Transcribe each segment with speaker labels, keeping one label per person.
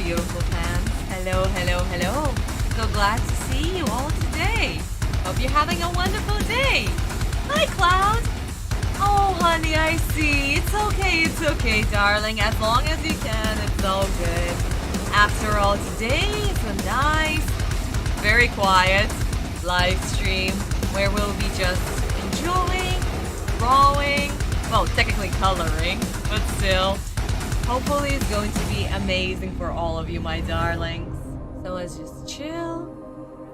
Speaker 1: beautiful fans. Hello, hello, hello. So glad to see you all today. Hope you're having a wonderful day. Hi, Cloud. Oh, honey, I see. It's okay, darling. As long as you can, it's all good. After all, today is a nice, very quiet live stream where we'll be just enjoying, drawing, well, technically coloring, but still. Hopefully it's going to be amazing for all of you, my darlings. So let's just chill,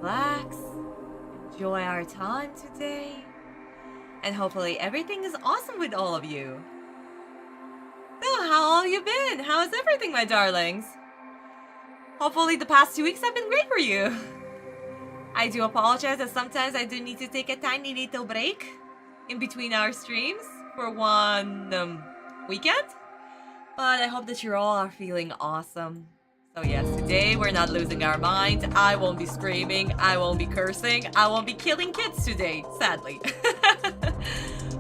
Speaker 1: relax, enjoy our time today, and hopefully everything is awesome with all of you. So how have you been? How's everything, my darlings? Hopefully the past 2 weeks have been great for you. I do apologize that sometimes I do need to take a tiny little break in between our streams for one weekend. But I hope that you all are feeling awesome. So yes, today we're not losing our mind. I won't be screaming. I won't be cursing. I won't be killing kids today, sadly.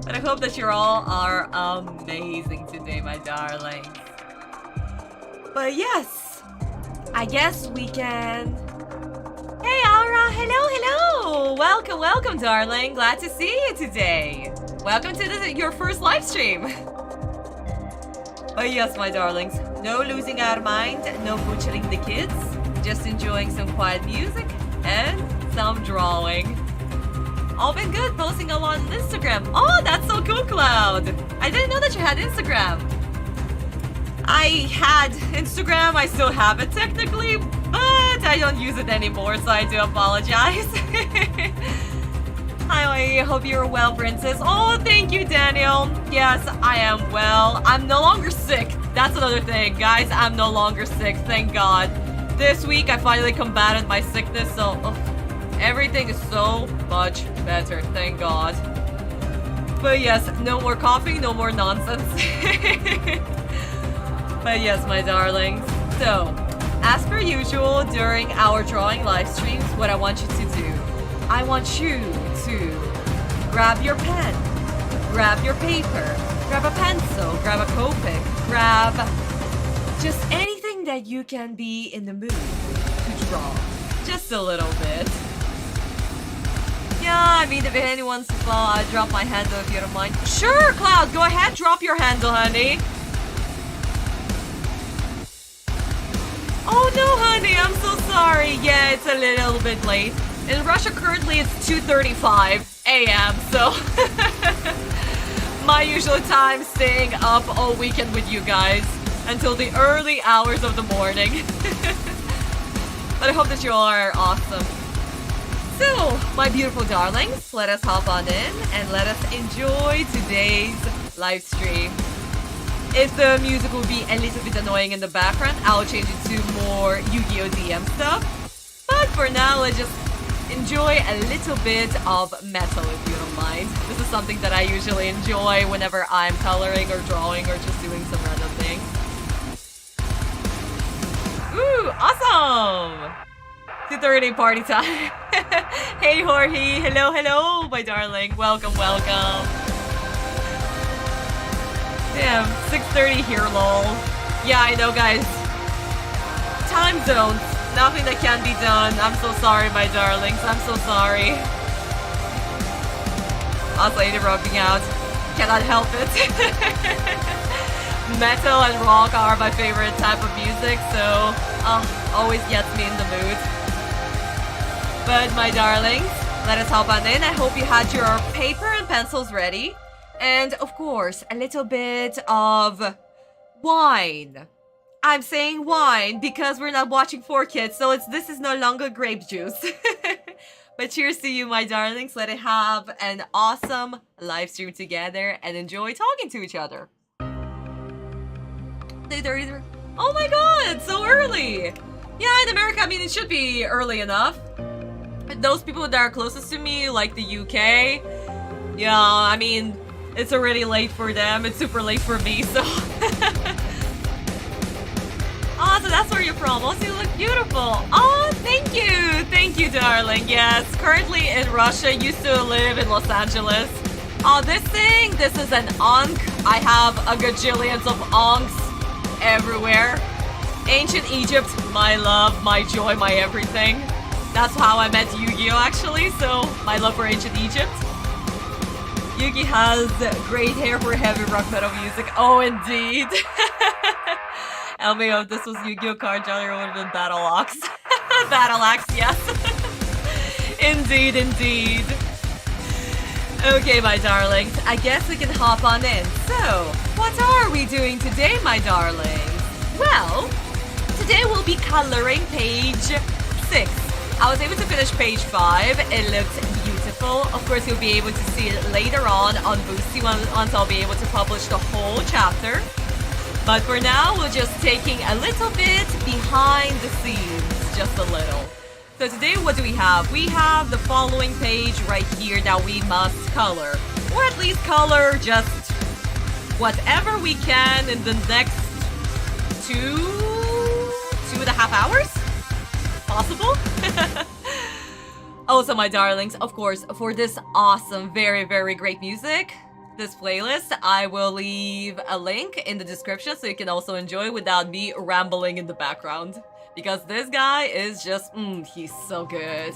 Speaker 1: But I hope that you all are amazing today, my darlings. But yes, I guess we can... Hey, Aura! Hello, hello! Welcome, welcome, darling. Glad to see you today. Welcome to your first live stream. Oh yes, my darlings, no losing our mind, no butchering the kids, just enjoying some quiet music and some drawing. All been good, posting a lot on Instagram. Oh, that's so cool, Cloud! I didn't know that you had Instagram. I had Instagram, I still have it technically, but I don't use it anymore, so I do apologize. I hope you're well, princess. Oh, thank you, Daniel. Yes, I am well. I'm no longer sick. That's another thing, guys. I'm no longer sick, thank God. This week, I finally combated my sickness, so everything is so much better, thank God. But yes, no more coughing, no more nonsense. But yes, my darlings. So, as per usual, during our drawing live streams, what I want you to do, I want you to grab your pen, grab your paper, grab a pencil, grab a Copic, grab just anything that you can be in the mood to draw. Just a little bit. Yeah, I mean, if anyone's I drop my handle if you don't mind. Sure, Cloud, go ahead, drop your handle, honey. Oh no, honey, I'm so sorry. Yeah, it's a little bit late. In Russia, currently, it's 2:35 a.m., so my usual time staying up all weekend with you guys until the early hours of the morning. But I hope that you all are awesome. So, my beautiful darlings, let us hop on in and let us enjoy today's live stream. If the music will be a little bit annoying in the background, I'll change it to more Yu-Gi-Oh! DM stuff. But for now, let's just enjoy a little bit of metal, if you don't mind. This is something that I usually enjoy whenever I'm coloring or drawing or just doing some random thing. Ooh, awesome! 2:30 party time. Hey, Jorge. Hello, hello, my darling. Welcome, welcome. Damn, 6:30 here, lol. Yeah, I know, guys. Time zones. Nothing that can be done. I'm so sorry, my darlings. I'm so sorry. Also, interrupting out. Cannot help it. Metal and rock are my favorite type of music, so always gets me in the mood. But my darlings, let us hop on in. I hope you had your paper and pencils ready. And of course, a little bit of wine. I'm saying wine because we're not watching 4Kids, so this is no longer grape juice. But cheers to you, my darlings. Let us have an awesome live stream together and enjoy talking to each other. Oh my god, so early! Yeah, in America, I mean, it should be early enough. But those people that are closest to me, like the UK, yeah, I mean, it's already late for them. It's super late for me, so... Oh, so that's where you're from. Also, you look beautiful. Oh, thank you, darling. Yes, currently in Russia, used to live in Los Angeles. Oh, this is an Ankh. I have a gajillions of Ankhs everywhere. Ancient Egypt, my love, my joy, my everything. That's how I met Yu-Gi-Oh actually, so my love for Ancient Egypt. Yugi has great hair for heavy rock metal music. Oh, indeed. LMAO, if this was Yu-Gi-Oh card genre, it would have been Battle Axe. Battle Axe, yes. Indeed, indeed. Okay, my darlings, I guess we can hop on in. So, what are we doing today, my darlings? Well, today we'll be coloring page 6. I was able to finish page 5. It looked beautiful. Of course, you'll be able to see it later on Boosty once I'll be able to publish the whole chapter. But for now, we're just taking a little bit behind the scenes, just a little. So today, what do we have? We have the following page right here that we must color. Or at least color just whatever we can in the next 2.5 hours? Possible? Also, my darlings, of course, for this awesome, very, very great music, this playlist, I will leave a link in the description so you can also enjoy without me rambling in the background. Because this guy is just, he's so good.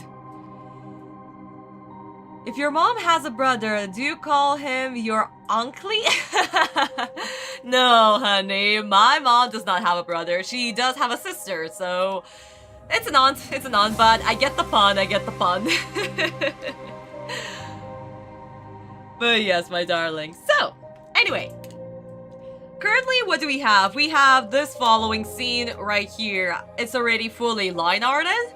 Speaker 1: If your mom has a brother, do you call him your uncle? No, honey, my mom does not have a brother. She does have a sister, so it's an aunt, but I get the pun, But yes, my darling. So, anyway. Currently, what do we have? We have this following scene right here. It's already fully line arted.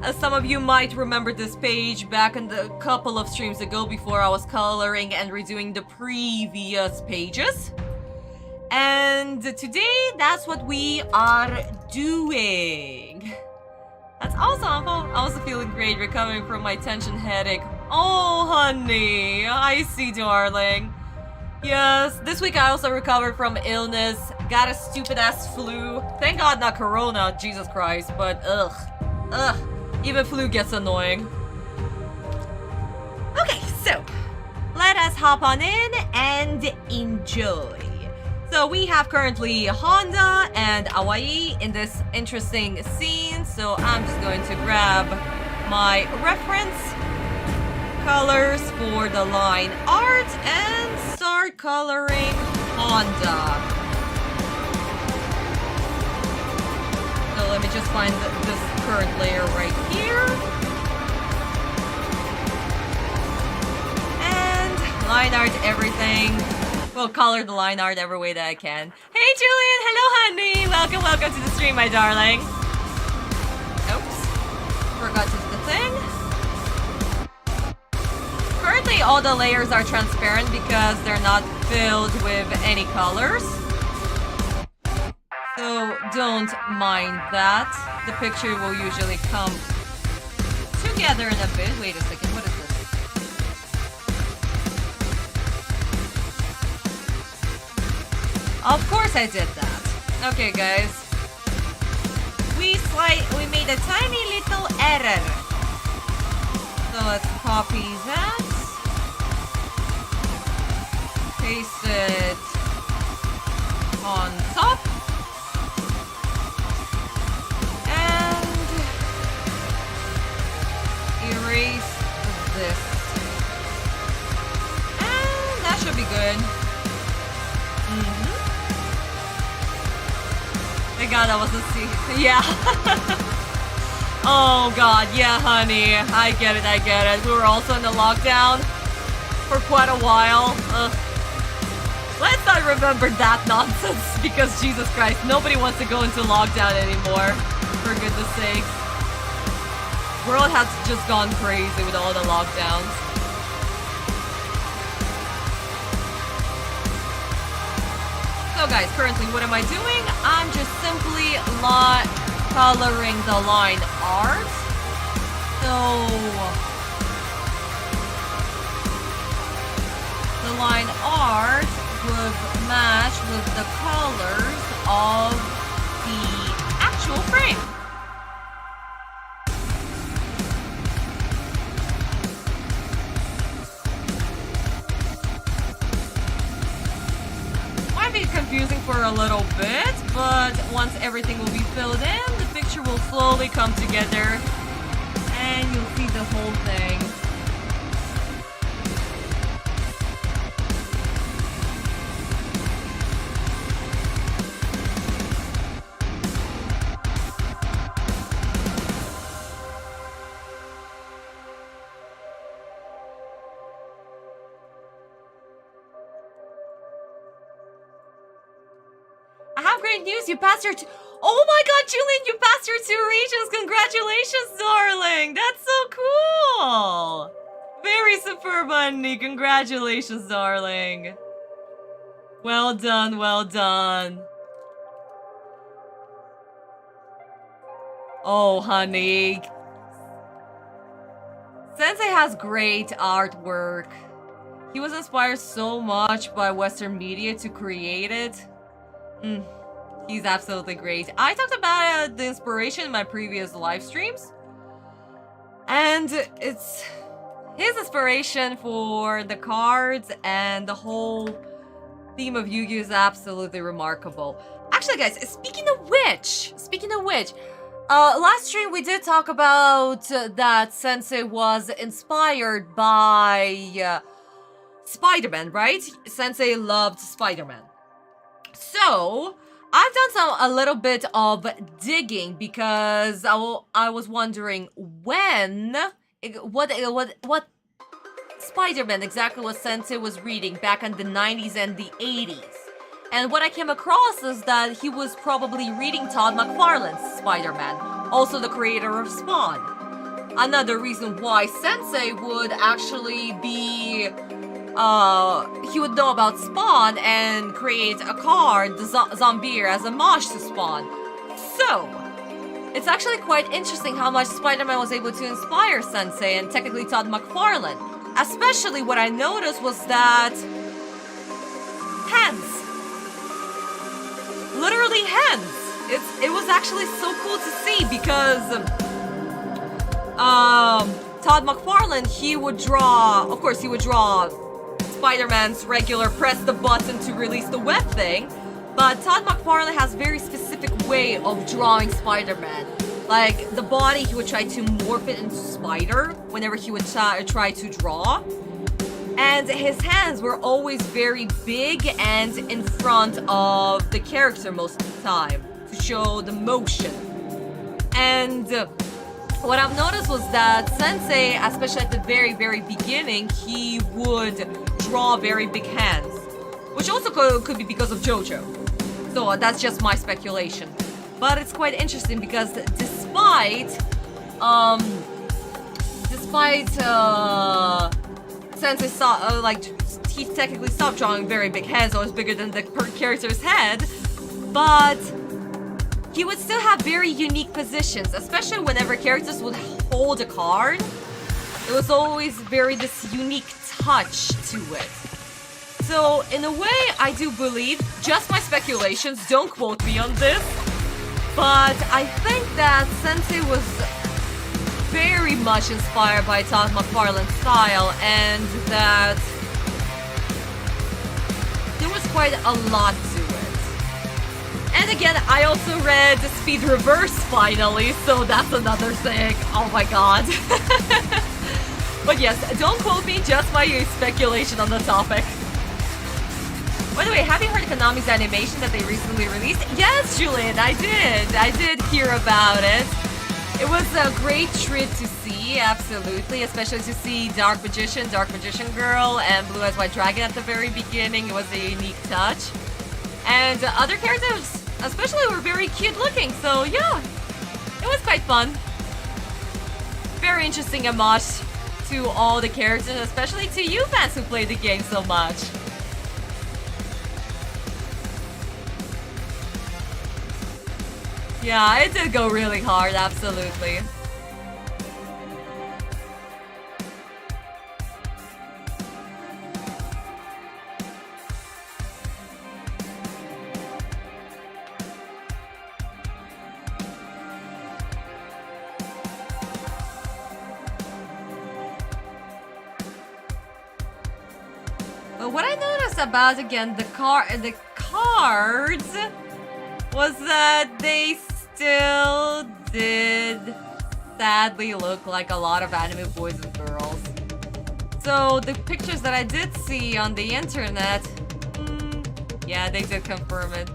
Speaker 1: As some of you might remember this page back in the couple of streams ago before I was coloring and redoing the previous pages. And today, that's what we are doing. That's awesome. I'm also feeling great, recovering from my tension headache. Oh, honey, I see, darling. Yes, this week I also recovered from illness, got a stupid-ass flu. Thank God not corona, Jesus Christ, but ugh, even flu gets annoying. Okay, so, let us hop on in and enjoy. So we have currently Honda and Awaii in this interesting scene, so I'm just going to grab my reference colors for the line art and start coloring Honda. So let me just find this current layer right here. And line art everything. Well, color the line art every way that I can. Hey Julian! Hello honey! Welcome to the stream, my darling. Oops. Forgot to do the thing. Currently, all the layers are transparent because they're not filled with any colors. So don't mind that. The picture will usually come together in a bit. Wait a second, what is this? Of course I did that. Okay, guys. We made a tiny little error. So let's copy that. Paste it on top. And erase this. And that should be good. Thank God that was a C. Yeah. Oh God, yeah, honey. I get it. We were also in the lockdown for quite a while. Let's not remember that nonsense because Jesus Christ, nobody wants to go into lockdown anymore. For goodness sakes. World has just gone crazy with all the lockdowns. So guys, currently what am I doing? I'm just simply coloring the line art. So the line art would match with the colors of the actual frame. Might be confusing for a little bit, but once everything will be filled in, the picture will slowly come together and you'll see the whole thing. I have great news. You passed your... Oh my god, Julian, you passed your 2 regions. Congratulations, darling. That's so cool. Very superb, honey. Congratulations, darling. Well done, well done. Oh, honey. Sensei has great artwork. He was inspired so much by Western media to create it. He's absolutely great. I talked about the inspiration in my previous live streams. And it's his inspiration for the cards and the whole theme of Yu-Gi-Oh! Is absolutely remarkable. Actually, guys, speaking of which, last stream we did talk about that Sensei was inspired by Spider-Man, right? Sensei loved Spider-Man. So, I've done a little bit of digging because I was wondering what Spider-Man exactly was Sensei was reading back in the 90s and the 80s. And what I came across is that he was probably reading Todd McFarlane's Spider-Man, also the creator of Spawn. Another reason why Sensei would actually be... he would know about Spawn and create a card, the Zombie, as a homage to Spawn. So, it's actually quite interesting how much Spider-Man was able to inspire Sensei and technically Todd McFarlane. Especially what I noticed was that... hands. Literally hands. It was actually so cool to see because... Todd McFarlane, he would draw... Of course, he would draw... Spider-Man's regular press the button to release the web thing, but Todd McFarlane has a very specific way of drawing Spider-Man. Like, the body, he would try to morph it into Spider whenever he would try to draw. And his hands were always very big and in front of the character most of the time to show the motion. And what I've noticed was that Sensei, especially at the very, very beginning, he would draw very big hands, which also could be because of JoJo. So that's just my speculation. But it's quite interesting because despite Sensei he technically stopped drawing very big hands, always bigger than the character's head, but he would still have very unique positions, especially whenever characters would hold a card. It was always this unique touch to it. So, in a way, I do believe, just my speculations, don't quote me on this, but I think that Sensei was very much inspired by Todd McFarlane's style, and that there was quite a lot to it. And again, I also read Speed Reverse finally, so that's another thing. Oh my god. But yes, don't quote me, just my speculation on the topic. By the way, have you heard of Konami's animation that they recently released? Yes, Julian, I did. I did hear about it. It was a great treat to see, absolutely, especially to see Dark Magician Girl, and Blue Eyes White Dragon at the very beginning. It was a unique touch. And other characters, especially, were very cute looking, so yeah, it was quite fun. Very interesting homage to all the characters, especially to you fans who play the game so much. Yeah, it did go really hard, absolutely. But what I noticed about, again, the cards was that they still did sadly look like a lot of anime boys and girls. So the pictures that I did see on the internet, yeah, they did confirm it.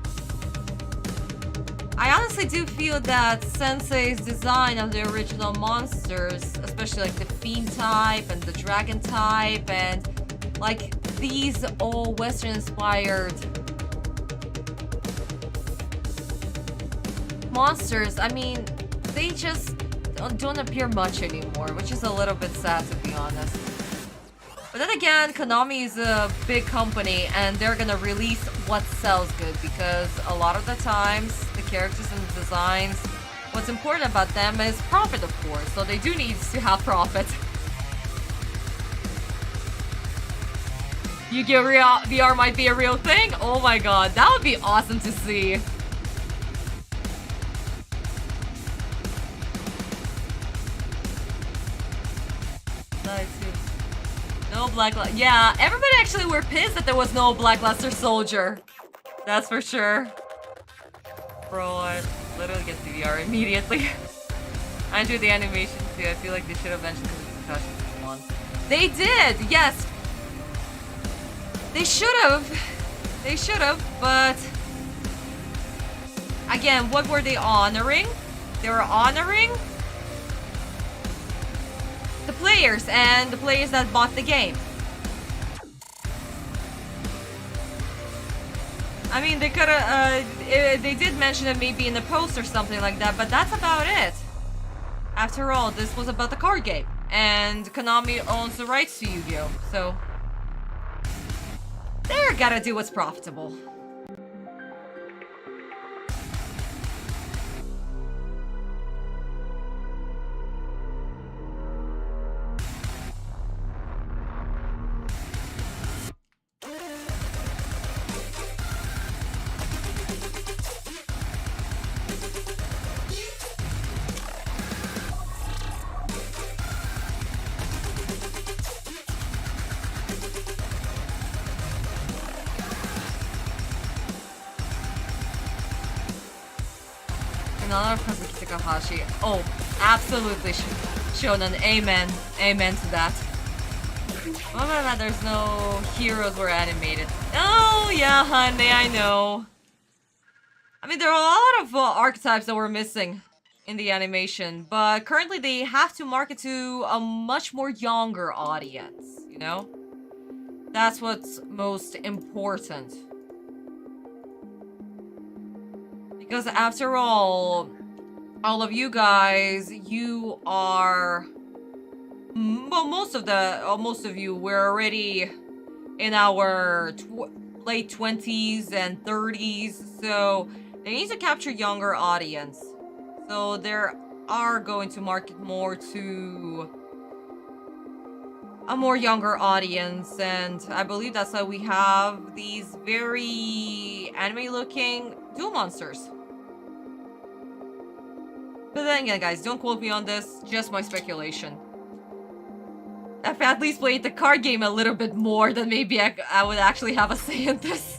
Speaker 1: I honestly do feel that Sensei's design of the original monsters, especially like the fiend type and the dragon type and like these all Western inspired monsters, I mean, they just don't appear much anymore, which is a little bit sad to be honest. But then again, Konami is a big company and they're gonna release what sells good because a lot of the times the characters and the designs, what's important about them is profit, of course, so they do need to have profit. Yu-Gi-Oh! VR might be a real thing? Oh my god, that would be awesome to see. No Blackluster. Yeah, everybody actually were pissed that there was no Blackluster Soldier. That's for sure. Bro, I literally get DVR immediately. I enjoyed the animation too. I feel like they should have mentioned the discussion one. They did, yes. They should have. They should have, but again, what were they honoring? They were honoring the players and the players that bought the game. I mean, they could have, they did mention it maybe in the post or something like that, but that's about it. After all, this was about the card game, and Konami owns the rights to Yu-Gi-Oh! So they're gotta do what's profitable. Oh, absolutely, Shonen. Amen. Amen to that. Oh my god, there's no heroes were animated. Oh, yeah, honey, I know. I mean, there are a lot of archetypes that were missing in the animation, but currently they have to market to a much more younger audience, you know? That's what's most important. Because after all of you guys, you are, well, most of you, we're already in our late 20s and 30s, so they need to capture younger audience. So they are going to market more to a more younger audience, and I believe that's why we have these very anime-looking duel monsters. But then again, guys, don't quote me on this, just my speculation. If I at least played the card game a little bit more, then maybe I would actually have a say in this.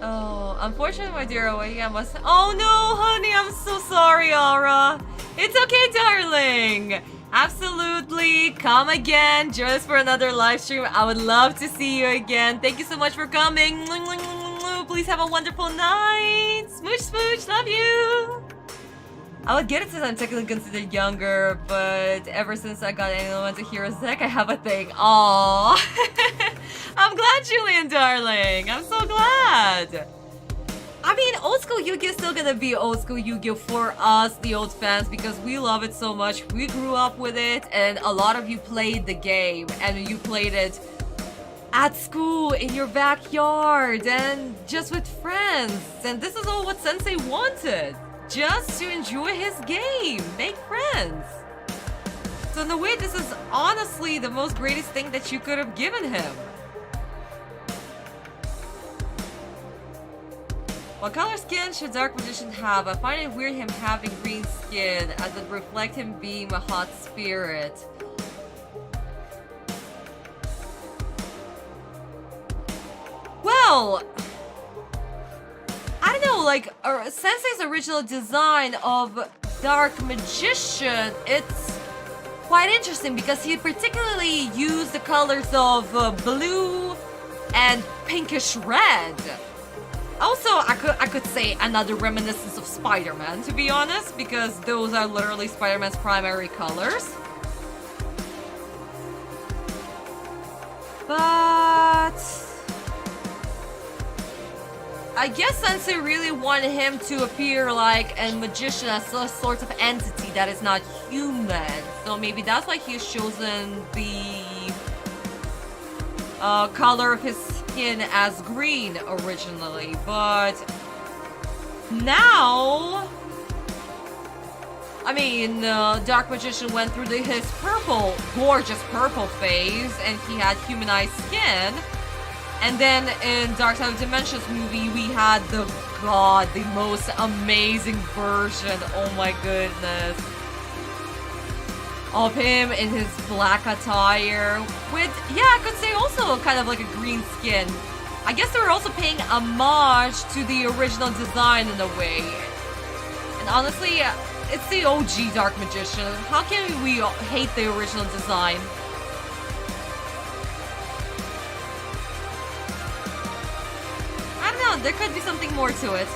Speaker 1: Oh, unfortunately, my dear, I must. Oh no, honey, I'm so sorry, Aura. It's okay, darling. Absolutely. Come again. Join us for another live stream. I would love to see you again. Thank you so much for coming. Please have a wonderful night. Smooch, smooch. Love you. I would get it since I'm technically considered younger, but ever since I got anyone to hear Zek, I have a thing. Aww. I'm glad, Julian, darling. I'm so glad. I mean, old school Yu-Gi-Oh is still gonna be old school Yu-Gi-Oh for us, the old fans, because we love it so much. We grew up with it, and a lot of you played the game, and you played it at school, in your backyard, and just with friends. And this is all what Sensei wanted. Just to enjoy his game, make friends. So in a way, this is honestly the most greatest thing that you could have given him. What color skin should Dark Magician have? I find it weird him having green skin, as it reflects him being a hot spirit. Well, I don't know, like, Sensei's original design of Dark Magician, it's quite interesting because he particularly used the colors of blue and pinkish red. Also, I could say another reminiscence of Spider-Man, to be honest, because those are literally Spider-Man's primary colors. But I guess Sensei really wanted him to appear like a magician as a sort of entity that is not human. So maybe that's why he's chosen the color of his skin as green originally. But now, I mean, Dark Magician went through his purple, gorgeous purple phase, and he had humanized skin. And then in Dark Side of Dimensions movie, we had the most amazing version, oh my goodness, of him in his black attire with, yeah, I could say also kind of like a green skin. I guess they were also paying homage to the original design in a way. And honestly, it's the OG Dark Magician. How can we hate the original design? I don't know, there could be something more to it.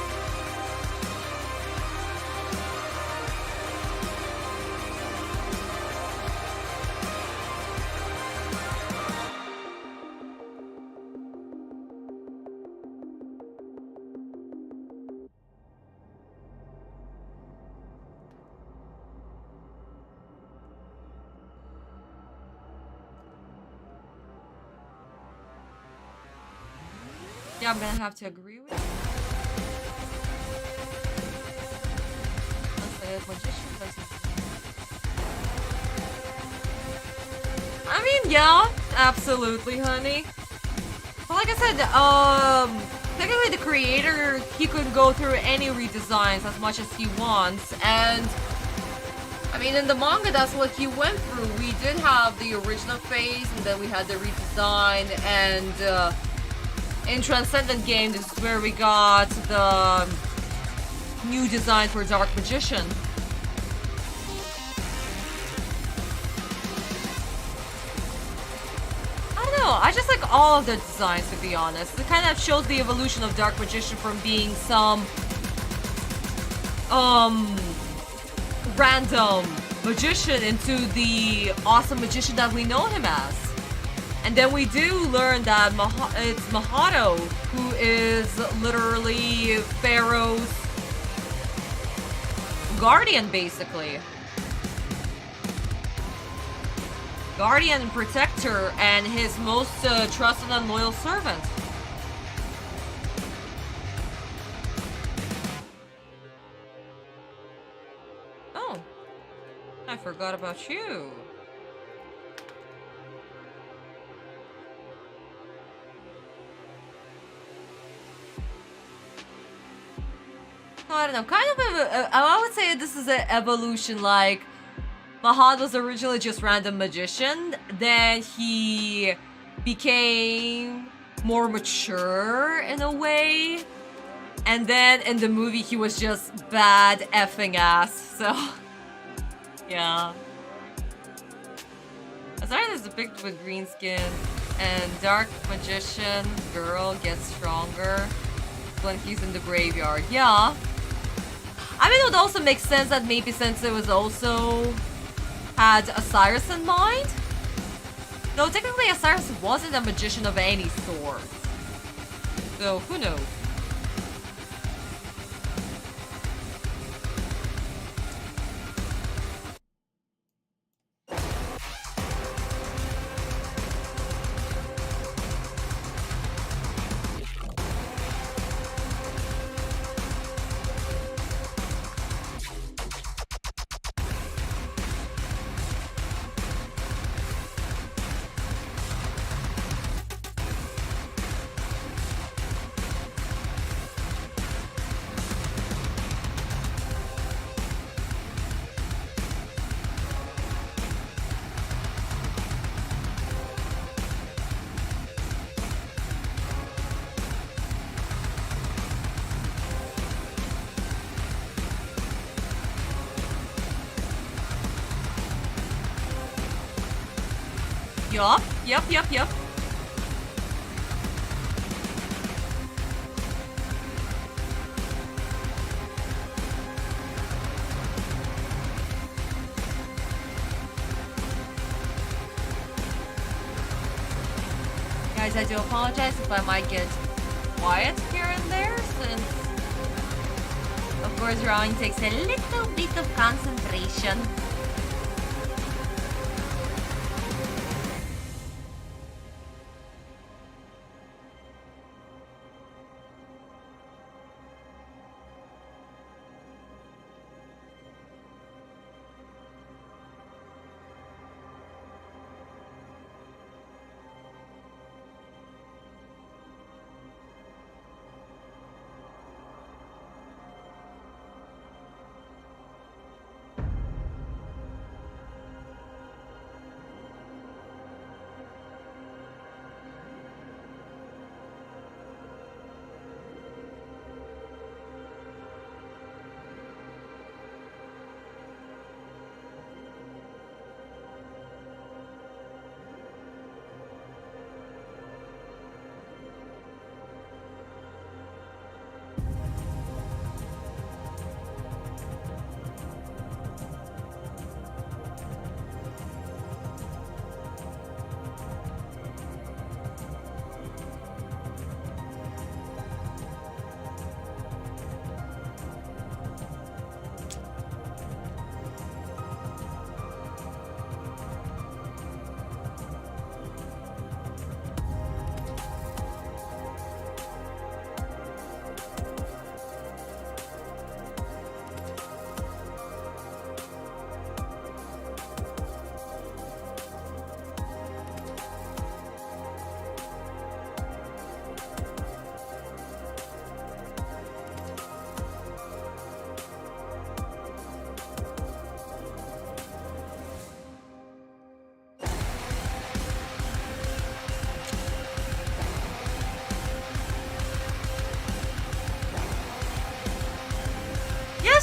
Speaker 1: Yeah, I'm gonna have to agree with you. I mean, yeah, absolutely, honey. But like I said, technically the creator, he could go through any redesigns as much as he wants, and I mean, in the manga, that's what he went through. We did have the original phase, and then we had the redesign, and in Transcendent Game, this is where we got the new design for Dark Magician. I don't know, I just like all of the designs, to be honest. It kind of shows the evolution of Dark Magician from being some random magician into the awesome magician that we know him as. And then we do learn that it's Mahato who is literally Pharaoh's guardian, basically. Guardian and protector, and his most trusted and loyal servant. Oh, I forgot about you. I don't know, kind of I would say this is an evolution, like Mahad was originally just random magician, then he became more mature in a way, and then in the movie he was just bad effing ass, so yeah. Osiris is depicted with green skin, and Dark Magician girl gets stronger when he's in the graveyard. Yeah. I mean, it would also make sense that maybe since it was also had Osiris in mind. Though technically Osiris wasn't a magician of any sort. So who knows? Yup. Guys, I do apologize if I might get quiet here and there, since of course drawing takes a little bit of concentration.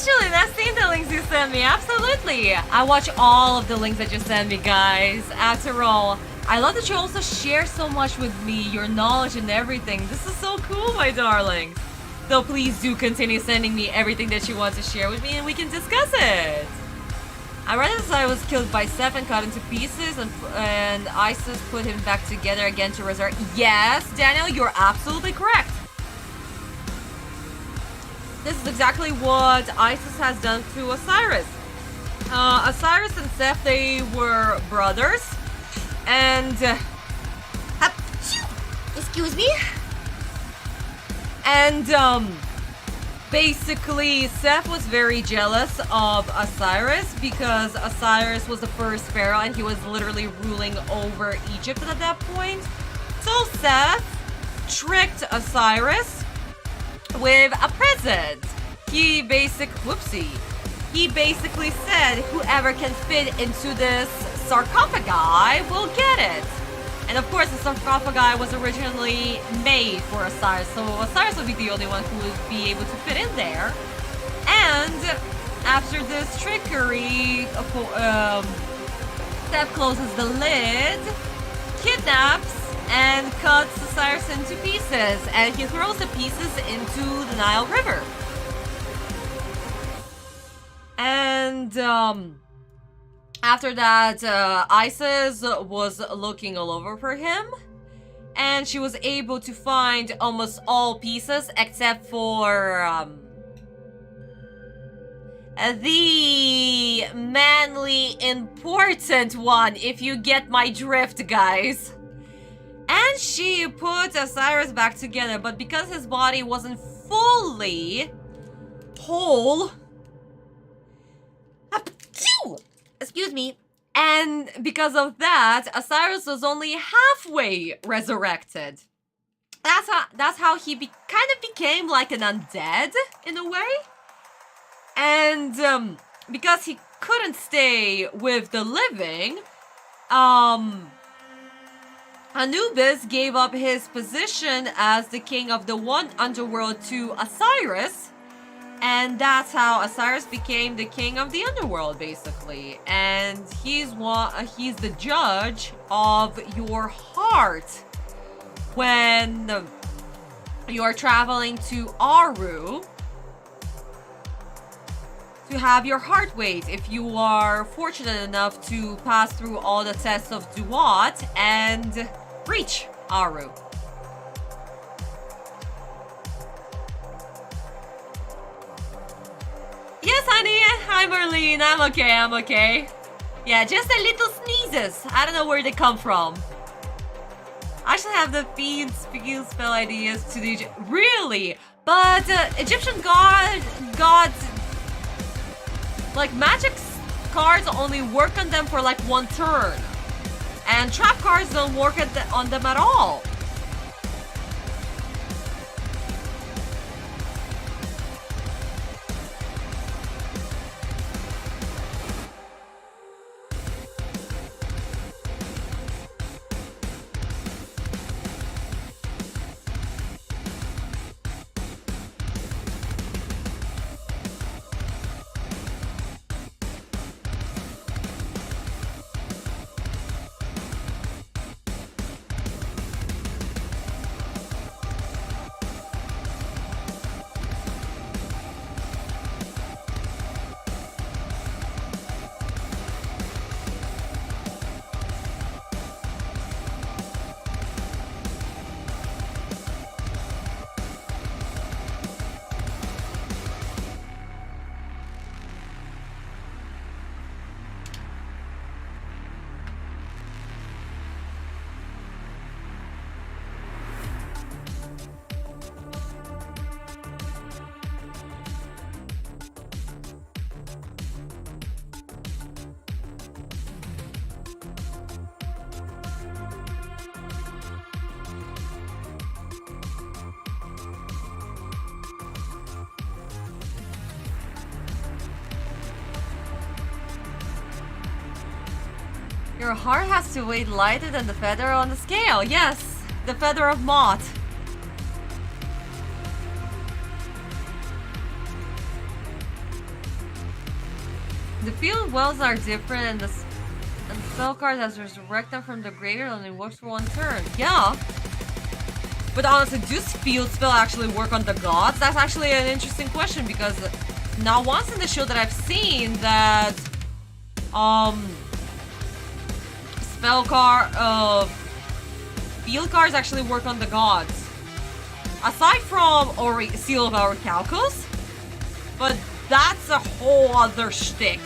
Speaker 1: Julian, I've seen the links you sent me, absolutely! I watch all of the links that you send me, guys. After all, I love that you also share so much with me, your knowledge and everything. This is so cool, my darlings. So please do continue sending me everything that you want to share with me and we can discuss it. I read that I was killed by Seth and cut into pieces and Isis put him back together again to resurrect. Yes, Daniel, you're absolutely correct. This is exactly what Isis has done to Osiris. Osiris and Seth, they were brothers. And... excuse me? And, basically, Seth was very jealous of Osiris because Osiris was the first pharaoh and he was literally ruling over Egypt at that point. So Seth tricked Osiris with a present. He basically said whoever can fit into this sarcophagi will get it. And of course the sarcophagi was originally made for Osiris, so Osiris would be the only one who would be able to fit in there. And after this trickery, step closes the lid, kidnaps, and cuts Osiris into pieces, and he throws the pieces into the Nile River. And after that, Isis was looking all over for him, and she was able to find almost all pieces except for the manly important one, if you get my drift, guys. And she put Osiris back together, but because his body wasn't fully whole, excuse me, and because of that, Osiris was only halfway resurrected. That's how he kind of became like an undead in a way. And because he couldn't stay with the living, Anubis gave up his position as the king of the one underworld to Osiris, and that's how Osiris became the king of the underworld, basically. And he's the judge of your heart when you are traveling to Aru to have your heart weight, if you are fortunate enough to pass through all the tests of Duat and reach Aru. Yes, honey. Hi, Merlene. I'm okay. Yeah, just a little sneezes. I don't know where they come from. I should have the feed speaking spell ideas to the really, but Egyptian gods, like magic cards only work on them for like one turn, and trap cards don't work on them at all. Your heart has to weigh lighter than the feather on the scale. Yes, the feather of Mott. The field wells are different, and the spell card has resurrected them from the graveyard and it works for one turn. Yeah. But honestly, does field spell actually work on the gods? That's actually an interesting question, because not once in the show that I've seen that spell card field cards actually work on the gods. Aside from Seal of Orichalcos, but that's a whole other shtick.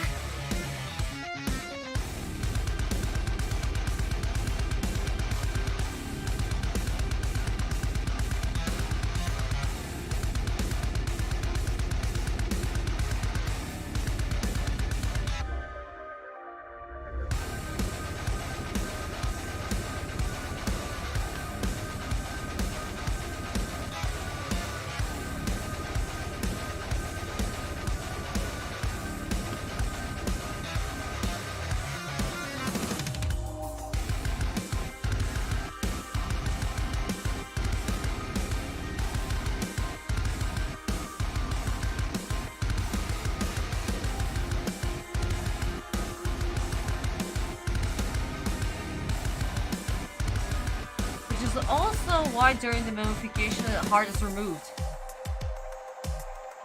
Speaker 1: also why during the mummification the heart is removed.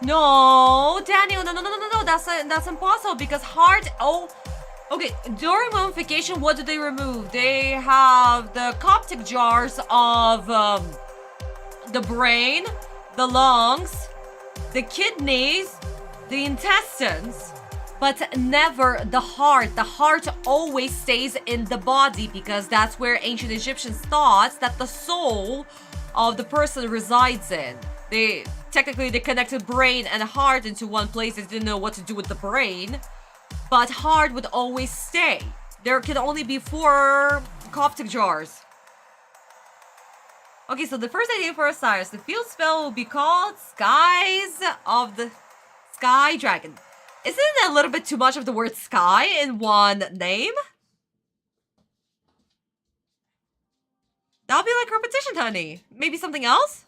Speaker 1: No, Daniel, no. That's impossible because heart. Oh, okay. During mummification, what do they remove? They have the coptic jars of the brain, the lungs, the kidneys, the intestines, but never the heart. The heart always stays in the body because that's where ancient Egyptians thought that the soul of the person resides in. They connected brain and heart into one place. They didn't know what to do with the brain, but heart would always stay. There can only be 4 coptic jars. Okay, so the first idea for Osiris, the field spell will be called Skies of the Sky Dragon. Isn't it a little bit too much of the word sky in one name? That'll be like repetition, honey. Maybe something else?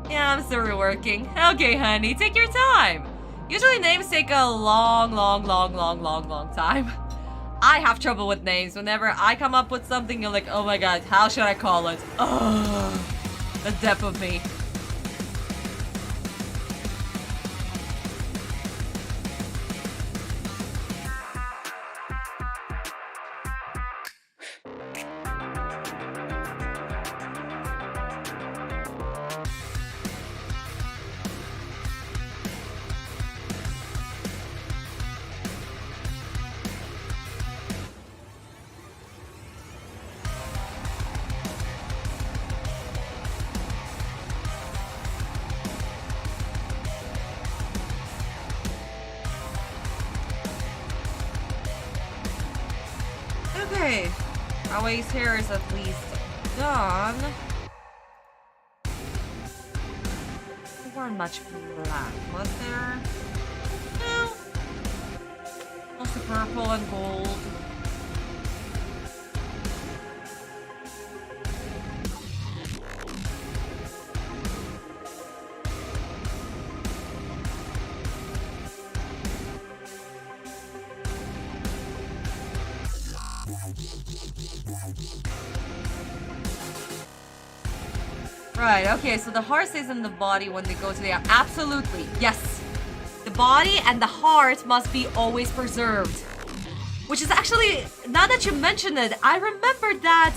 Speaker 1: Yeah, I'm still reworking. Okay, honey, take your time. Usually names take a long time. I have trouble with names. Whenever I come up with something, you're like, oh my god, how should I call it? Ugh, the depth of me. Okay, Away's hair is at least done. There weren't much black, was there? No. Mostly purple and gold. Right, okay, so the heart stays in the body when they go to the... Absolutely, yes. The body and the heart must be always preserved. Which is actually, now that you mention it, I remember that...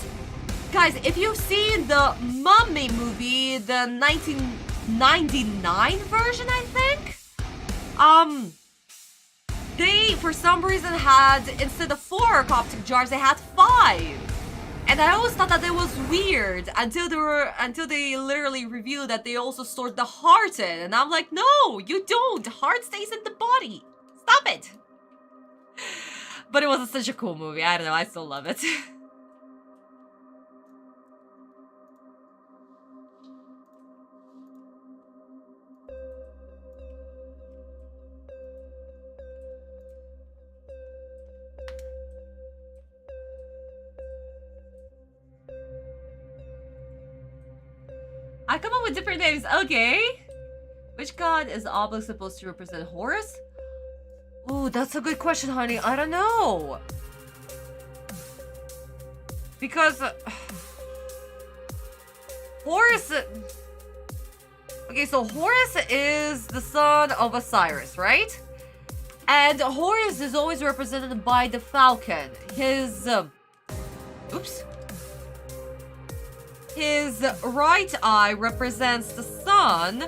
Speaker 1: Guys, if you've seen the Mummy movie, the 1999 version, I think? They, for some reason, had, instead of 4 coptic jars, they had 5. And I always thought that it was weird until they literally revealed that they also stored the heart in. And I'm like, no, you don't. Heart stays in the body. Stop it. But it was such a cool movie. I don't know. I still love it. I come up with different names. Okay. Which god is Obelisk supposed to represent? Horus? Ooh, that's a good question, honey. I don't know. Because... Horus... Okay, so Horus is the son of Osiris, right? And Horus is always represented by the falcon. His... oops. His right eye represents the sun,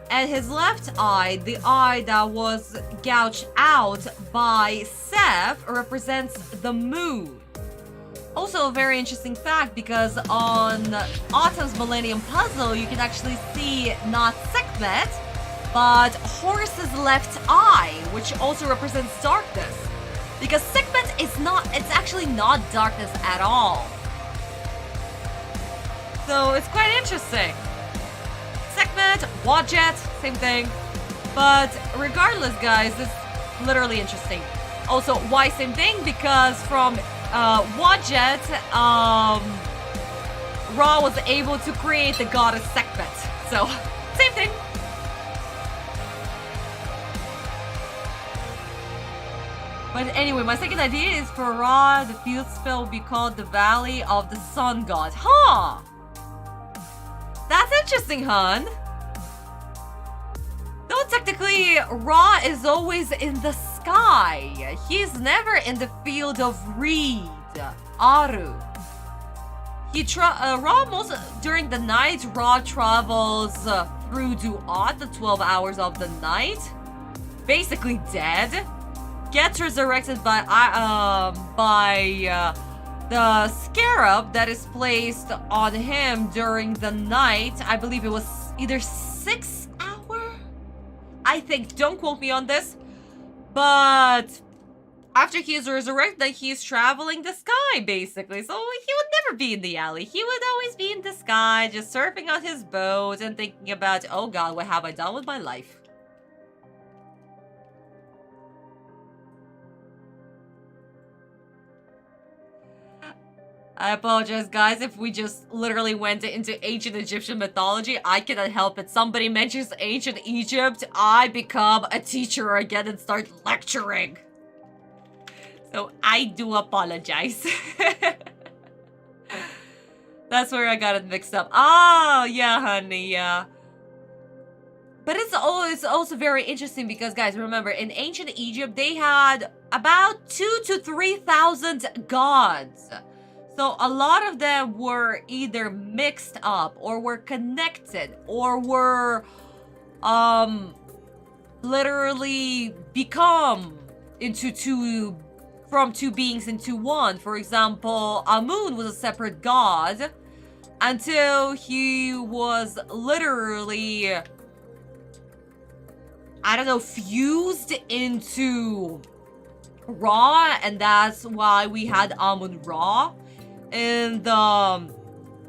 Speaker 1: and his left eye, the eye that was gouged out by Seth, represents the moon. Also a very interesting fact, because on Autumn's Millennium Puzzle, you can actually see not Sekhmet, but Horus's left eye, which also represents darkness. Because Sekhmet is not, it's actually not darkness at all. So it's quite interesting. Sekhmet, Wadjet, same thing. But regardless, guys, this is literally interesting. Also, why same thing? Because from Wadjet, Ra was able to create the goddess Sekhmet. So, same thing. But anyway, my second idea is for Ra, the field spell will be called the Valley of the Sun God. Huh! That's interesting, hun. Though technically, Ra is always in the sky. He's never in the field of Reed, Aru. Ra during the night, Ra travels through Duat, the 12 hours of the night. Basically dead. Gets resurrected by the scarab that is placed on him during the night. I believe it was either 6 hour? I think, don't quote me on this. But after he is resurrected, he's traveling the sky, basically. So he would never be in the alley. He would always be in the sky, just surfing on his boat and thinking about, oh god, what have I done with my life? I apologize, guys, if we just literally went into ancient Egyptian mythology. I cannot help it. Somebody mentions ancient Egypt, I become a teacher again and start lecturing. So I do apologize. That's where I got it mixed up. Oh, yeah, honey, yeah. But it's also very interesting because, guys, remember, in ancient Egypt, they had about 2,000 to 3,000 gods. So a lot of them were either mixed up or were connected or were literally become into from two beings into one. For example, Amun was a separate god until he was literally, I don't know, fused into Ra, and that's why we had Amun-Ra in the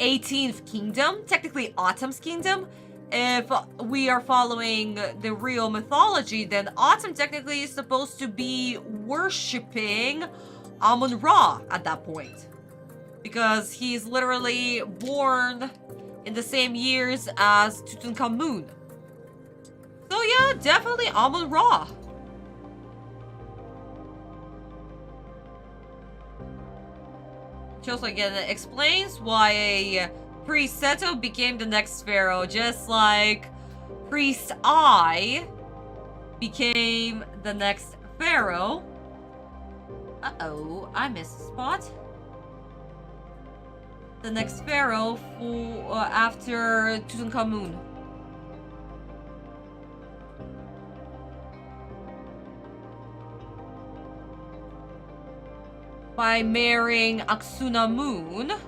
Speaker 1: 18th kingdom, technically Autumn's kingdom. If we are following the real mythology, then Autumn technically is supposed to be worshipping Amun-Ra at that point, because he's literally born in the same years as Tutankhamun. So yeah, definitely Amun-Ra. Which also again explains why Priest Seto became the next pharaoh, just like Priest Ai became the next pharaoh. Uh-oh, I missed a spot. The next pharaoh for after Tutankhamun. By marrying Aksunamun,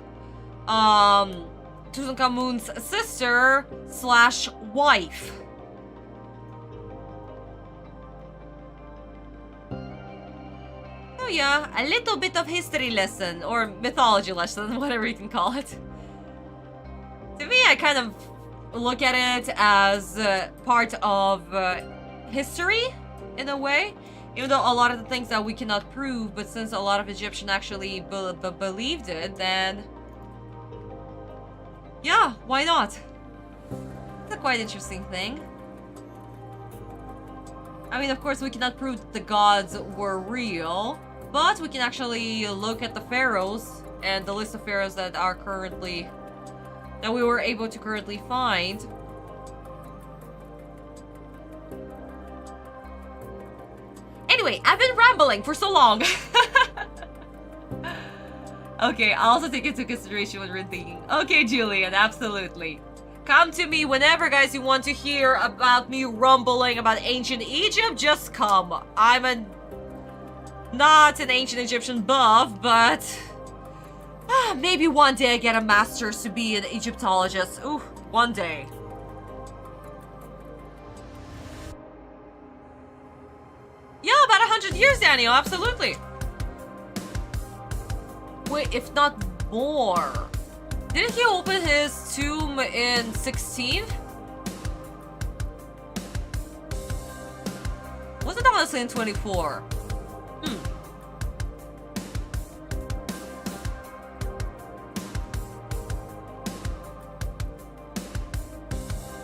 Speaker 1: Tutankhamun's sister slash wife. So yeah, a little bit of history lesson or mythology lesson, whatever you can call it. To me, I kind of look at it as part of history in a way. Even though a lot of the things that we cannot prove, but since a lot of Egyptians actually believed it, then yeah, why not? It's a quite interesting thing. I mean, of course, we cannot prove that the gods were real, but we can actually look at the pharaohs and the list of pharaohs that are currently, that we were able to currently find. Anyway, I've been rambling for so long. Okay, I also take into consideration what we're thinking. Okay, Julian, absolutely. Come to me whenever, guys, you want to hear about me rumbling about ancient Egypt. Just come. I'm not an ancient Egyptian buff, but maybe one day I get a master's to be an Egyptologist. Ooh, one day. Yeah, about 100 years, Daniel, absolutely. Wait, if not more. Didn't he open his tomb in 16th? Was it honestly in 24?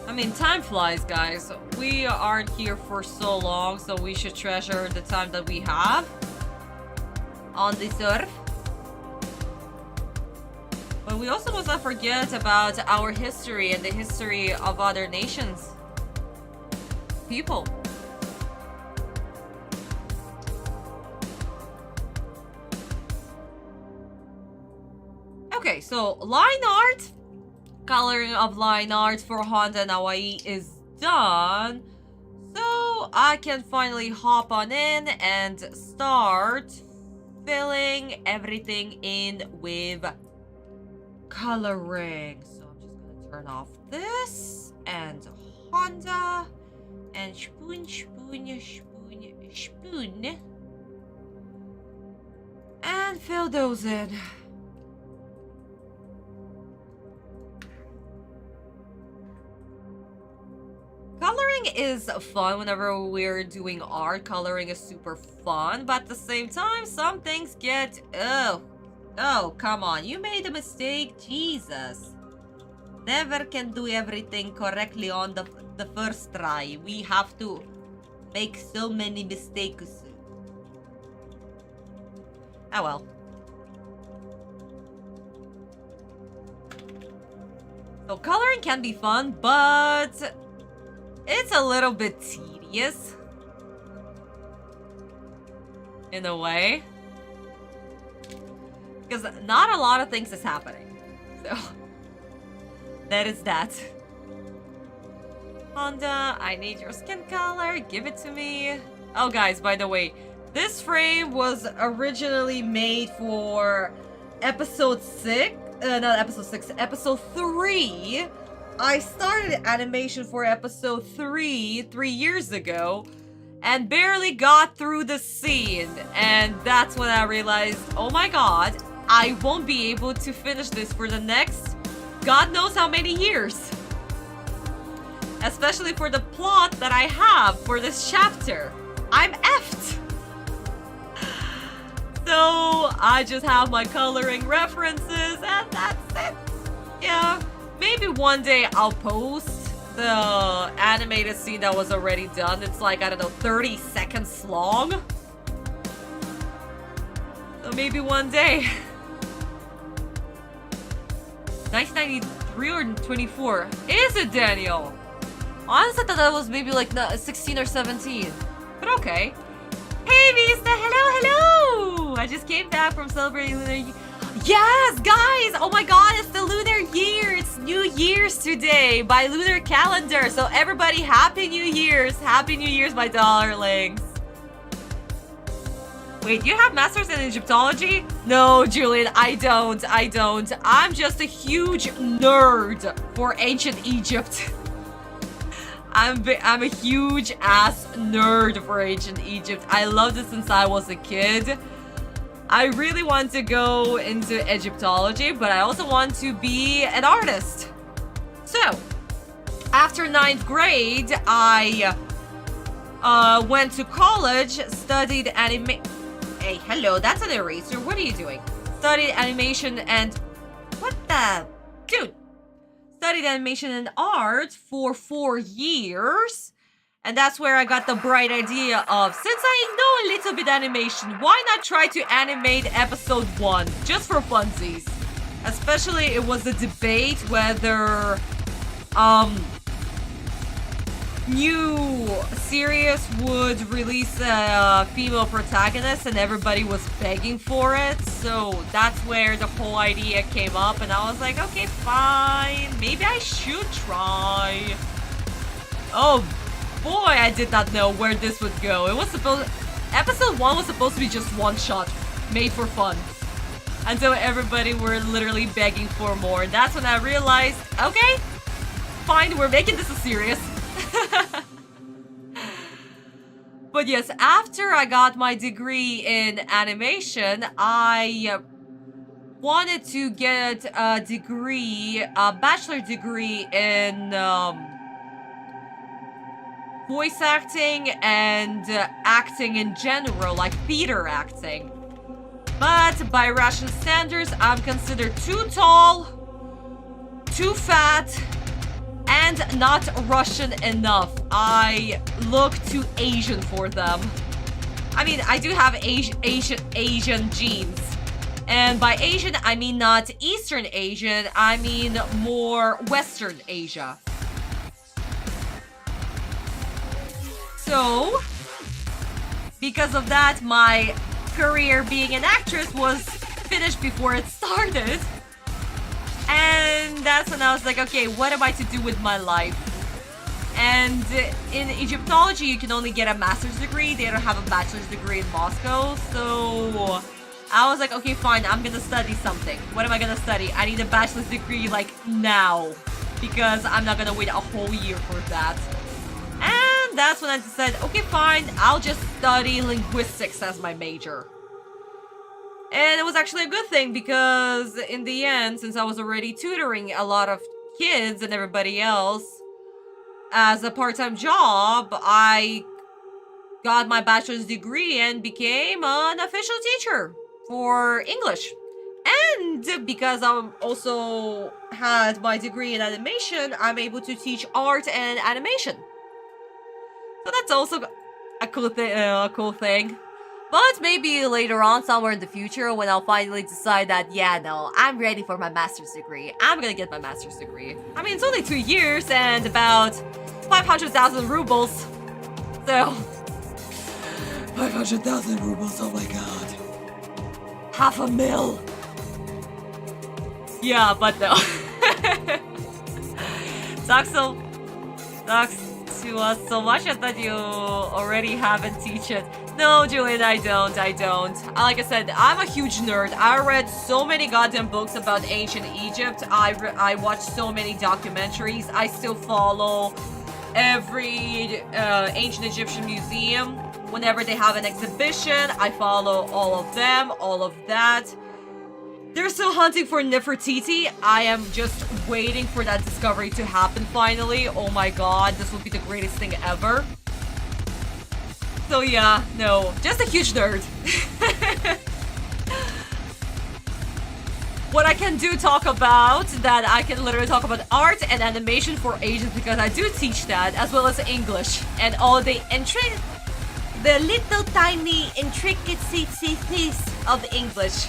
Speaker 1: I mean, time flies, guys. We aren't here for so long, so we should treasure the time that we have on this earth. But we also must not forget about our history and the history of other nations. People. Okay, so line art. Coloring of line art for Honda and Hawaii is done. So I can finally hop on in and start filling everything in with coloring. So I'm just gonna turn off this and Honda and spoon, and fill those in. Coloring is fun whenever we're doing art. Coloring is super fun, but at the same time, some things get... Oh, come on. You made a mistake? Jesus. Never can do everything correctly on the first try. We have to make so many mistakes. Oh well. So coloring can be fun, but... it's a little bit tedious. In a way. Because not a lot of things is happening. So, that is that. Honda, I need your skin color. Give it to me. Oh, guys, by the way, this frame was originally made for episode 6. Not episode 6, episode 3. I started animation for episode 3 years ago and barely got through the scene. And that's when I realized, oh my god, I won't be able to finish this for the next God knows how many years. Especially for the plot that I have for this chapter. I'm effed. So I just have my coloring references and that's it. Yeah. Maybe one day I'll post the animated scene that was already done. It's like, I don't know, 30 seconds long. So maybe one day. 1993 or 24? Is it, Daniel? Honestly, I thought that was maybe like 16 or 17. But okay. Hey, Vista! Hello, hello! I just came back from celebrating Lunar Year. Yes, guys! Oh my god, it's the Lunar Year! It's New Year's today by lunar calendar. So everybody, Happy New Year's! Happy New Year's, my darlings! Wait, do you have masters in Egyptology? No, Julian, I don't. I'm just a huge nerd for ancient Egypt. I'm a huge ass nerd for ancient Egypt. I loved it since I was a kid. I really want to go into Egyptology, but I also want to be an artist. So, after 9th grade, I went to college, studied anime. Hey, hello, that's an eraser. What are you doing? Studied animation and... What the... Dude! Studied animation and art for 4 years. And that's where I got the bright idea of, since I know a little bit animation, why not try to animate episode 1? Just for funsies. Especially it was a debate whether new series would release a female protagonist, and everybody was begging for it. So that's where the whole idea came up, and I was like, okay, fine, maybe I should try. Oh boy, I did not know where this would go. It was supposed... Episode 1 was supposed to be just one shot, made for fun. And so everybody were literally begging for more. That's when I realized, okay, fine, we're making this a series. But yes, after I got my degree in animation, I wanted to get a degree, a bachelor degree in voice acting and acting in general, like theater acting. But by Russian standards, I'm considered too tall, too fat, and not Russian enough. I look too Asian for them. I mean, I do have Asian genes. And by Asian, I mean not Eastern Asian, I mean more Western Asia. So, because of that, my career being an actress was finished before it started. And that's when I was like, okay, what am I to do with my life? And in Egyptology, you can only get a master's degree. They don't have a bachelor's degree in Moscow. So I was like, okay, fine, I'm gonna study something. What am I gonna study? I need a bachelor's degree, like, now. Because I'm not gonna wait a whole year for that. And that's when I decided, okay, fine, I'll just study linguistics as my major. And it was actually a good thing because in the end, since I was already tutoring a lot of kids and everybody else as a part-time job, I got my bachelor's degree and became an official teacher for English. And because I also had my degree in animation, I'm able to teach art and animation. So that's also a cool thing. But maybe later on, somewhere in the future, when I'll finally decide that, yeah, no, I'm ready for my master's degree. I'm gonna get my master's degree. I mean, it's only 2 years and about 500,000 rubles. So, 500,000 rubles, oh my god. $500,000. Yeah, but no. Sucks to us so much. I thought you already haven't teach it. No, Julian, I don't. Like I said, I'm a huge nerd. I read so many goddamn books about ancient Egypt. I watched so many documentaries. I still follow every ancient Egyptian museum. Whenever they have an exhibition, I follow all of them, all of that. They're still hunting for Nefertiti. I am just waiting for that discovery to happen finally. Oh my god, this would be the greatest thing ever. So yeah, no, just a huge nerd. What I can talk about, that I can literally talk about art and animation for Asians because I do teach that, as well as English and all the little tiny intricacies of English.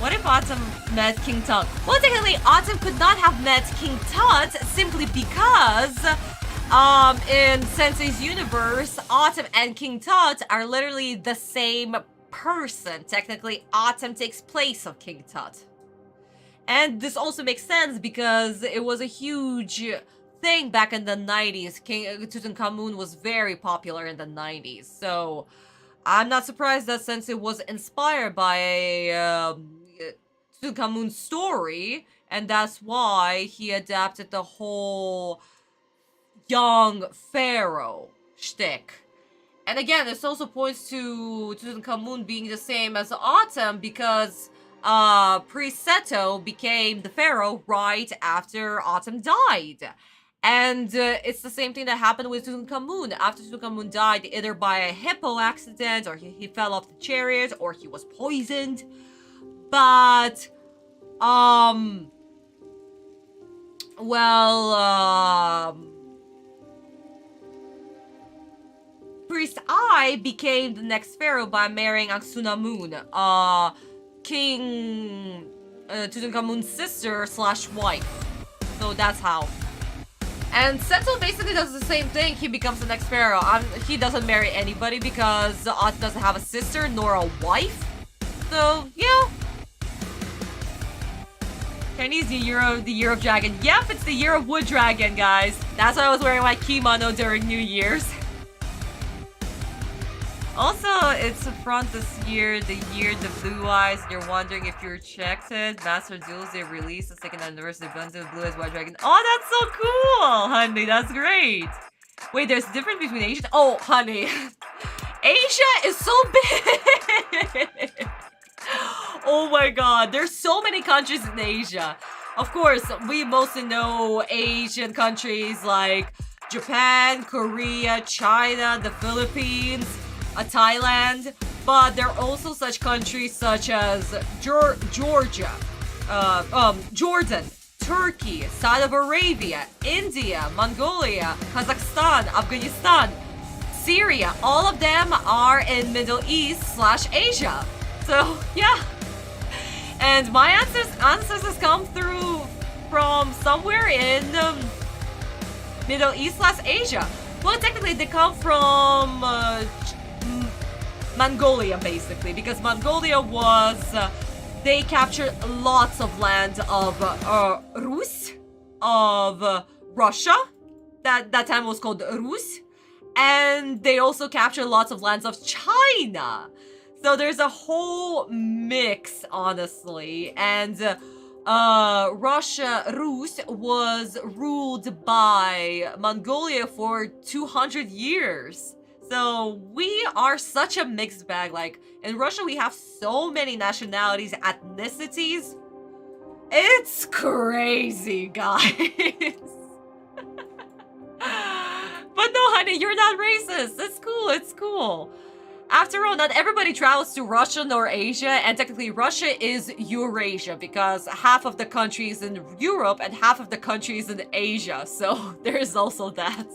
Speaker 1: What if Autumn met King Tut? Well, technically, Autumn could not have met King Tut simply because, in Sensei's universe, Autumn and King Tut are literally the same person. Technically, Autumn takes place of King Tut. And this also makes sense because it was a huge thing back in the 90s. King Tutankhamun was very popular in the 90s. So, I'm not surprised that Sensei was inspired by Tutankhamun's story, and that's why he adapted the whole young pharaoh shtick. And again, this also points to Tutankhamun being the same as Autumn because Priest Seto became the pharaoh right after Autumn died. And it's the same thing that happened with Tutankhamun. After Tutankhamun died, either by a hippo accident, or he fell off the chariot, or he was poisoned. But, Priest Ai became the next pharaoh by marrying Aksunamun, King Tutankhamun's sister / wife. So that's how. And Seto basically does the same thing. He becomes the next pharaoh. He doesn't marry anybody because Autumn doesn't have a sister nor a wife. So, yeah. Chinese New Year, the Year of Dragon. Yep, it's the Year of Wood Dragon, guys. That's why I was wearing my kimono during New Year's. Also, it's front this year, the Blue Eyes. You're wondering if you're checked it. Master Duels, they released the second anniversary bundle of Blue Eyes White Dragon. Oh, that's so cool, honey. That's great. Wait, there's a difference between Asian. Oh, honey. Asia is so big. Oh my god, there's so many countries in Asia. Of course, we mostly know Asian countries like Japan, Korea, China, the Philippines, Thailand, but there are also such countries such as Georgia, Jordan, Turkey, Saudi Arabia, India, Mongolia, Kazakhstan, Afghanistan, Syria. All of them are in Middle East/Asia. So yeah, and my ancestors come through from somewhere in Middle East/Asia. Well, technically they come from Mongolia, basically, because Mongolia was they captured lots of land of Rus, of Russia. That time was called Rus, and they also captured lots of lands of China. So there's a whole mix, honestly, and Russia, Rus, was ruled by Mongolia for 200 years. So we are such a mixed bag. Like, in Russia, we have so many nationalities, ethnicities. It's crazy, guys. But no, honey, you're not racist. It's cool, it's cool. After all, not everybody travels to Russia nor Asia, and technically Russia is Eurasia because half of the country is in Europe and half of the country is in Asia, so there is also that.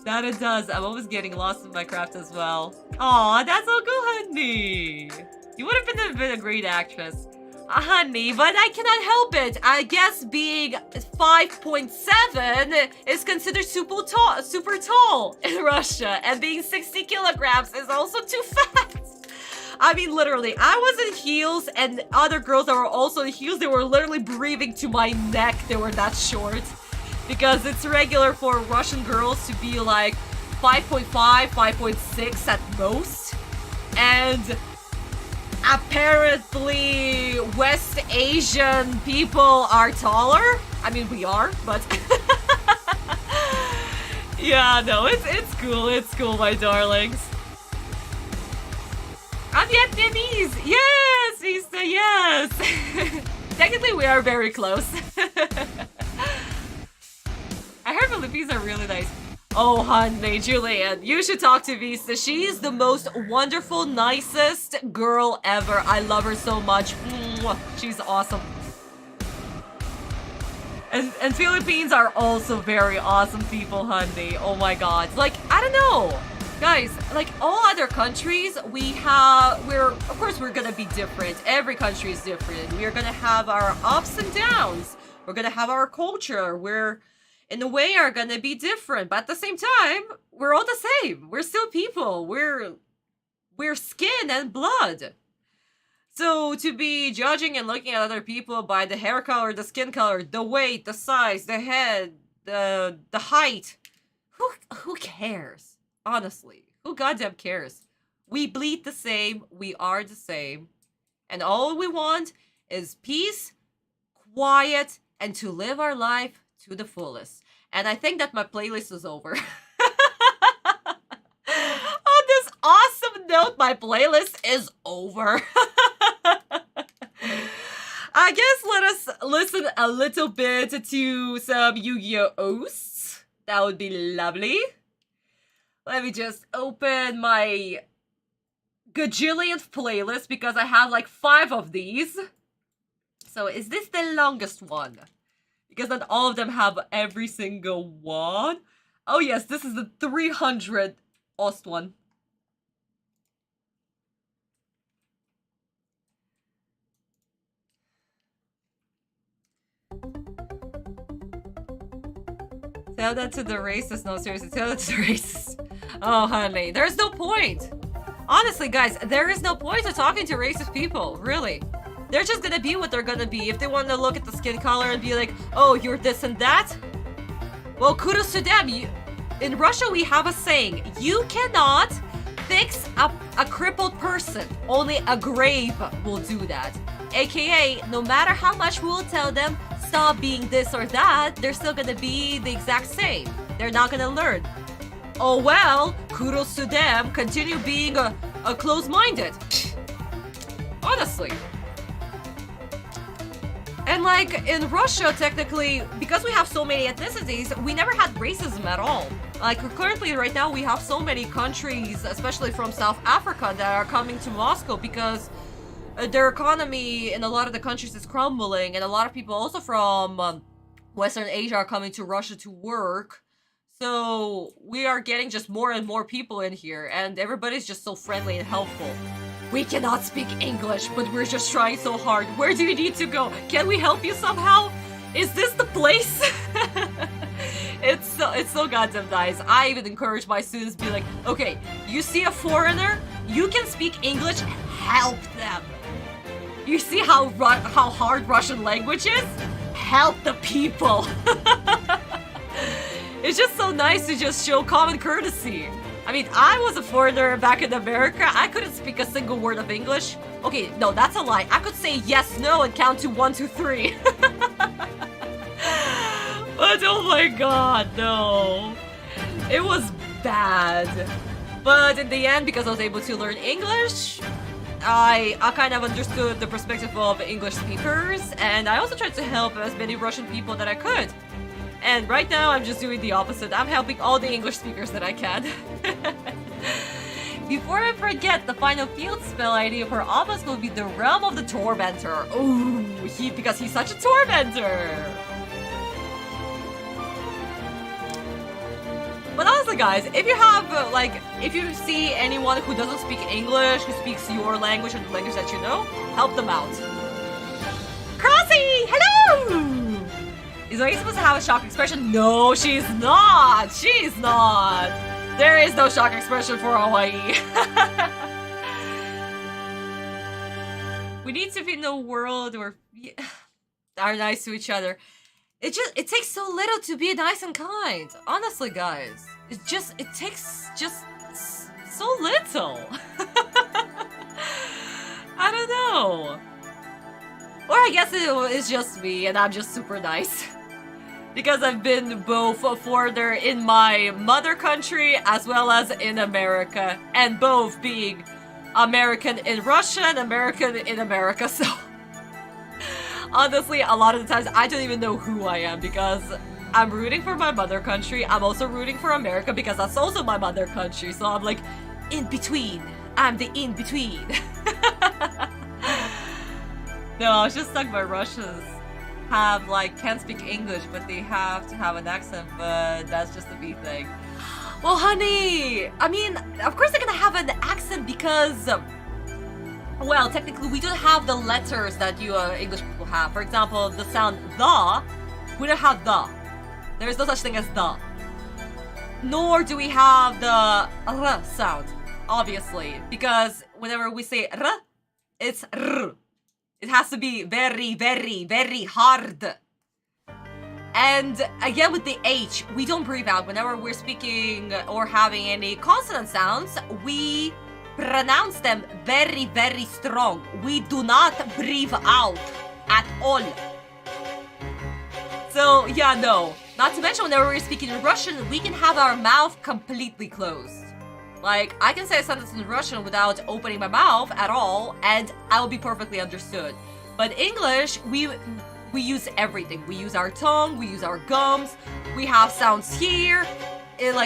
Speaker 1: That it does. I'm always getting lost in my craft as well. Aw, that's so cool, honey. You would have been a great actress. Honey, but I cannot help it. I guess being 5.7 is considered super tall in Russia, and being 60 kilograms is also too fat. I mean, literally, I was in heels, and other girls that were also in heels, they were literally breathing to my neck. They were that short. Because it's regular for Russian girls to be like 5.5, 5.6 at most. And apparently West Asian people are taller. I mean, we are, but yeah, no, it's cool, my darlings. I'm Vietnamese. Yes, Vista, yes. Technically, we are very close. I heard Philippines are really nice. Oh, honey, Julian, you should talk to Vista. She's the most wonderful, nicest girl ever. I love her so much. Mwah. She's awesome. And Philippines are also very awesome people, honey. Oh my god. Like, I don't know. Guys, like all other countries, of course we're gonna be different. Every country is different. We're gonna have our ups and downs. We're gonna have our culture. We're in a way are gonna be different, but at the same time, we're all the same. We're still people. We're skin and blood. So to be judging and looking at other people by the hair color, the skin color, the weight, the size, the head, the height, who cares? Honestly, who goddamn cares? We bleed the same, we are the same, and all we want is peace, quiet, and to live our life to the fullest. And I think that my playlist is over. On this awesome note, my playlist is over. I guess let us listen a little bit to some Yu-Gi-Oh! Osts. That would be lovely. Let me just open my gajillionth playlist because I have like 5 of these. So is this the longest one? Because not all of them have every single one. Oh yes, this is the 300 Ost one. Tell that to the racist. No, seriously, tell that to the racist. Oh, honey, there's no point. Honestly, guys, there is no point to talking to racist people, really. They're just gonna be what they're gonna be. If they want to look at the skin color and be like, oh, you're this and that, well, kudos to them. In Russia, we have a saying, you cannot fix a crippled person. Only a grave will do that. AKA, no matter how much we'll tell them, stop being this or that, they're still gonna be the exact same. They're not gonna learn. oh well, kudos to them. Continue being a close-minded. Honestly. And like in Russia, technically, because we have so many ethnicities, we never had racism at all. Like currently right now, we have so many countries, especially from South Africa, that are coming to Moscow because their economy in a lot of the countries is crumbling, and a lot of people also from Western Asia are coming to Russia to work. So we are getting just more and more people in here, and everybody's just so friendly and helpful. We cannot speak English, but we're just trying so hard. Where do you need to go? Can we help you somehow? Is this the place? It's so goddamn nice. I even encourage my students to be like, okay, you see a foreigner, you can speak English, help them. You see how hard Russian language is? Help the people. It's just so nice to just show common courtesy. I mean, I was a foreigner back in America. I couldn't speak a single word of English. Okay, no, that's a lie. I could say yes, no, and count to 1, 2, 3. But oh my god, no. It was bad. But in the end, because I was able to learn English, I kind of understood the perspective of English speakers, and I also tried to help as many Russian people that I could. And right now, I'm just doing the opposite. I'm helping all the English speakers that I can. Before I forget, the final field spell ID for Abbas will be the Realm of the Tormentor. Ooh, because he's such a tormentor. But honestly, guys, if you have, if you see anyone who doesn't speak English, who speaks your language or the language that you know, help them out. Crossy, hello! Is Zoe supposed to have a shock expression? No, she's not! She's not! There is no shock expression for Hawaii. We need to be in a world where we are nice to each other. It takes so little to be nice and kind. Honestly, guys. It takes just so little. I don't know. Or I guess it's just me and I'm just super nice. Because I've been both a foreigner in my mother country as well as in America. And both being American in Russia and American in America, so... Honestly, a lot of the times I don't even know who I am because I'm rooting for my mother country. I'm also rooting for America because that's also my mother country. So I'm like, in between. I'm the in between. No, it's just like my Russians have can't speak English, but they have to have an accent, but that's just a B thing. Well, honey, I mean, of course they're gonna have an accent because, well, technically we don't have the letters that you English people have. For example, the sound the, we don't have the. There is no such thing as the. Nor do we have the r sound, obviously, because whenever we say r, it's r. It has to be very, very, very hard. And again with the H, we don't breathe out. Whenever we're speaking or having any consonant sounds, we pronounce them very, very strong. We do not breathe out at all. So yeah, no. Not to mention whenever we're speaking in Russian, we can have our mouth completely closed. Like, I can say a sentence in Russian without opening my mouth at all, and I will be perfectly understood. But English, we use everything. We use our tongue, we use our gums, we have sounds here,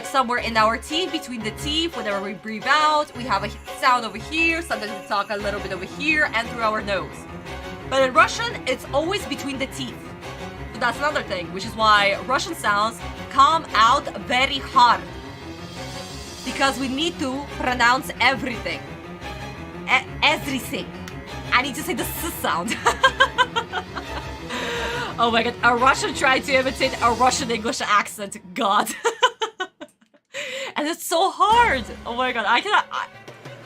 Speaker 1: somewhere in our teeth, between the teeth, whenever we breathe out, we have a sound over here, sometimes we talk a little bit over here, and through our nose. But in Russian, it's always between the teeth. So that's another thing, which is why Russian sounds come out very hard. Because we need to pronounce everything. Everything. I need to say the S sound. Oh my god, a Russian tried to imitate a Russian English accent. God. And it's so hard. Oh my god, I cannot...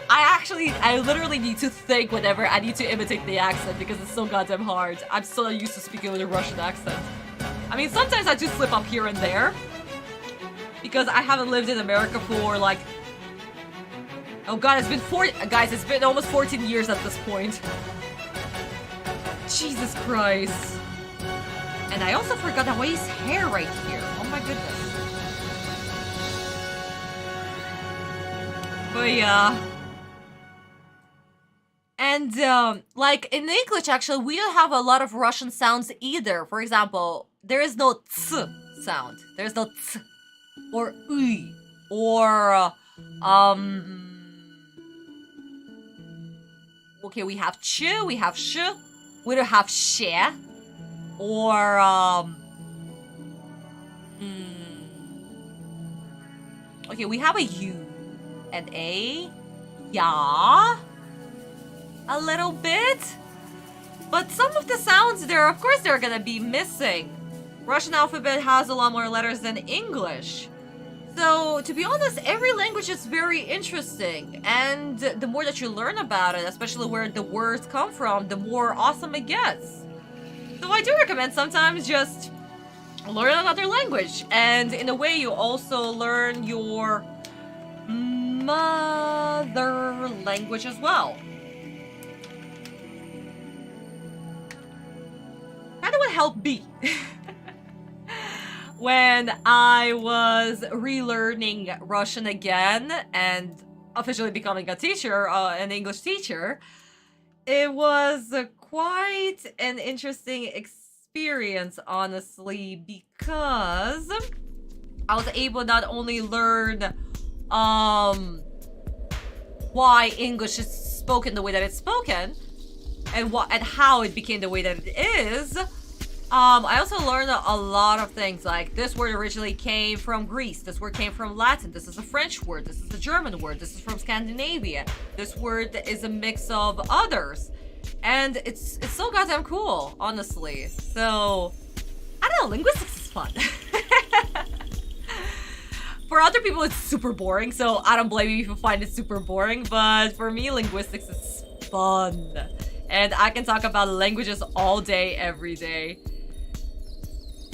Speaker 1: I literally need to think whenever I need to imitate the accent because it's so goddamn hard. I'm so not used to speaking with a Russian accent. I mean, sometimes I do slip up here and there. Because I haven't lived in America for oh god, it's been guys, it's been almost 14 years at this point. Jesus Christ. And I also forgot Hawaii's hair right here. Oh my goodness. But yeah. And like in English, actually, we don't have a lot of Russian sounds either. For example, there is no ts sound. There's no ts or uy or okay, we have ch, we have sh, we don't have she or okay, we have a u and a ya a little bit, but some of the sounds there, of course, they're gonna be missing. Russian alphabet has a lot more letters than English. So, to be honest, every language is very interesting, and the more that you learn about it, especially where the words come from, the more awesome it gets. So I do recommend sometimes just learn another language, and in a way you also learn your mother language as well. How do I help me? When I was relearning Russian again and officially becoming a teacher, an English teacher, it was quite an interesting experience, honestly, because I was able not only learn why English is spoken the way that it's spoken and how it became the way that it is. I also learned a lot of things, like this word originally came from Greece, this word came from Latin, this is a French word, this is a German word, this is from Scandinavia, this word is a mix of others, and it's so goddamn cool, honestly. So, I don't know, linguistics is fun. For other people, it's super boring, so I don't blame you if you find it super boring, but for me, linguistics is fun. And I can talk about languages all day, every day.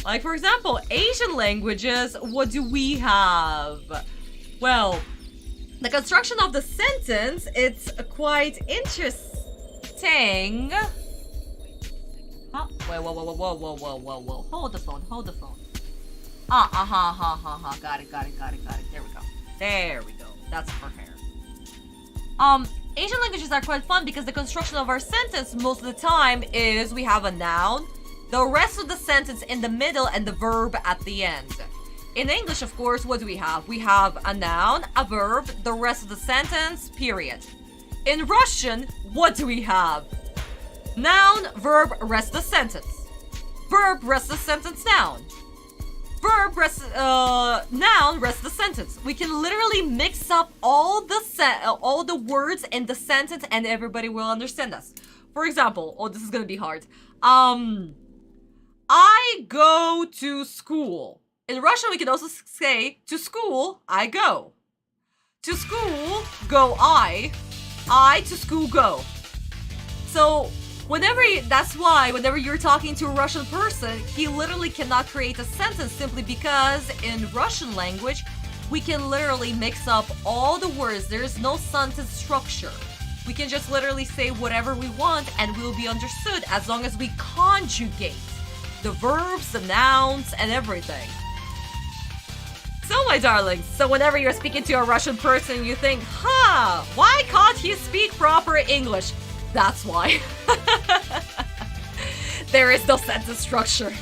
Speaker 1: Like, for example, Asian languages, what do we have? Well, the construction of the sentence, it's quite interesting. Huh? Wait, whoa. Hold the phone. Got it. There we go. That's her hair. Asian languages are quite fun because the construction of our sentence most of the time is we have a noun, the rest of the sentence in the middle, and the verb at the end. In English, of course, what do we have? We have a noun, a verb, the rest of the sentence, period. In Russian, what do we have? Noun, verb, rest of the sentence. Verb, rest of the sentence, noun. Verb, noun, rest of the sentence. We can literally mix up all the words in the sentence and everybody will understand us. For example, this is gonna be hard. I go to school. In Russian, we can also say, to school, I go. To school, go I to school go. So, that's why whenever you're talking to a Russian person, he literally cannot create a sentence simply because in Russian language, we can literally mix up all the words. There is no sentence structure. We can just literally say whatever we want and we'll be understood as long as we conjugate the verbs, the nouns, and everything. So, my darlings, so whenever you're speaking to a Russian person, you think, why can't he speak proper English? That's why. There is no sentence structure.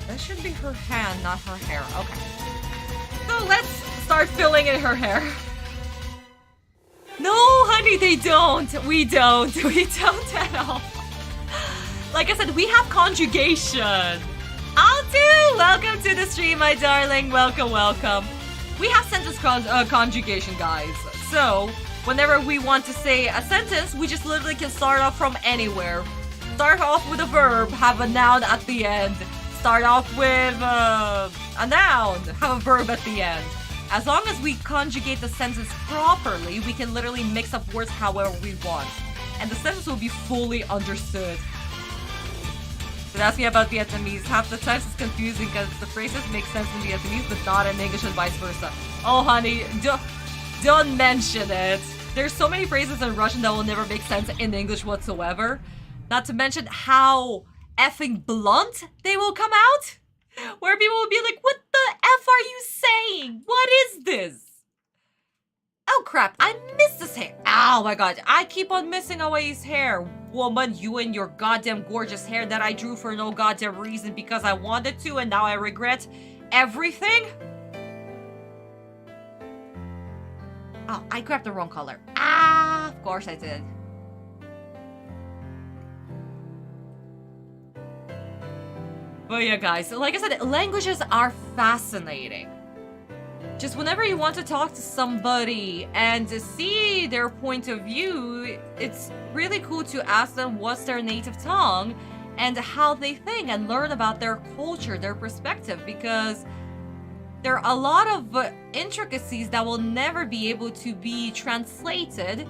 Speaker 1: That should be her hand, not her hair. Okay. So let's start filling in her hair. No, honey, they don't. We don't. We don't at all. Like I said, we have conjugation. Altu, welcome to the stream, my darling. Welcome. We have sentence conjugation, guys. So, whenever we want to say a sentence, we just literally can start off from anywhere. Start off with a verb, have a noun at the end. Start off with a noun, have a verb at the end. As long as we conjugate the sentence properly, we can literally mix up words however we want. And the sentence will be fully understood. So ask me about Vietnamese. Half the times it's confusing because the phrases make sense in Vietnamese, but not in English and vice versa. Oh, honey, don't mention it. There's so many phrases in Russian that will never make sense in English whatsoever. Not to mention how effing blunt they will come out. Where people will be like, what the F are you saying? What is this? Oh crap, I missed his hair. Oh my god, I keep on missing away his hair. Woman, you and your goddamn gorgeous hair that I drew for no goddamn reason because I wanted to and now I regret everything. Oh, I grabbed the wrong color. Ah, of course I did. But yeah, guys, like I said, languages are fascinating. Just whenever you want to talk to somebody and to see their point of view, it's really cool to ask them what's their native tongue and how they think and learn about their culture, their perspective, because there are a lot of intricacies that will never be able to be translated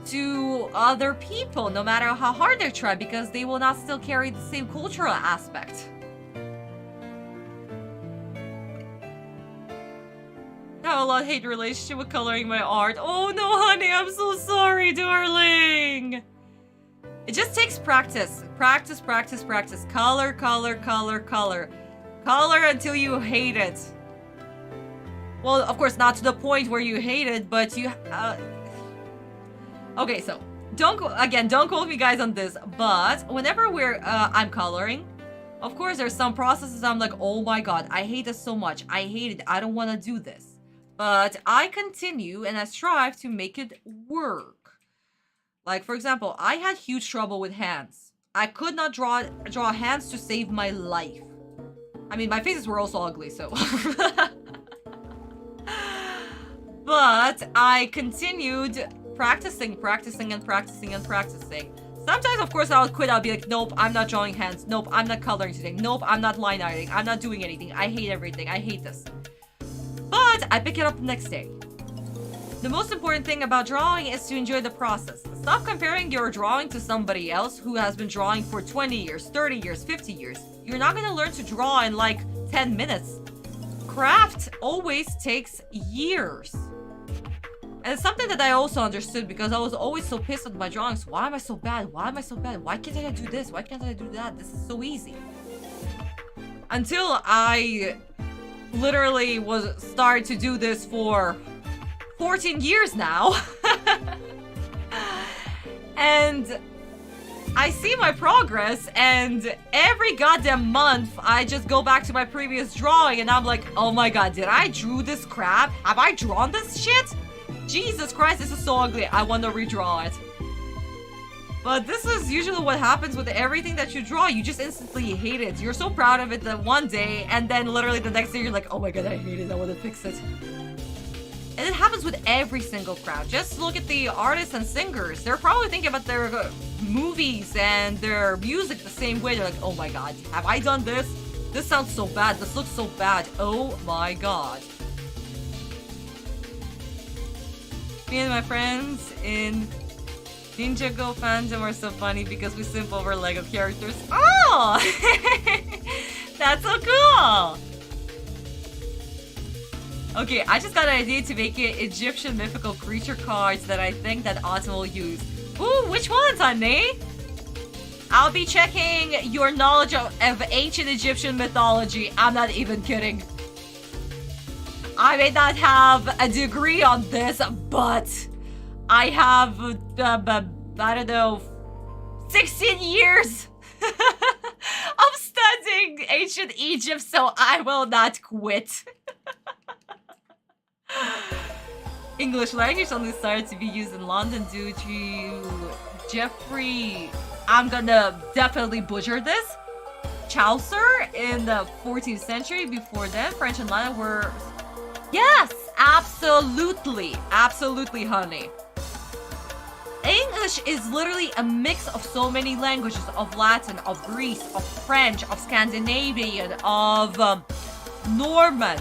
Speaker 1: to other people, no matter how hard they try, because they will not still carry the same cultural aspect. I have a love-hate relationship with coloring my art. Oh no, honey, I'm so sorry, darling. It just takes practice. Practice, practice, practice. Color, color, color, color. Color until you hate it. Well, of course, not to the point where you hate it, but you... Okay, so, don't quote me guys on this, but whenever I'm coloring, of course, there's some processes I'm like, oh my god, I hate this so much. I hate it. I don't want to do this. But I continue and I strive to make it work. Like, for example, I had huge trouble with hands. I could not draw hands to save my life. I mean, my faces were also ugly, so... But I continued practicing, practicing, and practicing, and practicing. Sometimes, of course, I would quit. I'll be like, nope, I'm not drawing hands. Nope, I'm not coloring today. Nope, I'm not line ironing. I'm not doing anything. I hate everything. I hate this. But I pick it up the next day. The most important thing about drawing is to enjoy the process. Stop comparing your drawing to somebody else who has been drawing for 20 years, 30 years, 50 years. You're not going to learn to draw in like 10 minutes. Craft always takes years. And it's something that I also understood because I was always so pissed at my drawings. Why am I so bad? Why am I so bad? Why can't I do this? Why can't I do that? This is so easy. Until I literally started to do this for 14 years now. And I see my progress, and every goddamn month I just go back to my previous drawing and I'm like, oh my god, did I draw this crap? Have I drawn this shit? Jesus Christ, this is so ugly. I want to redraw it. But this is usually what happens with everything that you draw. You just instantly hate it. You're so proud of it that one day, and then literally the next day you're like, oh my god, I hate it. I want to fix it. And it happens with every single craft. Just look at the artists and singers. They're probably thinking about their movies and their music the same way. They're like, oh my god, have I done this? This sounds so bad. This looks so bad. Oh my god. Me and my friends in Ninjago fandom are so funny because we simp over Lego characters. Oh! That's so cool! Okay, I just got an idea to make it Egyptian mythical creature cards that I think that Autumn will use. Ooh, which ones, honey? I'll be checking your knowledge of ancient Egyptian mythology. I'm not even kidding. I may not have a degree on this, but I have, I don't know, 16 years of studying ancient Egypt, so I will not quit. English language only started to be used in London due to Geoffrey, I'm gonna definitely butcher this, Chaucer in the 14th century. Before then, French and Latin were... Yes, absolutely. Absolutely, honey. English is literally a mix of so many languages, of Latin, of Greece, of French, of Scandinavian, of Norman.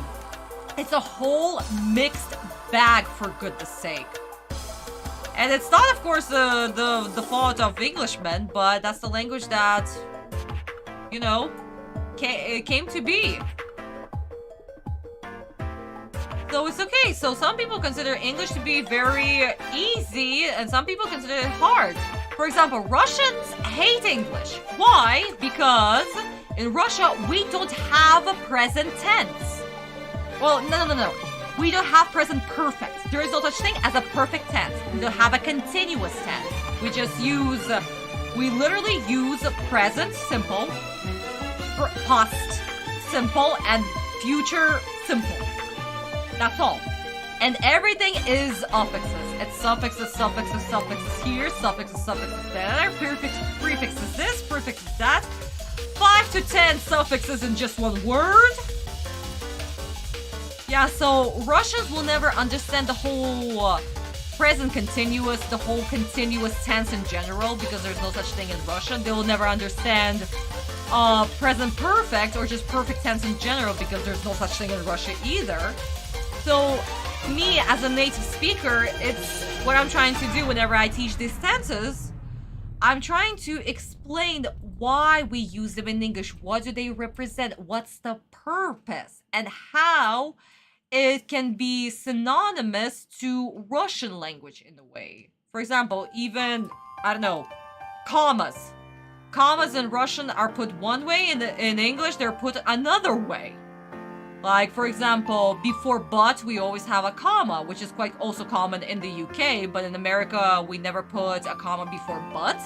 Speaker 1: It's a whole mixed bag, for goodness sake. And it's not, of course, the fault of Englishmen, but that's the language that, you know, came to be. So it's okay. So some people consider English to be very easy, and some people consider it hard. For example, Russians hate English. Why? Because in Russia, we don't have a present tense. Well, no. We don't have present perfect. There is no such thing as a perfect tense. We don't have a continuous tense. We just use, we literally use present simple, past simple, and future simple. That's all. And everything is affixes. It's suffixes, suffixes, suffixes here, suffixes, suffixes there, prefixes this, prefixes that. 5 to 10 suffixes in just one word. Yeah, so Russians will never understand the whole present continuous, the whole continuous tense in general, because there's no such thing in Russian. They will never understand present perfect or just perfect tense in general, because there's no such thing in Russia either. So me as a native speaker, it's what I'm trying to do whenever I teach these tenses. I'm trying to explain why we use them in English. What do they represent? What's the purpose? And how it can be synonymous to Russian language in a way. For example, even, I don't know, commas. Commas in Russian are put one way, in English they're put another way. Like, for example, before but, we always have a comma, which is quite also common in the UK, but in America, we never put a comma before but.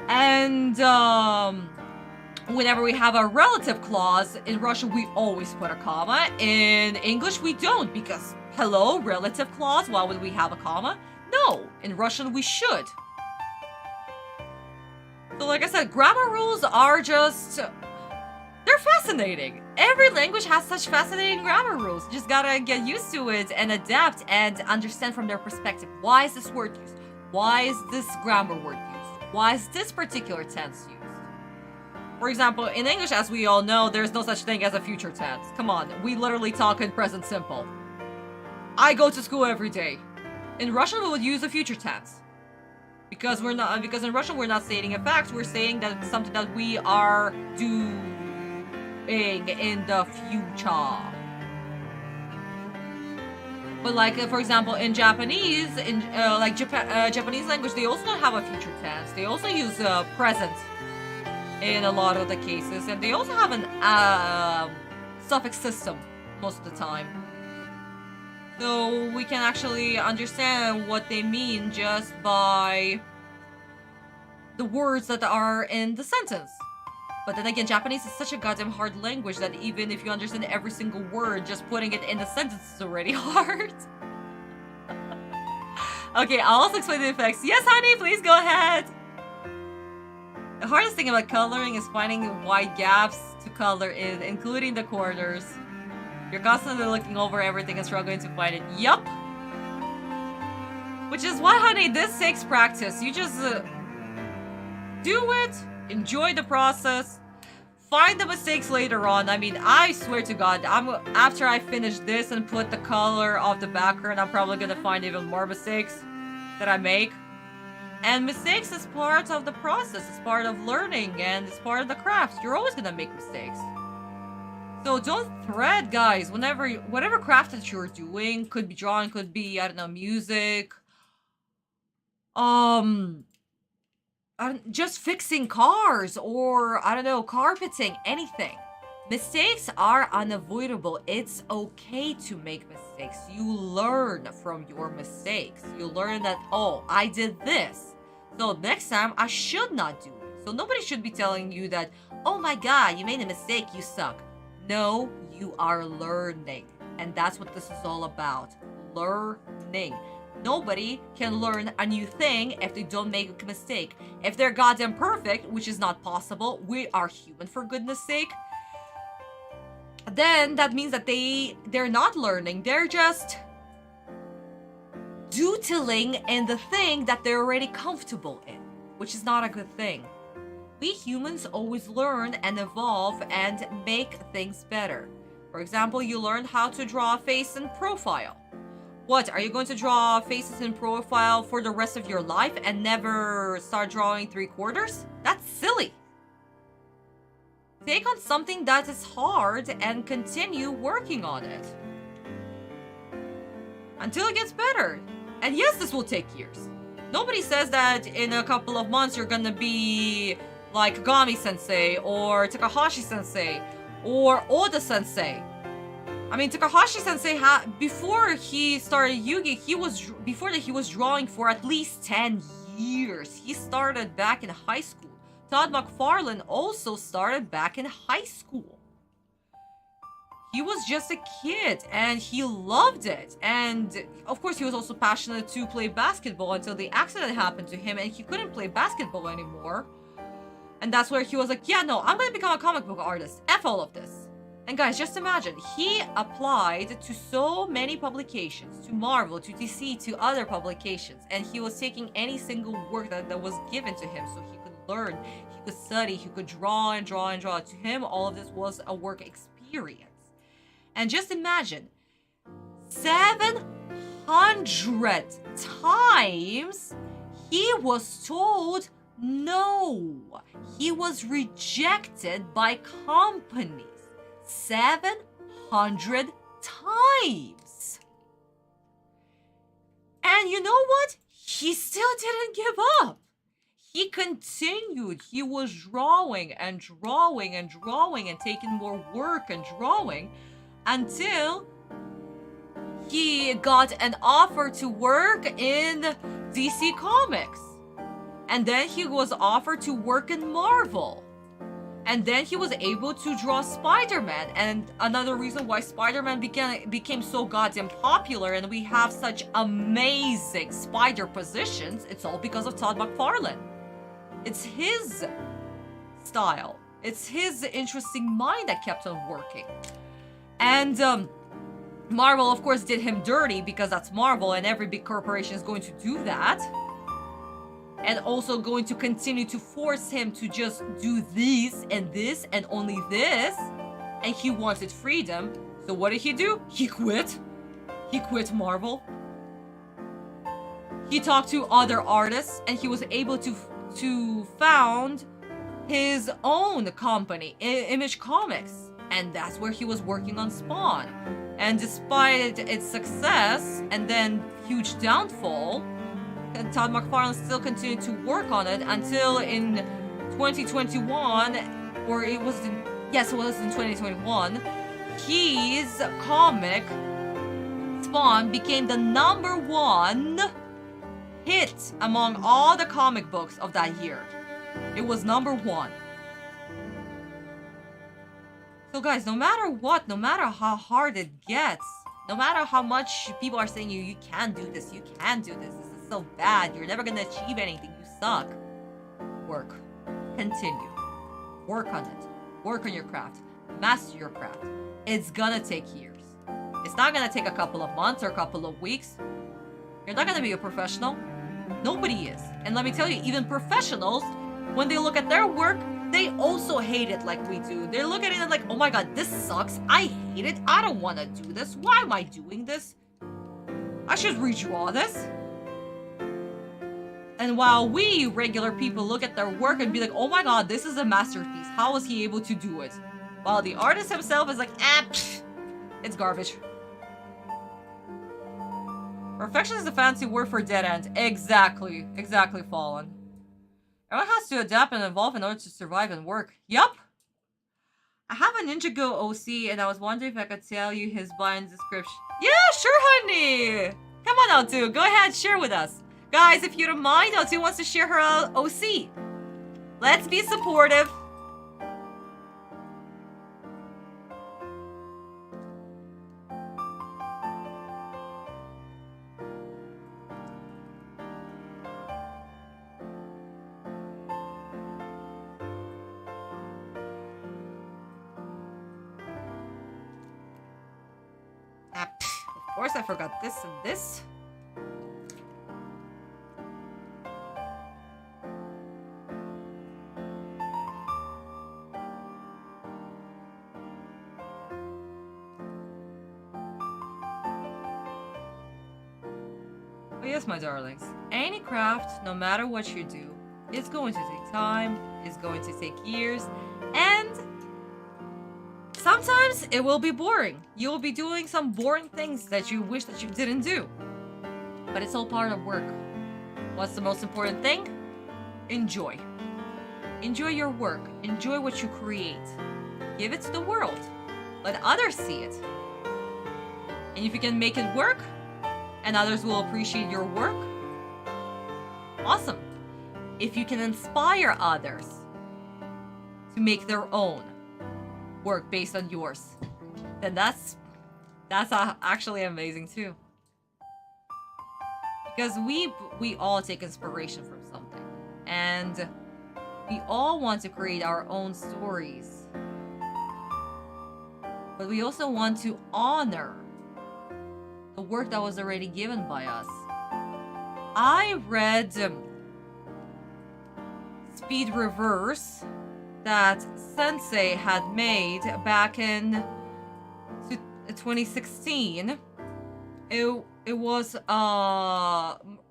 Speaker 1: And, whenever we have a relative clause, in Russian, we always put a comma. In English, we don't, because, hello, relative clause, why would we have a comma? No, in Russian, we should. So, like I said, grammar rules are just... they're fascinating. Every language has such fascinating grammar rules. You just gotta get used to it and adapt and understand from their perspective. Why is this word used? Why is this grammar word used? Why is this particular tense used? For example, in English, as we all know, there's no such thing as a future tense. Come on, we literally talk in present simple. I go to school every day. In Russian, we would use a future tense. Because in Russian, we're not stating a fact, we're saying that it's something that we are doing in the future. But like, for example, in Japanese, Japanese language, they also don't have a future tense. They also use present in a lot of the cases, and they also have an suffix system most of the time. So we can actually understand what they mean just by the words that are in the sentence. But then again, Japanese is such a goddamn hard language that even if you understand every single word, just putting it in the sentence is already hard. Okay, I'll also explain the effects. Yes, honey, please go ahead. The hardest thing about coloring is finding wide gaps to color in, including the corners. You're constantly looking over everything and struggling to find it. Yup. Which is why, honey, this takes practice. You just do it, enjoy the process, find the mistakes later on. I mean, I swear to God, after I finish this and put the color of the background, I'm probably gonna find even more mistakes that I make. And mistakes is part of the process, it's part of learning, and it's part of the craft. You're always gonna make mistakes. So don't fret, guys. Whatever craft that you're doing, could be drawing, could be, I don't know, music, just fixing cars, or, I don't know, carpeting, anything. Mistakes are unavoidable. It's okay to make mistakes. You learn from your mistakes. You learn that, oh, I did this, so next time I should not do it. So nobody should be telling you that, oh my god, you made a mistake, you suck. No, you are learning. And that's what this is all about. Learning. Nobody can learn a new thing if they don't make a mistake. If they're goddamn perfect, which is not possible, we are human for goodness sake, then that means that they're not learning. They're just doodling in the thing that they're already comfortable in, which is not a good thing. We humans always learn and evolve and make things better. For example, you learned how to draw a face and profile. What, are you going to draw faces in profile for the rest of your life and never start drawing 3/4? That's silly. Take on something that is hard and continue working on it until it gets better. And yes, this will take years. Nobody says that in a couple of months you're gonna be like Kagami-sensei or Takahashi-sensei or Oda-sensei. I mean, Takahashi-sensei before he started Yugi, before that he was drawing for at least 10 years. He started back in high school. Todd McFarlane also started back in high school. He was just a kid and he loved it. And of course, he was also passionate to play basketball until the accident happened to him and he couldn't play basketball anymore. And that's where he was like, yeah, no, I'm gonna become a comic book artist. F all of this. And guys, just imagine, he applied to so many publications, to Marvel, to DC, to other publications, and he was taking any single work that was given to him so he could learn, he could study, he could draw and draw and draw. To him, all of this was a work experience. And just imagine, 700 times he was told no. He was rejected by companies. 700 times. And you know what? He still didn't give up. He continued. He was drawing and drawing and drawing and taking more work and drawing until he got an offer to work in DC Comics. And then he was offered to work in Marvel. And then he was able to draw Spider-Man. And another reason why Spider-Man became so goddamn popular and we have such amazing spider positions, it's all because of Todd McFarlane. It's his style. It's his interesting mind that kept on working. And Marvel, of course, did him dirty because that's Marvel and every big corporation is going to do that. And also going to continue to force him to just do this and only this. And he wanted freedom. So what did he do? He quit. He quit Marvel. He talked to other artists and he was able to found his own company, Image Comics. And that's where he was working on Spawn. And despite its success and then huge downfall, and Todd McFarlane still continued to work on it until in 2021, or it was in 2021, his comic, Spawn, became the #1 hit among all the comic books of that year. It was #1. So guys, no matter what, no matter how hard it gets, no matter how much people are saying you can't do this, you can't do this, this is so bad, you're never gonna achieve anything, you suck. Work. Continue. Work on it. Work on your craft. Master your craft. It's gonna take years. It's not gonna take a couple of months or a couple of weeks. You're not gonna be a professional. Nobody is. And let me tell you, even professionals, when they look at their work, they also hate it like we do. They look at it and like, oh my god, this sucks. I hate it. I don't want to do this. Why am I doing this? I should redraw this. And while we regular people look at their work and be like, oh my god, this is a masterpiece. How was he able to do it? While the artist himself is like, it's garbage. Perfection is a fancy word for dead end. Exactly. Exactly, Fallen. Everyone has to adapt and evolve in order to survive and work. Yup. I have a YGO OC and I was wondering if I could tell you his blind description. Yeah, sure, honey. Come on, L2. Go ahead, share with us. Guys, if you don't mind, L2 wants to share her OC. Let's be supportive. Of course, I forgot this and this. But yes, my darlings, any craft, no matter what you do, it's going to take time, it's going to take years, and sometimes it will be boring. You will be doing some boring things that you wish that you didn't do. But it's all part of work. What's the most important thing? Enjoy. Enjoy your work. Enjoy what you create. Give it to the world. Let others see it. And if you can make it work, and others will appreciate your work, awesome. If you can inspire others to make their own work based on yours, then that's actually amazing too. Because we all take inspiration from something, and we all want to create our own stories, but we also want to honor the work that was already given by us. I read Speed Reverse that Sensei had made back in 2016. It was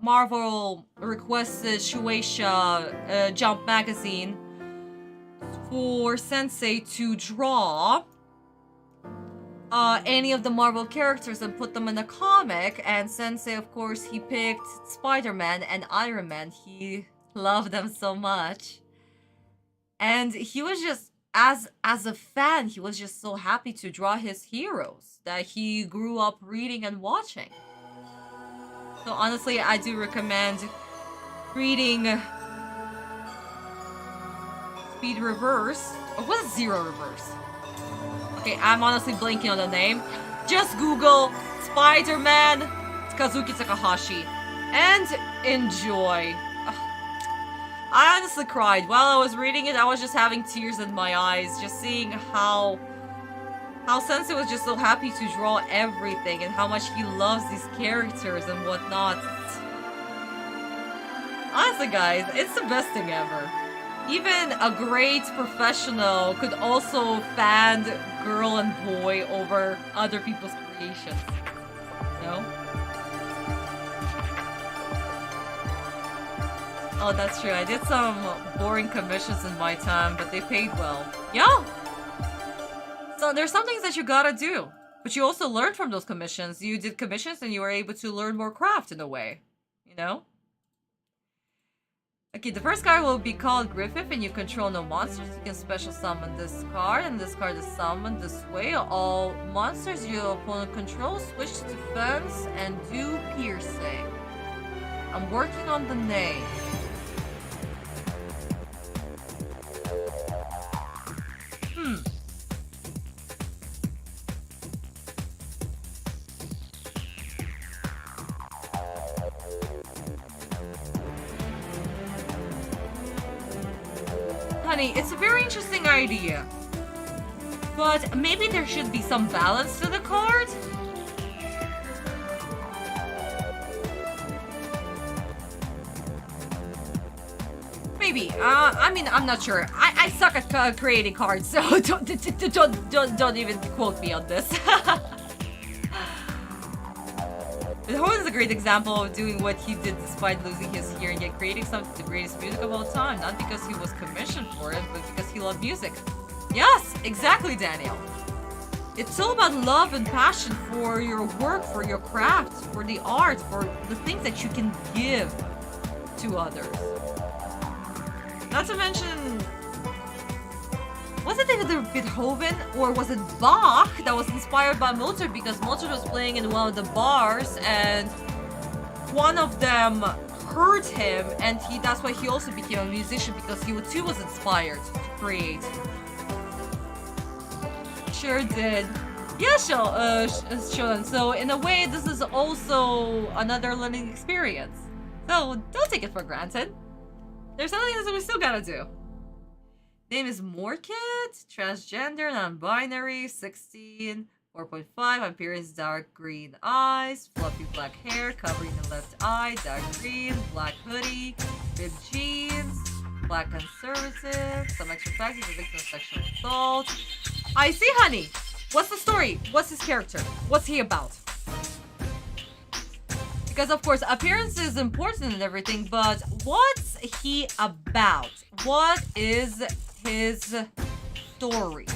Speaker 1: Marvel requested Shueisha Jump magazine for Sensei to draw any of the Marvel characters and put them in a comic, and Sensei, of course, he picked Spider-Man and Iron Man. He loved them so much, and he was just, as a fan, he was just so happy to draw his heroes that he grew up reading and watching. So honestly, I do recommend reading Speed Reverse. Or was it Zero Reverse? Okay, I'm honestly blanking on the name. Just Google Spider-Man Kazuki Takahashi and enjoy. I honestly cried. While I was reading it, I was just having tears in my eyes, just seeing how Sensei was just so happy to draw everything and how much he loves these characters and whatnot. Honestly, guys, it's the best thing ever. Even a great professional could also fan girl and boy over other people's creations. No? Oh, that's true. I did some boring commissions in my time, but they paid well. Yeah! So there's some things that you gotta do. But you also learned from those commissions. You did commissions and you were able to learn more craft in a way. You know? Okay, the first card will be called Griffith, and you control no monsters. You can special summon this card, and this card is summoned this way. All monsters your opponent controls switch to defense and do piercing. I'm working on the name. Honey, it's a very interesting idea. But maybe there should be some balance to the card? Maybe. I mean, I'm not sure. I suck at creating cards, so don't even quote me on this. But Hoenn is a great example of doing what he did despite losing his hearing, yet creating some of the greatest music of all time. Not because he was commissioned for it, but because he loved music. Yes, exactly, Daniel. It's all about love and passion for your work, for your craft, for the art, for the things that you can give to others. Not to mention, was it either Beethoven or was it Bach that was inspired by Mozart, because Mozart was playing in one of the bars and one of them heard him, and that's why he also became a musician, because he too was inspired to create. Sure did. Yeah, Sean. So in a way, this is also another learning experience. So don't take it for granted. There's something that we still gotta do. Name is Morkit, transgender, non-binary, 16, 4.5, appearance dark green eyes, fluffy black hair, covering the left eye, dark green, black hoodie, ripped jeans, black conservative, some extra facts, he's a victim of sexual assault. I see, honey. What's the story? What's his character? What's he about? Because, of course, appearance is important and everything, but what's he about? What is his story?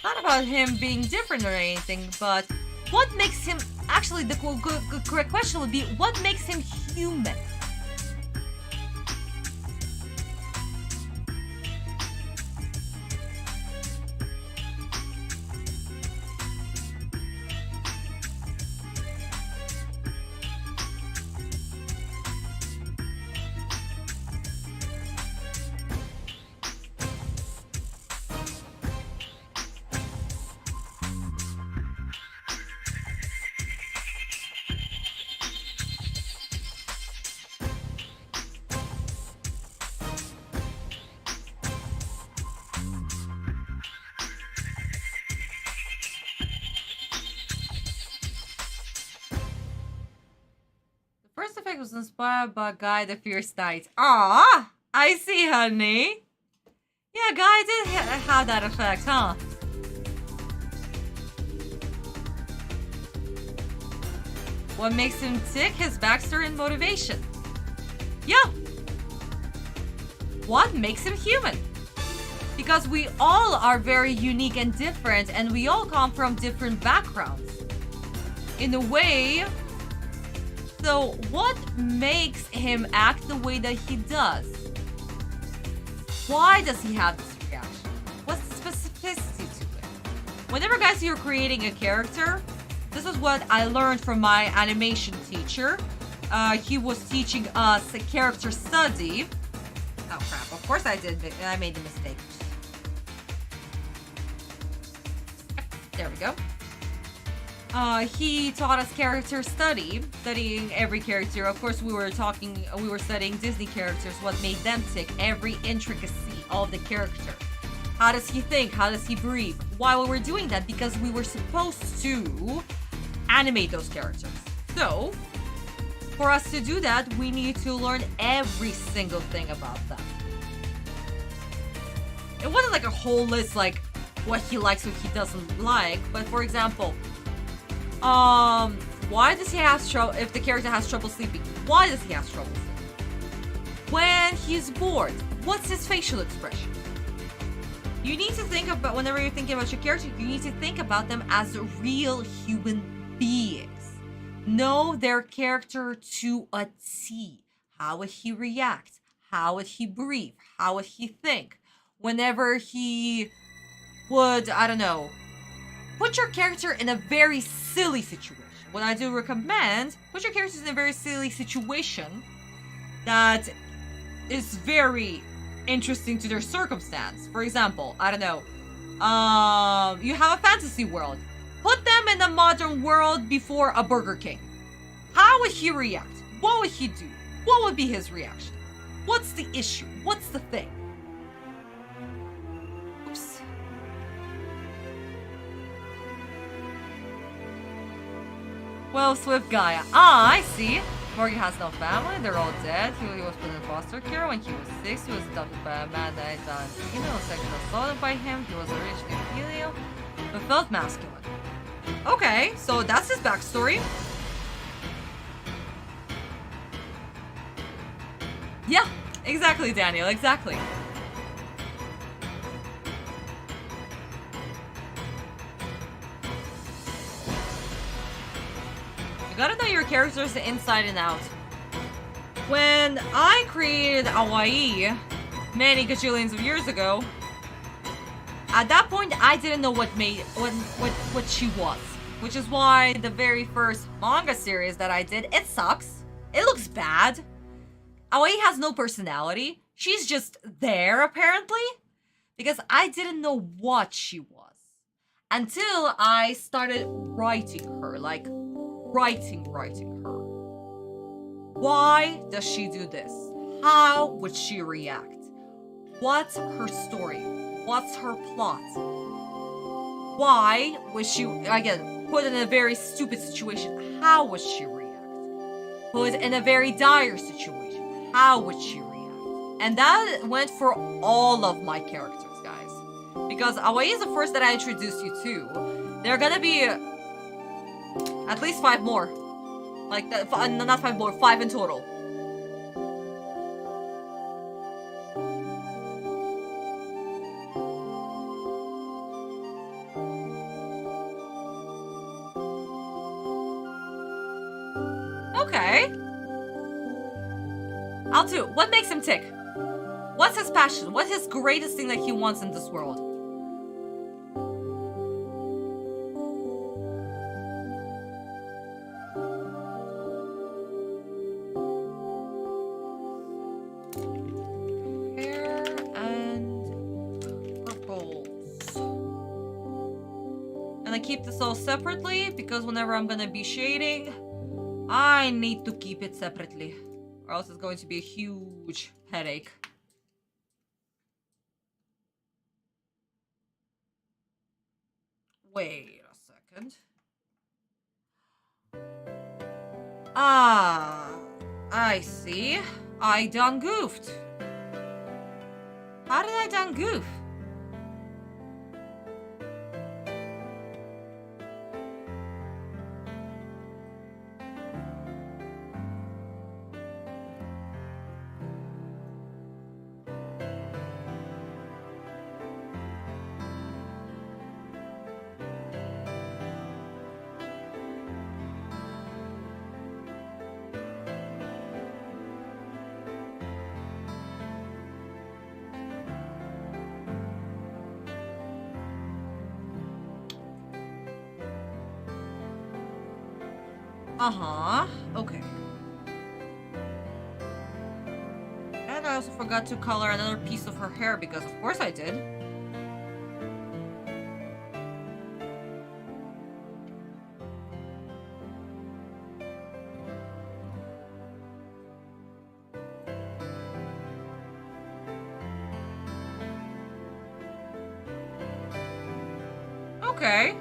Speaker 1: Not about him being different or anything, but what makes him... Actually, the correct question would be, what makes him human? First effect was inspired by Guy the Fierce Knight. Ah, I see, honey. Yeah, Guy did have that effect, huh? What makes him tick? His backstory and motivation. Yeah. What makes him human? Because we all are very unique and different, and we all come from different backgrounds. In a way... So, what makes him act the way that he does? Why does he have this reaction? What's the specificity to it? Whenever, guys, you're creating a character, this is what I learned from my animation teacher. He was teaching us a character study. Oh, crap. Of course I did. I made a mistake. There we go. He taught us character studying every character. Of course, we were studying Disney characters, what made them tick, every intricacy of the character. How does he think? How does he breathe? Why we were doing that? Because we were supposed to animate those characters. So, for us to do that, we need to learn every single thing about them. It wasn't like a whole list, like what he likes, what he doesn't like, but for example, why does he have trouble, if the character has trouble sleeping, why does he have trouble sleeping? When he's bored, what's his facial expression? You need to think about, whenever you're thinking about your character, you need to think about them as real human beings. Know their character to a T. How would he react? How would he breathe? How would he think? Whenever he would, I don't know, put your character in a very silly situation. What I do recommend, put your characters in a very silly situation that is very interesting to their circumstance. For example, I don't know, you have a fantasy world. Put them in a modern world before a Burger King. How would he react? What would he do? What would be his reaction? What's the issue? What's the thing? Oops. Well, Swift Gaia. Ah, I see. Morgan has no family. They're all dead. He was put in foster care when he was 6. He was adopted by a man that died. He was sexually assaulted by him. He was originally female, but felt masculine. Okay, so that's his backstory. Yeah, exactly, Daniel, exactly. You gotta know your characters inside and out. When I created Hawaii many gajillions of years ago, at that point I didn't know what she was. Which is why the very first manga series that I did, it sucks. It looks bad. Aoi has no personality. She's just there, apparently. Because I didn't know what she was. Until I started writing her. Like, writing her. Why does she do this? How would she react? What's her story? What's her plot? Why would she, again, put in a very stupid situation? How would she react? Put in a very dire situation. How would she react? And that went for all of my characters, guys. Because Hawaii is the first that I introduced you to. There are gonna be at least 5 more. Like, not 5 more, 5 in total. Okay. Altu, what makes him tick? What's his passion? What's his greatest thing that he wants in this world? Hair and purples. And I keep this all separately because whenever I'm gonna be shading, I need to keep it separately, or else it's going to be a huge headache. Wait a second. Ah, I see. I done goofed. How did I done goof? Uh-huh. Okay. And I also forgot to color another piece of her hair because of course I did. Okay.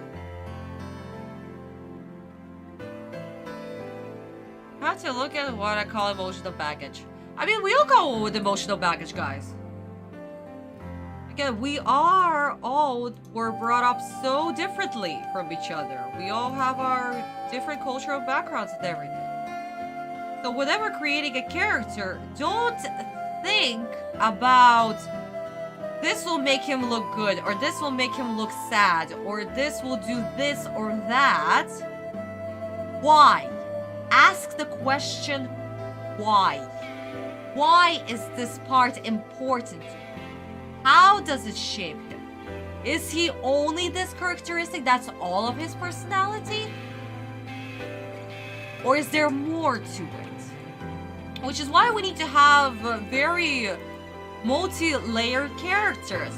Speaker 1: To look at what I call emotional baggage. I mean, we all go with emotional baggage, guys. Again, we were brought up so differently from each other. We all have our different cultural backgrounds and everything. So whenever creating a character, don't think about this will make him look good, or this will make him look sad, or this will do this or that. Why? Ask the question, why? Why is this part important to him? How does it shape him? Is he only this characteristic? That's all of his personality? Or is there more to it? Which is why we need to have very multi-layered characters.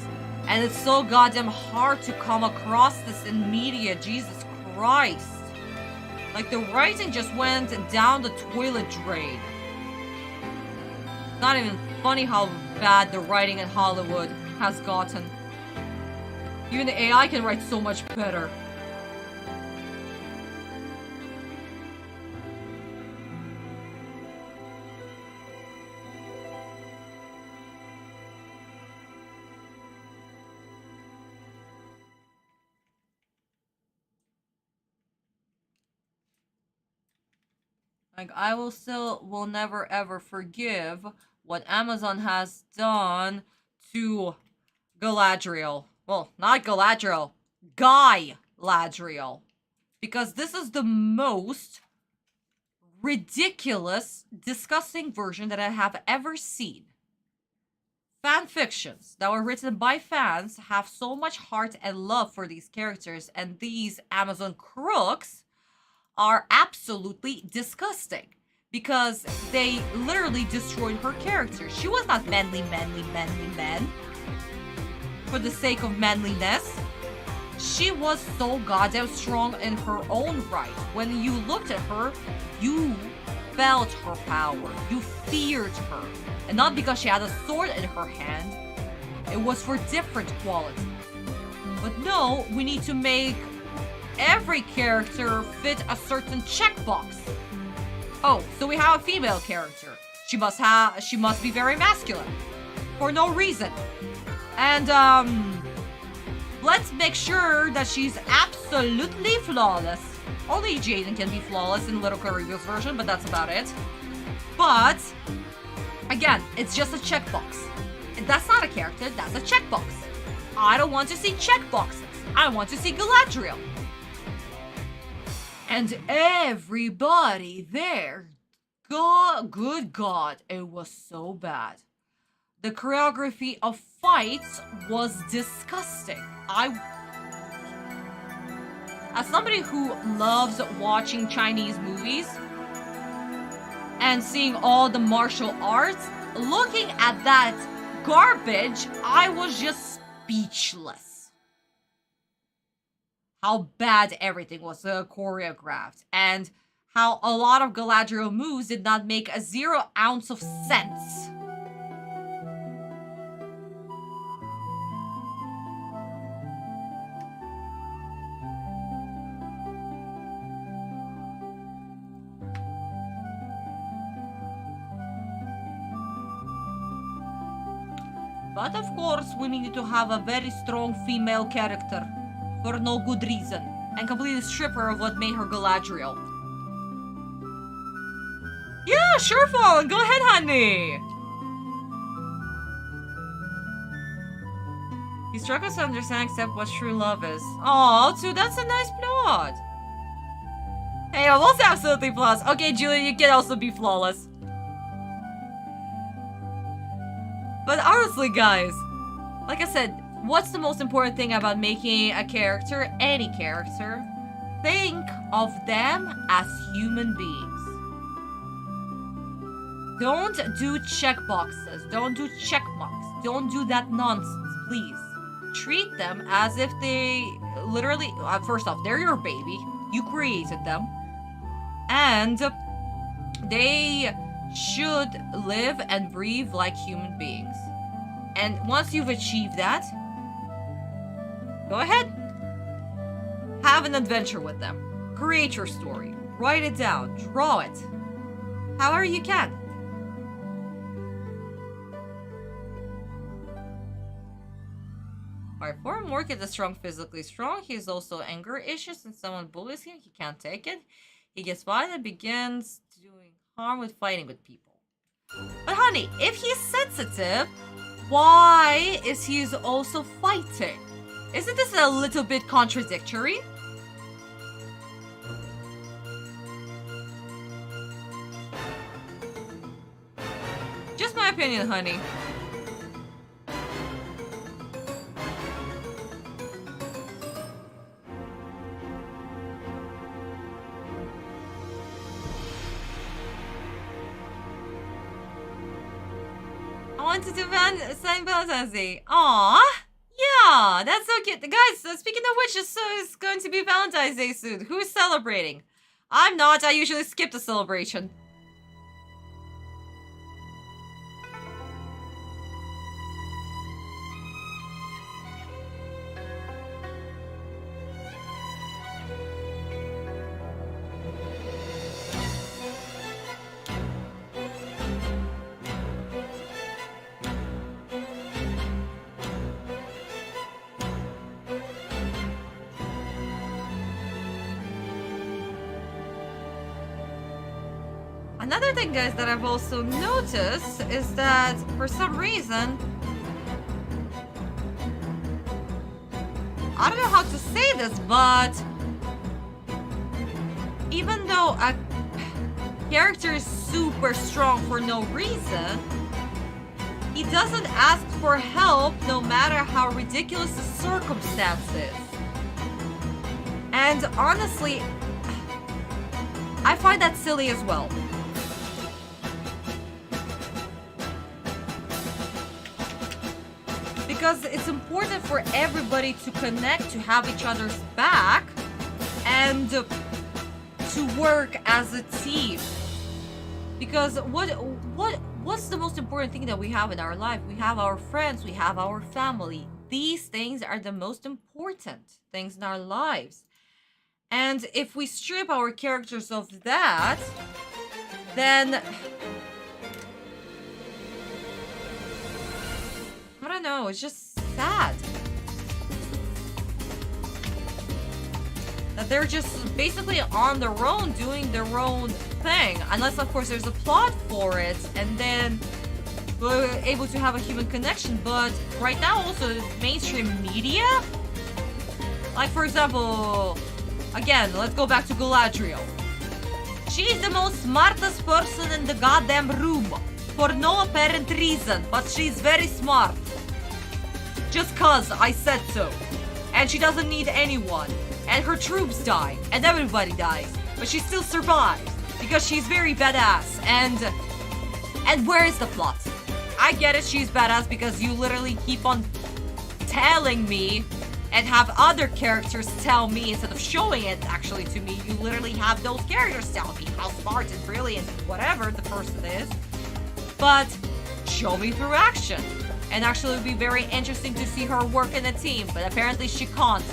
Speaker 1: And it's so goddamn hard to come across this in media, Jesus Christ. Like, the writing just went down the toilet drain. It's not even funny how bad the writing in Hollywood has gotten. Even the AI can write so much better. Like, I will never ever forgive what Amazon has done to Galadriel. Well, not Galadriel, Guy Ladriel. Because this is the most ridiculous, disgusting version that I have ever seen. Fan fictions that were written by fans have so much heart and love for these characters, and these Amazon crooks are absolutely disgusting because they literally destroyed her character. She was not manly for the sake of manliness. She was so goddamn strong in her own right. When you looked at her, you felt her power. You feared her. And not because she had a sword in her hand. It was for different qualities. But no, we need to make every character fit a certain checkbox. Oh, so we have a female character. She must be very masculine. For no reason. And Let's make sure that she's absolutely flawless. Only Jaden can be flawless in Little Karigo's version, but that's about it. But, again, it's just a checkbox. That's not a character, that's a checkbox. I don't want to see checkboxes. I want to see Galadriel. And everybody there, good God, it was so bad. The choreography of fights was disgusting. As somebody who loves watching Chinese movies and seeing all the martial arts, looking at that garbage, I was just speechless. How bad everything was choreographed, and how a lot of Galadriel moves did not make a 0 ounce of sense. But of course, we needed to have a very strong female character for no good reason, and completely strip her of what made her Galadriel. Yeah, sure, Fallen. Go ahead, honey. He struggles to understand except what true love is. Oh, too, that's a nice plot. Hey, I'm also absolutely flawless. Okay, Julia, you can also be flawless. But honestly, guys, like I said, what's the most important thing about making a character, any character? Think of them as human beings. Don't do checkboxes. Don't do check marks. Don't do that nonsense, please. Treat them as if they literally, first off, they're your baby. You created them. And they should live and breathe like human beings. And once you've achieved that, go ahead. Have an adventure with them. Create your story. Write it down. Draw it. However you can. Alright, for Morkid is strong, physically strong. He has also anger issues, and someone bullies him, he can't take it. He gets violent and begins doing harm with fighting with people. But honey, if he's sensitive, why is he also fighting? Isn't this a little bit contradictory? Just my opinion, honey. To do Saint Valentine's Day. Aww. Yeah, that's so cute. Guys, speaking of which, it's going to be Valentine's Day soon. Who's celebrating? I'm not. I usually skip the celebration. Another thing, guys, that I've also noticed is that for some reason, I don't know how to say this, but even though a character is super strong for no reason, he doesn't ask for help no matter how ridiculous the circumstances. And honestly, I find that silly as well. Because it's important for everybody to connect, to have each other's back, and to work as a team. Because what's the most important thing that we have in our life? We have our friends, we have our family. These things are the most important things in our lives. And if we strip our characters of that, then I don't know, it's just sad. That they're just basically on their own, doing their own thing. Unless, of course, there's a plot for it, and then we're able to have a human connection. But right now, also, mainstream media? Like, for example, again, let's go back to Galadriel. She's the most smartest person in the goddamn room. For no apparent reason, but she's very smart. Just cause I said so. And she doesn't need anyone. And her troops die. And everybody dies. But she still survives. Because she's very badass. And where is the plot? I get it, she's badass because you literally keep on telling me and have other characters tell me instead of showing it actually to me. You literally have those characters tell me how smart and brilliant, whatever the person is. But show me through action. And actually it would be very interesting to see her work in a team, but apparently she can't.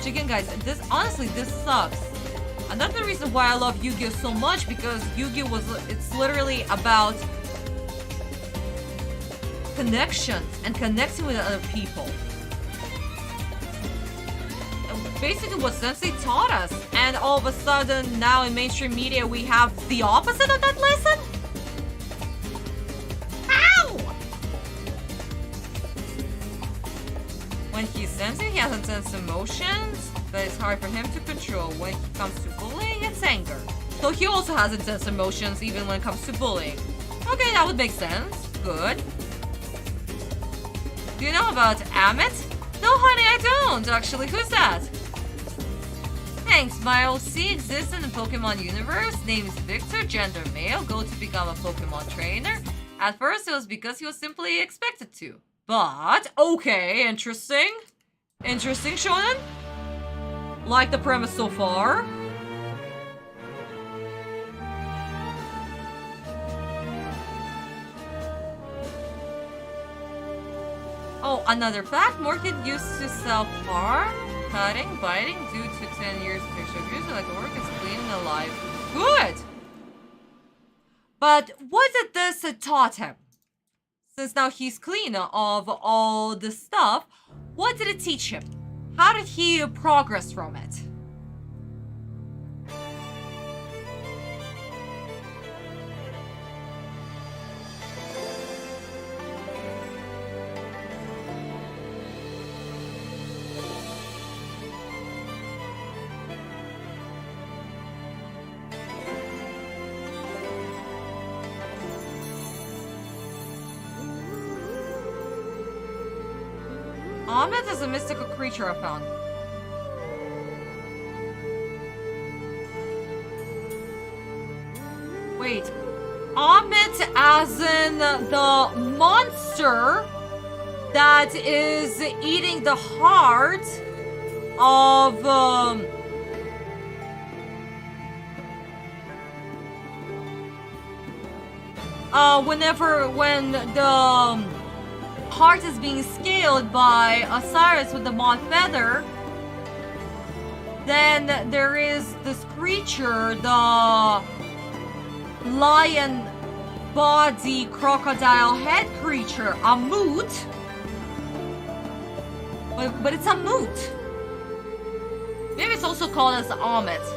Speaker 1: Again, guys, this honestly, this sucks. Another reason why I love Yu-Gi-Oh so much, because Yu-Gi-Oh it's literally about connections and connecting with other people. And basically what Sensei taught us, and all of a sudden now in mainstream media we have the opposite of that lesson? Ow! When he's sensing, he has intense emotions, but it's hard for him to control. When it comes to bullying, it's anger. So he also has intense emotions even when it comes to bullying. Okay, that would make sense. Good. Do you know about Amit? No, honey, I don't. Actually, who's that? Thanks. My OC exists in the Pokemon universe. Name is Victor, gender male, goal to become a Pokemon trainer. At first, it was because he was simply expected to. But, okay, interesting. Interesting, Shonen. Like the premise so far. Oh, another fact, more kids used to self-harm, cutting, biting due to 10 years of sexual abuse, like work is clean and alive. Good! But what did this taught him? Since now he's clean of all the stuff, what did it teach him? How did he progress from it? Amit is a mystical creature I found. Wait. Amit as in the monster that is eating the heart of when the heart is being scaled by Osiris with the moth feather, then there is this creature, the lion body crocodile head creature, a moot. But it's a moot. Maybe it's also called as Amit.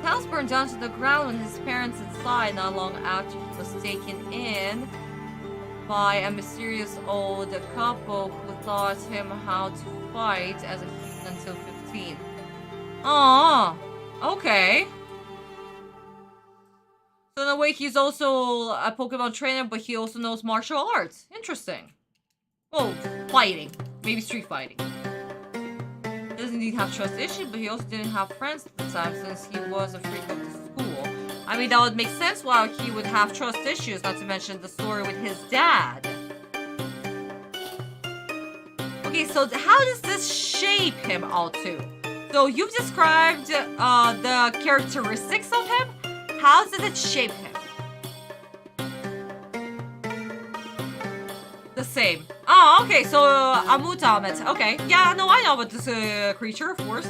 Speaker 1: House burned down to the ground when his parents inside not long after he was taken in by a mysterious old couple who taught him how to fight as a human until 15. Aww, okay. So in a way he's also a Pokemon trainer, but he also knows martial arts. Interesting. Well, fighting. Maybe street fighting. He doesn't indeed have trust issues, but he also didn't have friends at the time since he was a freak of the school. I mean, that would make sense why he would have trust issues, not to mention the story with his dad. Okay, Okay, so how does this shape him, Altu? So you've described the characteristics of him. How does it shape him? The same. Oh, okay, so Amutamet. Okay, yeah, no, I know about this creature, of course.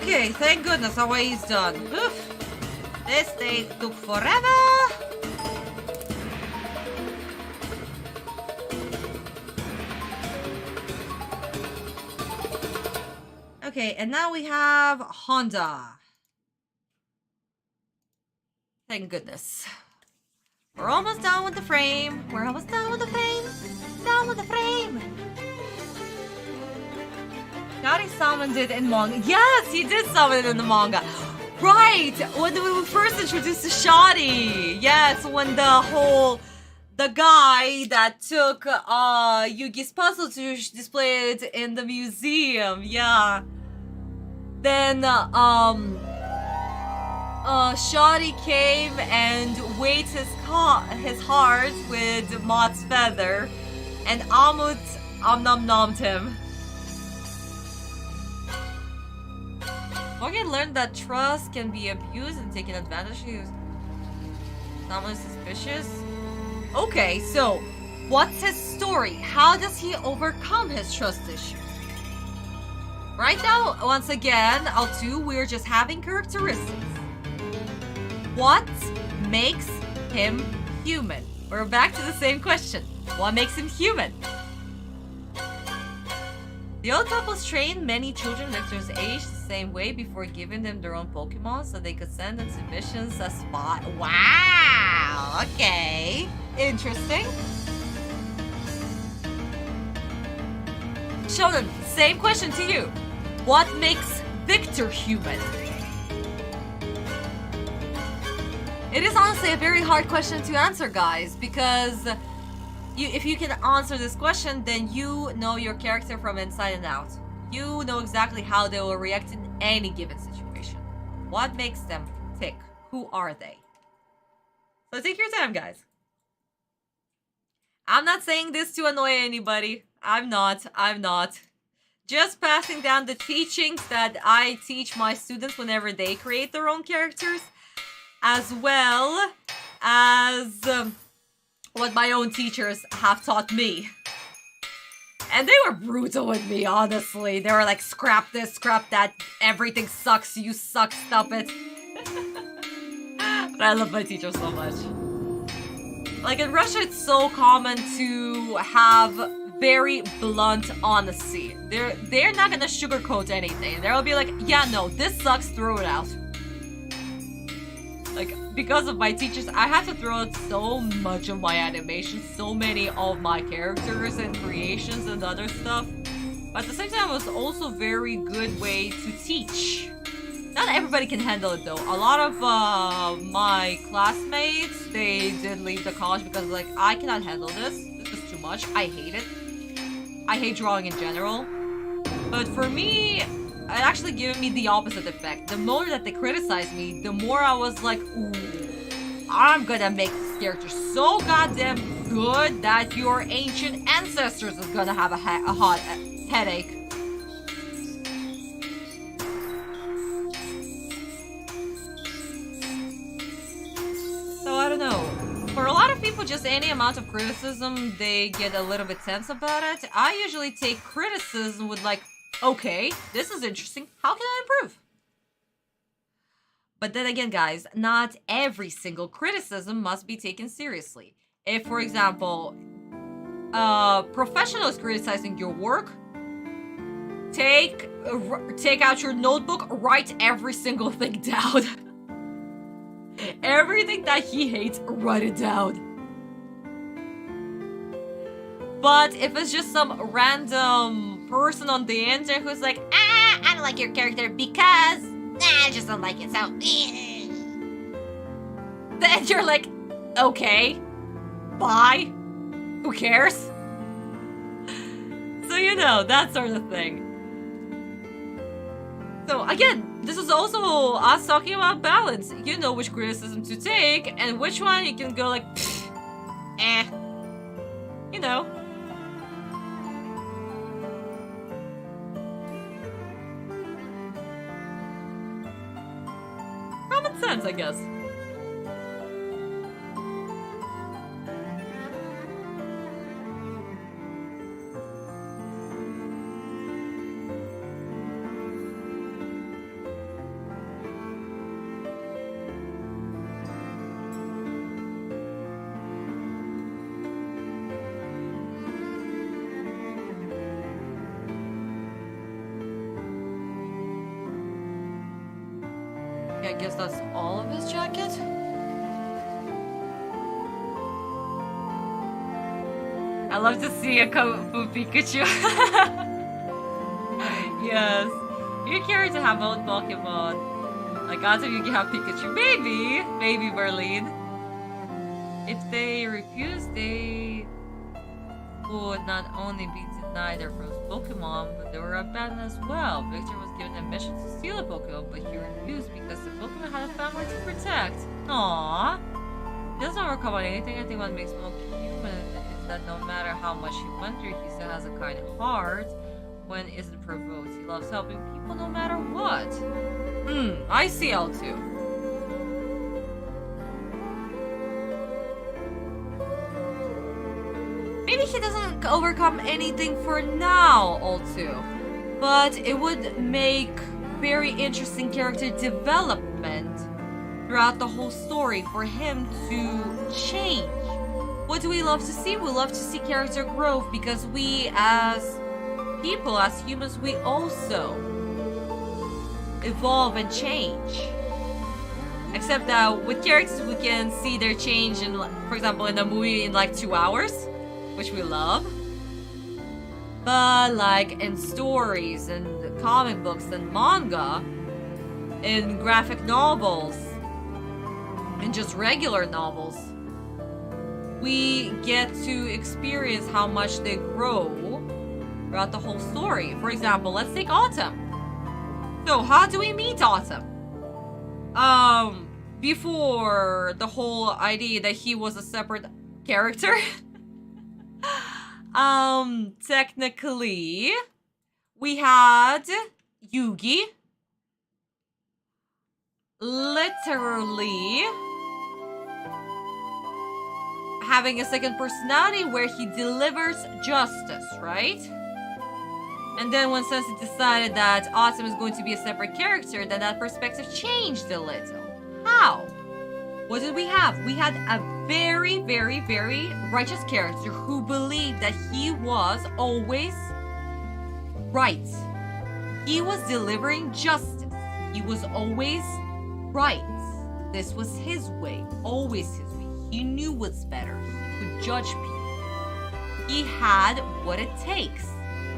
Speaker 1: Okay, thank goodness our way is done. Oof. This day took forever. Okay, and now we have Honda. Thank goodness. We're almost done with the frame. We're almost done with the frame. Done with the frame. Yari summoned it in manga. Yes, he did summon it in the manga. Right, when we first introduced to Shadi. Yes, when the guy that took Yugi's puzzle to display it in the museum. Yeah. Then Shadi came and weighed his heart with Mott's feather, and Amut nom-nom-nommed him. Morgan learned that trust can be abused and taken advantage of. Someone is suspicious. Okay, so what's his story? How does he overcome his trust issues? Right now, once again, Altu, we're just having characteristics. What makes him human? We're back to the same question. What makes him human? The old couples trained many children Victor's age the same way before giving them their own Pokemon so they could send them to missions as spot. Wow! Okay. Interesting. Shonen, same question to you. What makes Victor human? It is honestly a very hard question to answer, guys, because if you can answer this question, then you know your character from inside and out. You know exactly how they will react in any given situation. What makes them tick? Who are they? So take your time, guys. I'm not saying this to annoy anybody. I'm not. Just passing down the teachings that I teach my students whenever they create their own characters, as well as what my own teachers have taught me. And they were brutal with me, honestly. They were like, scrap this, scrap that, everything sucks, you suck, stop it. But I love my teachers so much. Like in Russia, it's so common to have very blunt honesty. They're not gonna sugarcoat anything. They'll be like, yeah, no, this sucks, throw it out. Like, because of my teachers, I have to throw out so much of my animation, so many of my characters and creations and other stuff. But at the same time, it was also a very good way to teach. Not everybody can handle it though. A lot of my classmates, they did leave the college because like, I cannot handle this. This is too much. I hate it. I hate drawing in general. But for me, actually giving me the opposite effect. The more that they criticized me, the more I was like, ooh, I'm gonna make this character so goddamn good that your ancient ancestors is gonna have a hot headache. So I don't know. For a lot of people, just any amount of criticism, they get a little bit tense about it. I usually take criticism with like, okay, this is interesting. How can I improve? But then again, guys, not every single criticism must be taken seriously. If, for example, a professional is criticizing your work, take out your notebook, write every single thing down. Everything that he hates, write it down. But if it's just some random person on the internet who's like, I don't like your character because I just don't like it, so then you're like, okay, bye. Who cares? So you know, that sort of thing. So again, this is also us talking about balance. You know which criticism to take and which one you can go like, you know. Common sense, I guess. I guess that's all of his jacket. I love to see a Kung Fu Pikachu. Yes. You're curious to have own Pokemon. Like, Autumn, you can have Pikachu. Maybe Berlin. If they refuse, they would not only be denied their first Pokemon, but they were abandoned as well. Victor was given a mission to steal a Pokemon, but he refused because the Pokemon had a family to protect. Aww. He doesn't overcome on anything. I think what makes him human is that no matter how much he went through, he still has a kind heart when isn't provoked. He loves helping people no matter what. I see L2. Maybe he doesn't overcome anything for now, L2. But it would make very interesting character development throughout the whole story for him to change. What do we love to see? We love to see character growth because we as people, as humans, we also evolve and change. Except that with characters we can see their change in, for example, in a movie in like 2 hours, which we love. But like in stories and comic books and manga, in graphic novels, and just regular novels, we get to experience how much they grow throughout the whole story. For example, let's take Autumn. So how do we meet Autumn? Before the whole idea that he was a separate character, technically, we had Yugi literally having a second personality where he delivers justice, right? And then when Sensei decided that Autumn is going to be a separate character, then that perspective changed a little. How? What did we have? We had a very, very, very righteous character who believed that he was always right. He was delivering justice. He was always right. This was his way, always his way. He knew what's better. He could judge people. He had what it takes.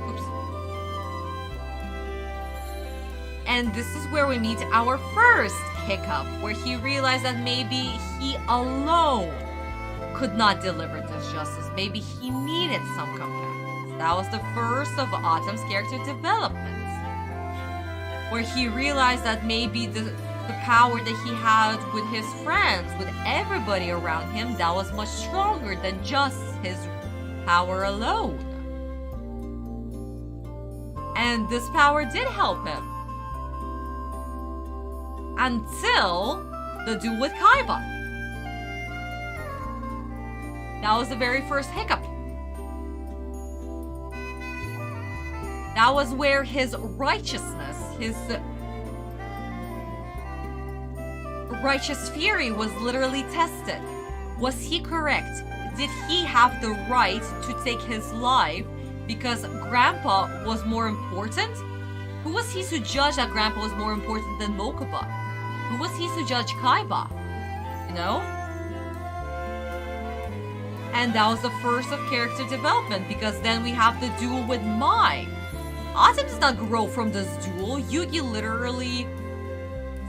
Speaker 1: Oops. And this is where we meet our first hiccup, where he realized that maybe he alone could not deliver this justice. Maybe he needed some companions. That was the first of Autumn's character development. where he realized that maybe the power that he had with his friends, with everybody around him, that was much stronger than just his power alone. And this power did help him. Until the duel with Kaiba. That was the very first hiccup. That was where his righteousness, his righteous fury was literally tested. Was he correct? Did he have the right to take his life because Grandpa was more important? Who was he to judge that Grandpa was more important than Mokuba? Who was he to judge Kaiba? You know? And that was the first of character development, because then we have the duel with Mai. Autumn does not grow from this duel. Yugi literally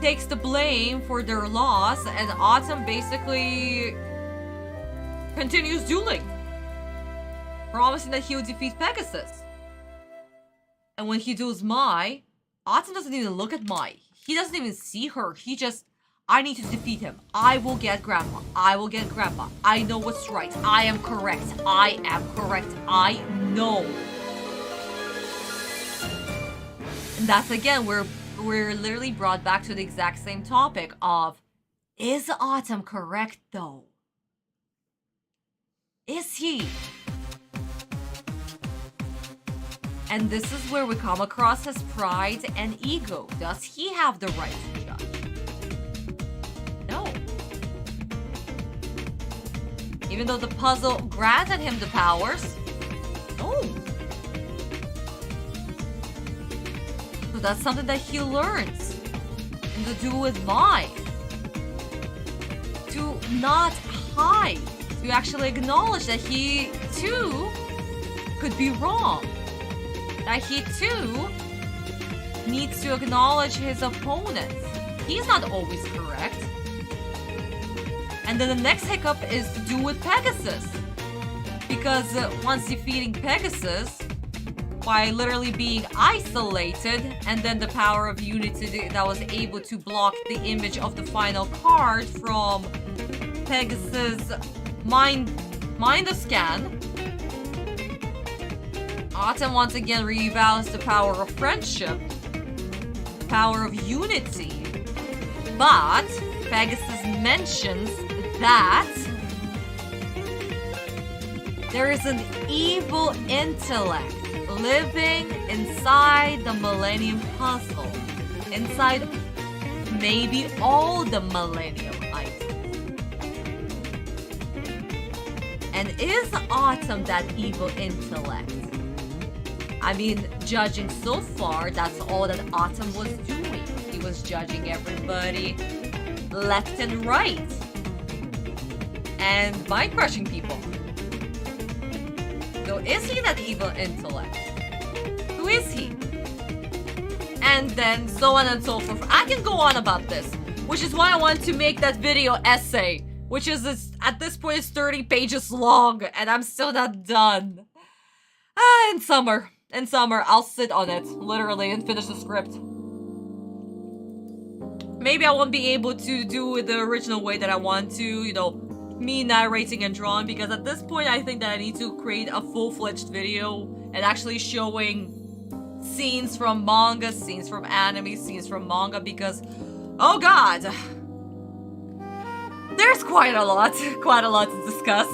Speaker 1: takes the blame for their loss, and Autumn basically continues dueling, promising that he would defeat Pegasus. And when he duels Mai, Autumn doesn't even look at Mai. He doesn't even see her. He just, I need to defeat him. I will get Grandma. I will get Grandpa. I know what's right. I am correct. I am correct. I know. And that's again where we're literally brought back to the exact same topic of, is Autumn correct though? Is he? And this is where we come across his pride and ego. Does he have the right to judge? No. Even though the puzzle granted him the powers, no. So that's something that he learns in the duel with Mai. To not hide. To actually acknowledge that he too could be wrong. That he too needs to acknowledge his opponents. He's not always correct. And then the next hiccup is to do with Pegasus. Because once defeating Pegasus, by literally being isolated, and then the power of unity that was able to block the image of the final card from Pegasus' mind scan, Autumn once again revalues the power of friendship, the power of unity, but Pegasus mentions that there is an evil intellect living inside the Millennium Puzzle, inside maybe all the Millennium items. And is Autumn that evil intellect? I mean, judging so far, that's all that Autumn was doing. He was judging everybody left and right. And mind-crushing people. So is he that evil intellect? Who is he? And then so on and so forth. I can go on about this, which is why I want to make that video essay, which is at this point it's 30 pages long, and I'm still not done. In summer, I'll sit on it, literally, and finish the script. Maybe I won't be able to do it the original way that I want to, you know, me narrating and drawing, because at this point I think that I need to create a full-fledged video and actually showing scenes from manga, scenes from anime, scenes from manga, because, oh god, there's quite a lot to discuss.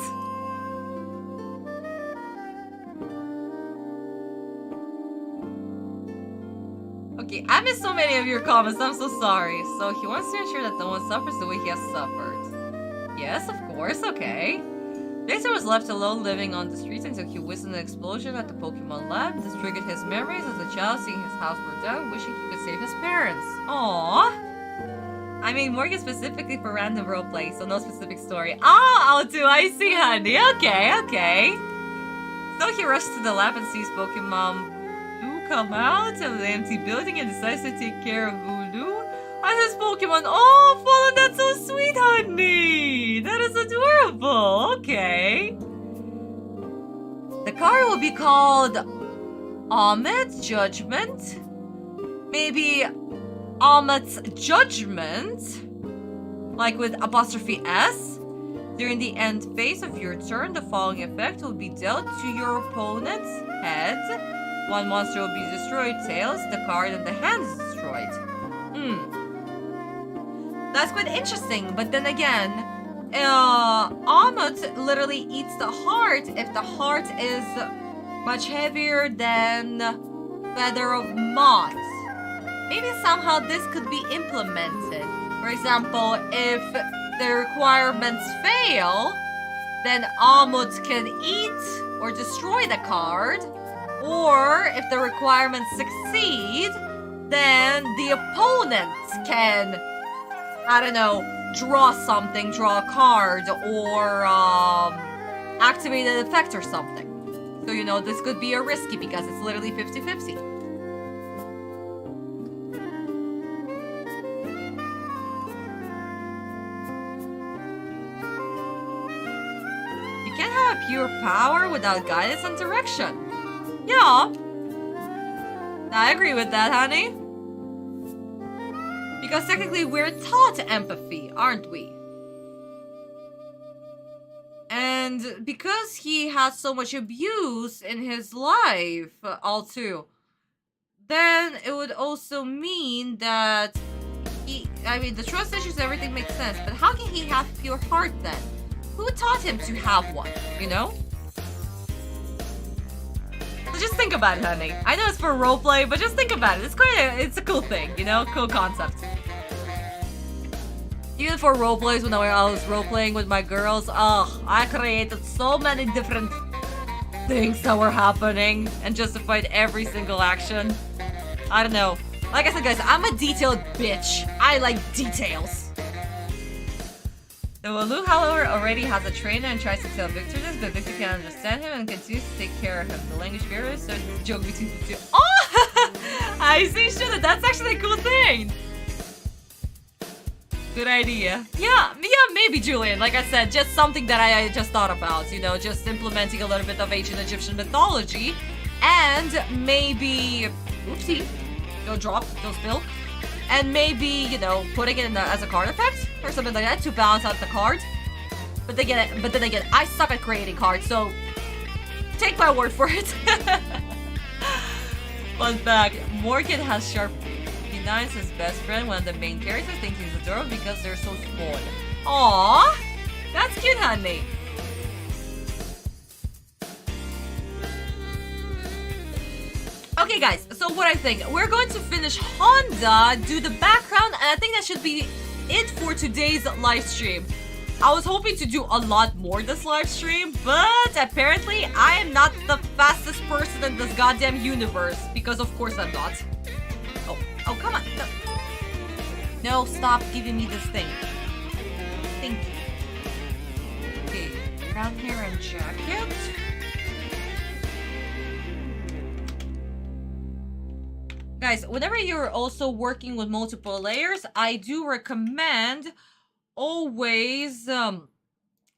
Speaker 1: Okay, I missed so many of your comments, I'm so sorry. So he wants to ensure that no one suffers the way he has suffered. Yes, of course, okay. Victor was left alone living on the streets until he witnessed an explosion at the Pokemon lab. This triggered his memories as a child, seeing his house burn down, wishing he could save his parents. Aww. I mean, Morgan specifically for random roleplay, so no specific story. Oh, Altu, I see, honey. Okay. So he rushed to the lab and sees Pokemon Blue come out of the empty building and decides to take care of Voodoo. And his Pokemon, oh, Fallen, that's so sweet, honey! That is adorable, okay. The card will be called Omid Judgment. Maybe Ahmed's judgment, like with apostrophe S. During the end phase of your turn, the following effect will be dealt to your opponent's head. One monster will be destroyed, tails, the card, and the hand is destroyed. That's quite interesting, but then again, Ahmed literally eats the heart if the heart is much heavier than Feather of Moth. Maybe somehow this could be implemented. For example, if the requirements fail, then Ahmed can eat or destroy the card. Or if the requirements succeed, then the opponent can, I don't know, draw something, draw a card, or activate an effect or something. So, you know, this could be a risky because it's literally 50-50. You can't have pure power without guidance and direction. Yeah. I agree with that, honey. Because technically we're taught empathy, aren't we? And because he has so much abuse in his life, all too, then it would also mean that the trust issues, everything makes sense, but how can he have pure heart then? Who taught him to have one, you know? So just think about it, honey. I know it's for roleplay, but just think about it. It's a cool thing, you know? Cool concept. Even for roleplays, when I was roleplaying with my girls, I created so many different things that were happening and justified every single action. I don't know. Like I said, guys, I'm a detailed bitch. I like details. The WHOOO, however, already has a trainer and tries to tell Victor this, but Victor can't understand him and continues to take care of him. The language barrier starts to joke between the two. Oh! I see, shit, that's actually a cool thing. Good idea. Yeah, maybe, Julian. Like I said, just something that I just thought about. You know, just implementing a little bit of ancient Egyptian mythology. And maybe... Oopsie. Don't drop, don't spill. And maybe, you know, putting it as a card effect or something like that to balance out the card. But then again, I suck at creating cards, so take my word for it. Fun fact, Morgan has sharp teeth. He denies his best friend, one of the main characters, thinks he's adorable because they're so small. Aww! That's cute, honey. Okay, guys, so what I think, we're going to finish Honda, do the background, and I think that should be it for today's live stream. I was hoping to do a lot more this live stream, but apparently I am not the fastest person in this goddamn universe, because of course I'm not. Oh, come on. No, stop giving me this thing. Thank you. Okay, brown hair and jacket. Guys, whenever you're also working with multiple layers, I do recommend always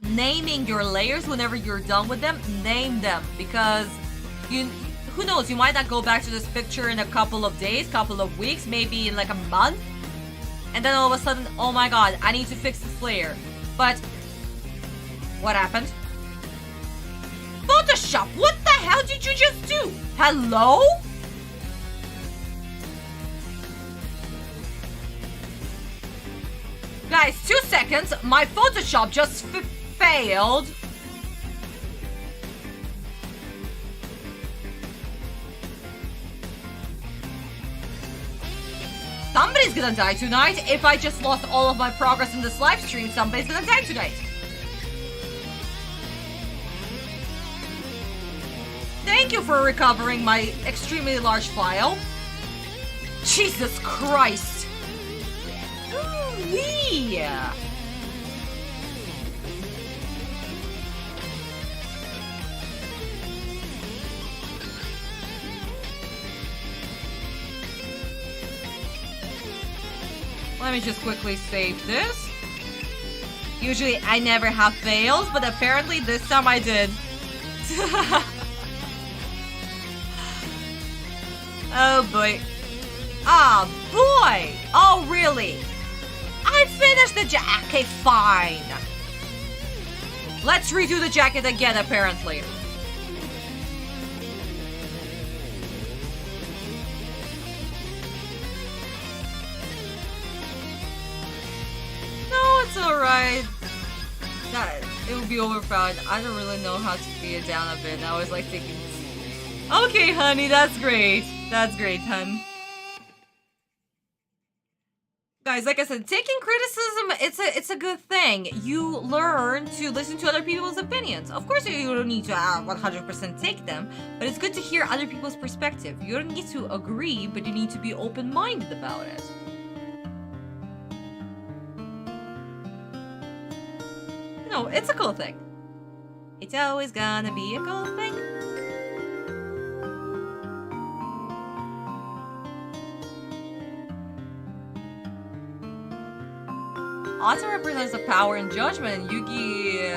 Speaker 1: naming your layers whenever you're done with them. Name them, because who knows, you might not go back to this picture in a couple of days, couple of weeks, maybe in like a month, and then all of a sudden, oh my god, I need to fix this layer. But what happened? Photoshop, what the hell did you just do? Hello? Guys, 2 seconds. My Photoshop just failed. Somebody's gonna die tonight. If I just lost all of my progress in this live stream, somebody's gonna die tonight. Thank you for recovering my extremely large file. Jesus Christ. Yeah. Let me just quickly save this. Usually I never have fails, but apparently this time I did. Oh boy. Ah, boy! Oh, really? I finished the jacket. Okay, fine. Let's redo the jacket again, apparently. No, it's alright. It will be overpowered. I don't really know how to beat it down a bit. I was like thinking, okay, honey, that's great. That's great, hun. Guys, like I said, taking criticism, it's a good thing. You learn to listen to other people's opinions. Of course, you don't need to 100% take them, but it's good to hear other people's perspective. You don't need to agree, but you need to be open-minded about it. No, it's a cool thing. It's always gonna be a cool thing. Autumn represents the power and judgment, and Yugi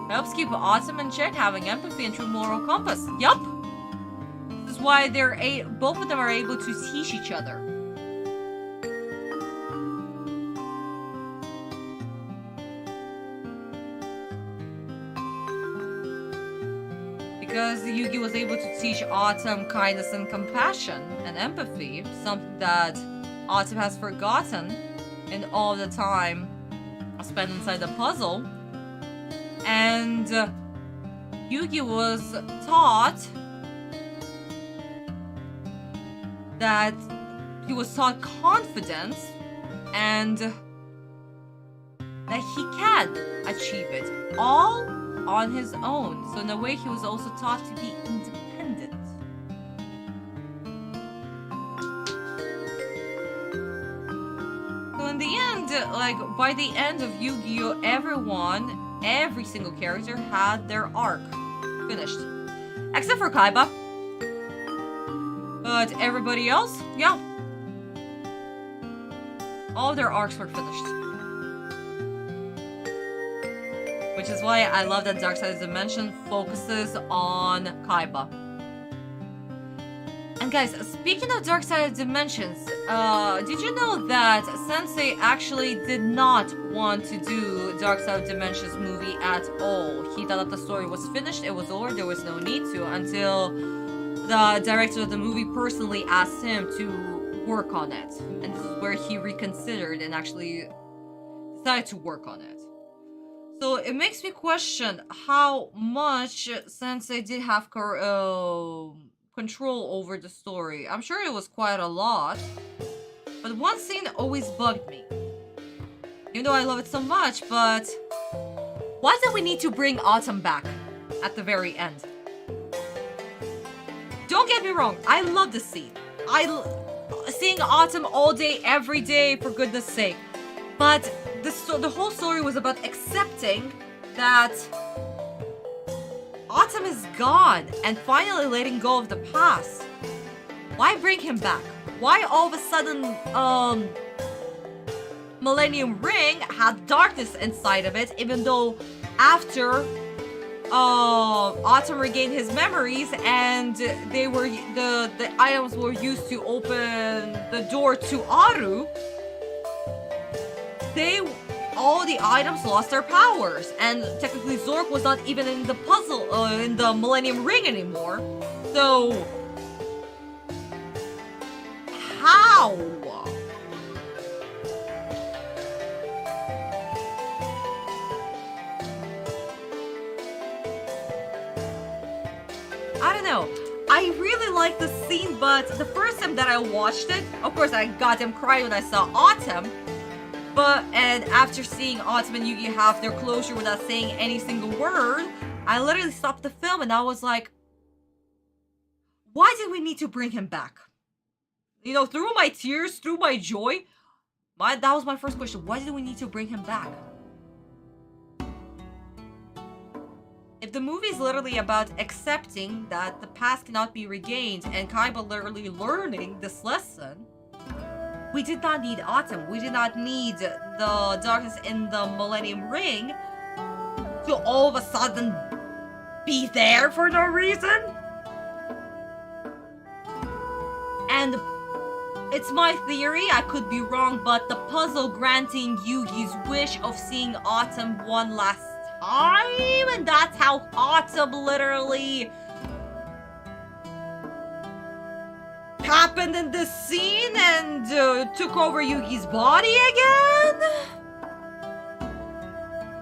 Speaker 1: helps keep Autumn in check, having empathy and true moral compass. Yup! This is why both of them are able to teach each other. Because Yugi was able to teach Autumn kindness and compassion and empathy, something that Autumn has forgotten in all the time spent inside the puzzle. And Yugi was taught that he was taught confidence and that he can achieve it all on his own. So in a way, he was also taught to be independent. So in the end, like by the end of Yu-Gi-Oh, every single character had their arc finished. Except for Kaiba. But everybody else, yeah. All their arcs were finished. Which is why I love that Dark Side of the Dimension focuses on Kaiba. And guys, speaking of Dark Side of Dimensions, did you know that Sensei actually did not want to do Dark Side of Dimensions movie at all? He thought that the story was finished, it was over, there was no need to, until the director of the movie personally asked him to work on it. And this is where he reconsidered and actually decided to work on it. So it makes me question how much Sensei did have control over the story. I'm sure it was quite a lot, but one scene always bugged me. Even though I love it so much, but why did we need to bring Autumn back at the very end? Don't get me wrong, I love this scene. Seeing Autumn all day, every day, for goodness sake. But the whole story was about accepting that Autumn is gone and finally letting go of the past. Why bring him back? Why all of a sudden, Millennium Ring had darkness inside of it, even though after Autumn regained his memories and they were the items were used to open the door to Aru, all the items lost their powers, and technically Zork was not even in the puzzle, in the Millennium Ring anymore. So, how? I don't know. I really like the scene, but the first time that I watched it, of course I goddamn cried when I saw Autumn. And after seeing Autumn and Yugi have their closure without saying any single word, I literally stopped the film and I was like, why did we need to bring him back? You know, through my tears, through my joy, that was my first question. Why did we need to bring him back? If the movie is literally about accepting that the past cannot be regained and Kaiba literally learning this lesson, we did not need Autumn. We did not need the darkness in the Millennium Ring to all of a sudden be there for no reason. And It's my theory, I could be wrong, but the puzzle granting Yugi's wish of seeing Autumn one last time, and that's how Autumn literally happened in this scene and took over Yugi's body again?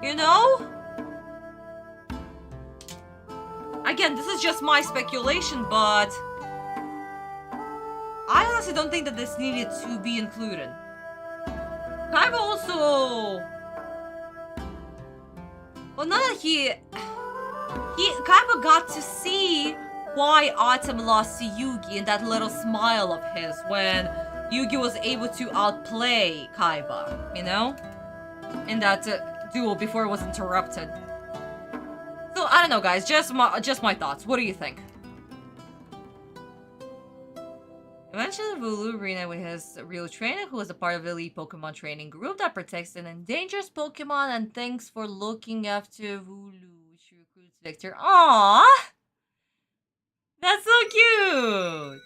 Speaker 1: You know? Again, this is just my speculation, but I honestly don't think that this needed to be included. Kaiba also... Well, now that Kaiba got to see why Autumn lost to Yugi and that little smile of his when Yugi was able to outplay Kaiba, you know? In that duel before it was interrupted. So, I don't know, guys. Just my thoughts. What do you think? Eventually, WHOOO reunited with his real trainer, who was a part of the elite Pokemon training group that protects and endangers Pokemon, and thanks for looking after WHOOO. She recruits Victor. Aww! That's so cute!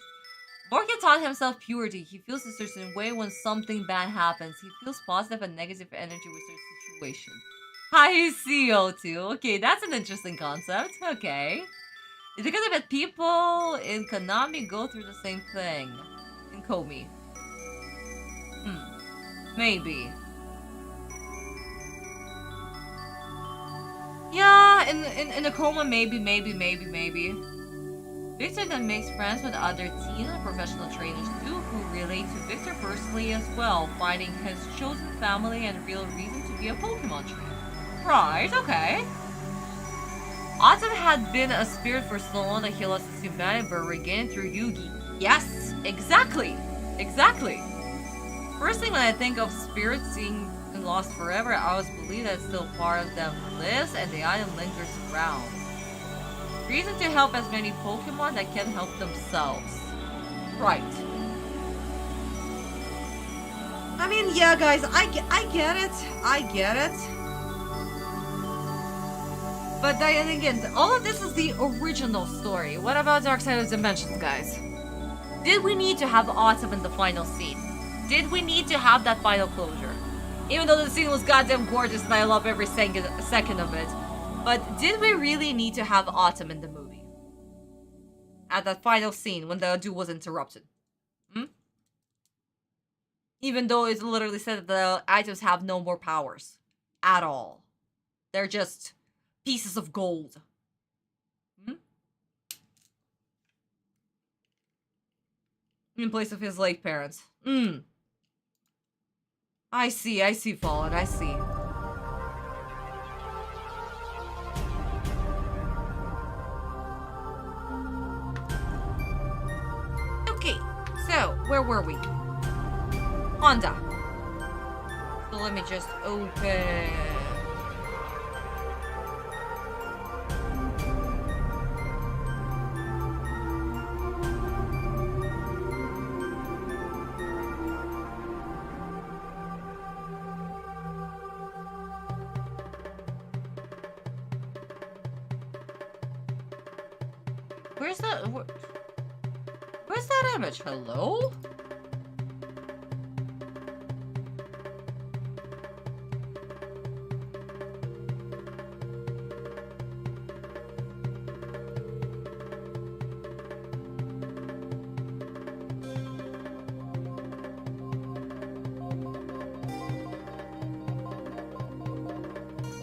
Speaker 1: Morgan taught himself purity. He feels a certain way when something bad happens. He feels positive and negative energy with certain situations. I see, O2. Okay, that's an interesting concept. Okay. It's because I bet people in Konami go through the same thing. In Komi. Maybe. Yeah, in a coma, maybe. Victor then makes friends with other teen and professional trainers too, who relate to Victor personally as well, finding his chosen family and real reason to be a Pokemon trainer. Right, okay. Autumn had been a spirit for so long that he lost his humanity but regained through Yugi. Yes, exactly. First thing when I think of spirits being lost forever, I always believe that still part of them lives and the item lingers around. Reason to help as many Pokemon that can help themselves. Right. I mean, yeah, guys, I get it. But then again, all of this is the original story. What about Dark Side of Dimensions, guys? Did we need to have Autumn in the final scene? Did we need to have that final closure? Even though the scene was goddamn gorgeous and I love every second of it. But did we really need to have Autumn in the movie? At that final scene when the duel was interrupted? Even though it literally said that the items have no more powers. At all. They're just pieces of gold. In place of his late parents. I see, Fallen, I see. Okay, so, where were we? Honda. So let me just open... Where's that image? Hello?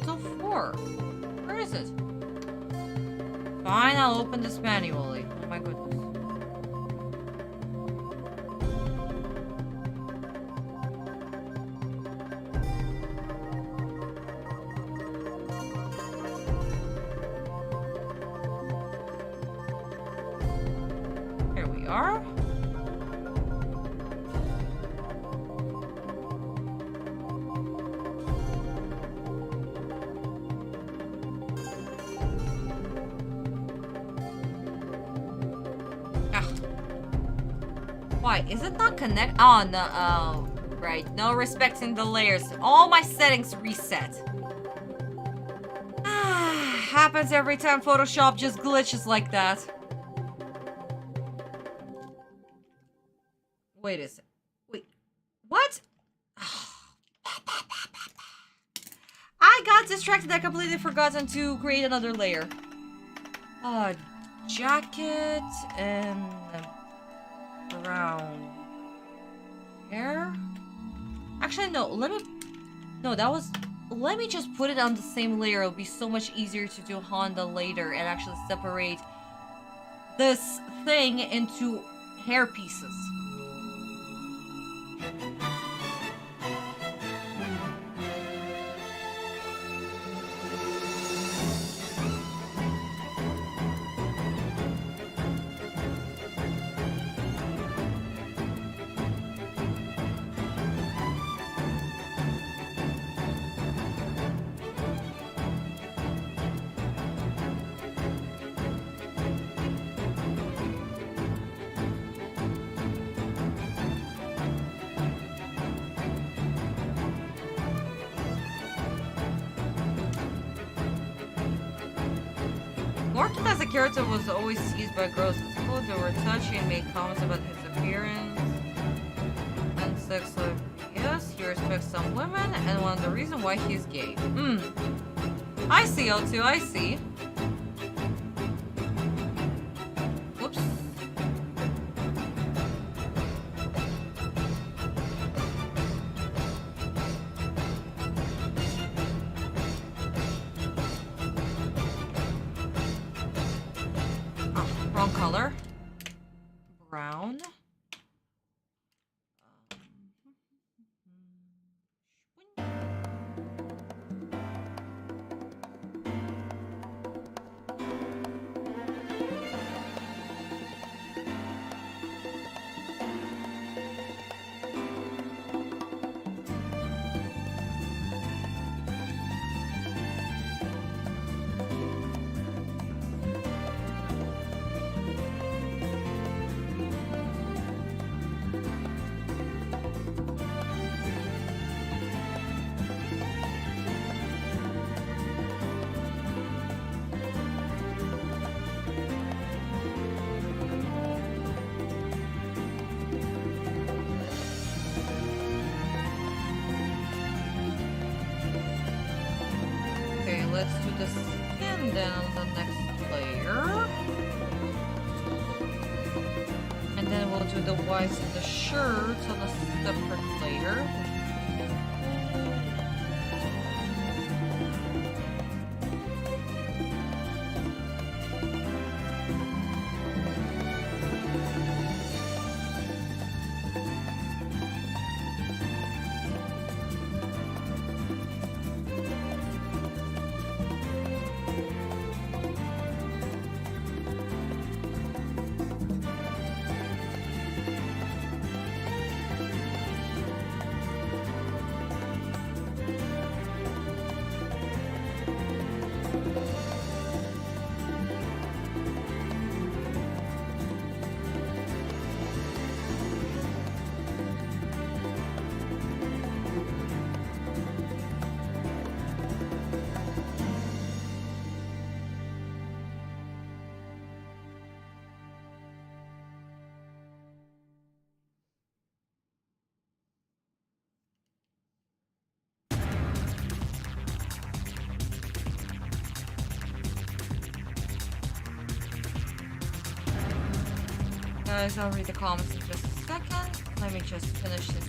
Speaker 1: So where is it? Fine, I'll open this manually. Oh my goodness. Here we are. Why? Is it not connect? Oh, no. Oh, right. No respecting the layers. All my settings reset. Happens every time Photoshop just glitches like that. Wait a second. What? I got distracted. I completely forgotten to create another layer. Jacket and brown hair. Actually, no. Let me just put it on the same layer. It'll be so much easier to do Honda later and actually separate this thing into hair pieces. Morton as a character was always teased by girls in school. They were touchy and made comments about his appearance and sex life. Yes, he respects some women, and one of the reasons why he's gay. I see, O2, I see. Whoops. Wrong color. Brown. Let's do the skin then on the next layer. And then we'll do the whites and the shirt on a separate layer. Guys, I'll read the comments in just a second. Let me just finish this.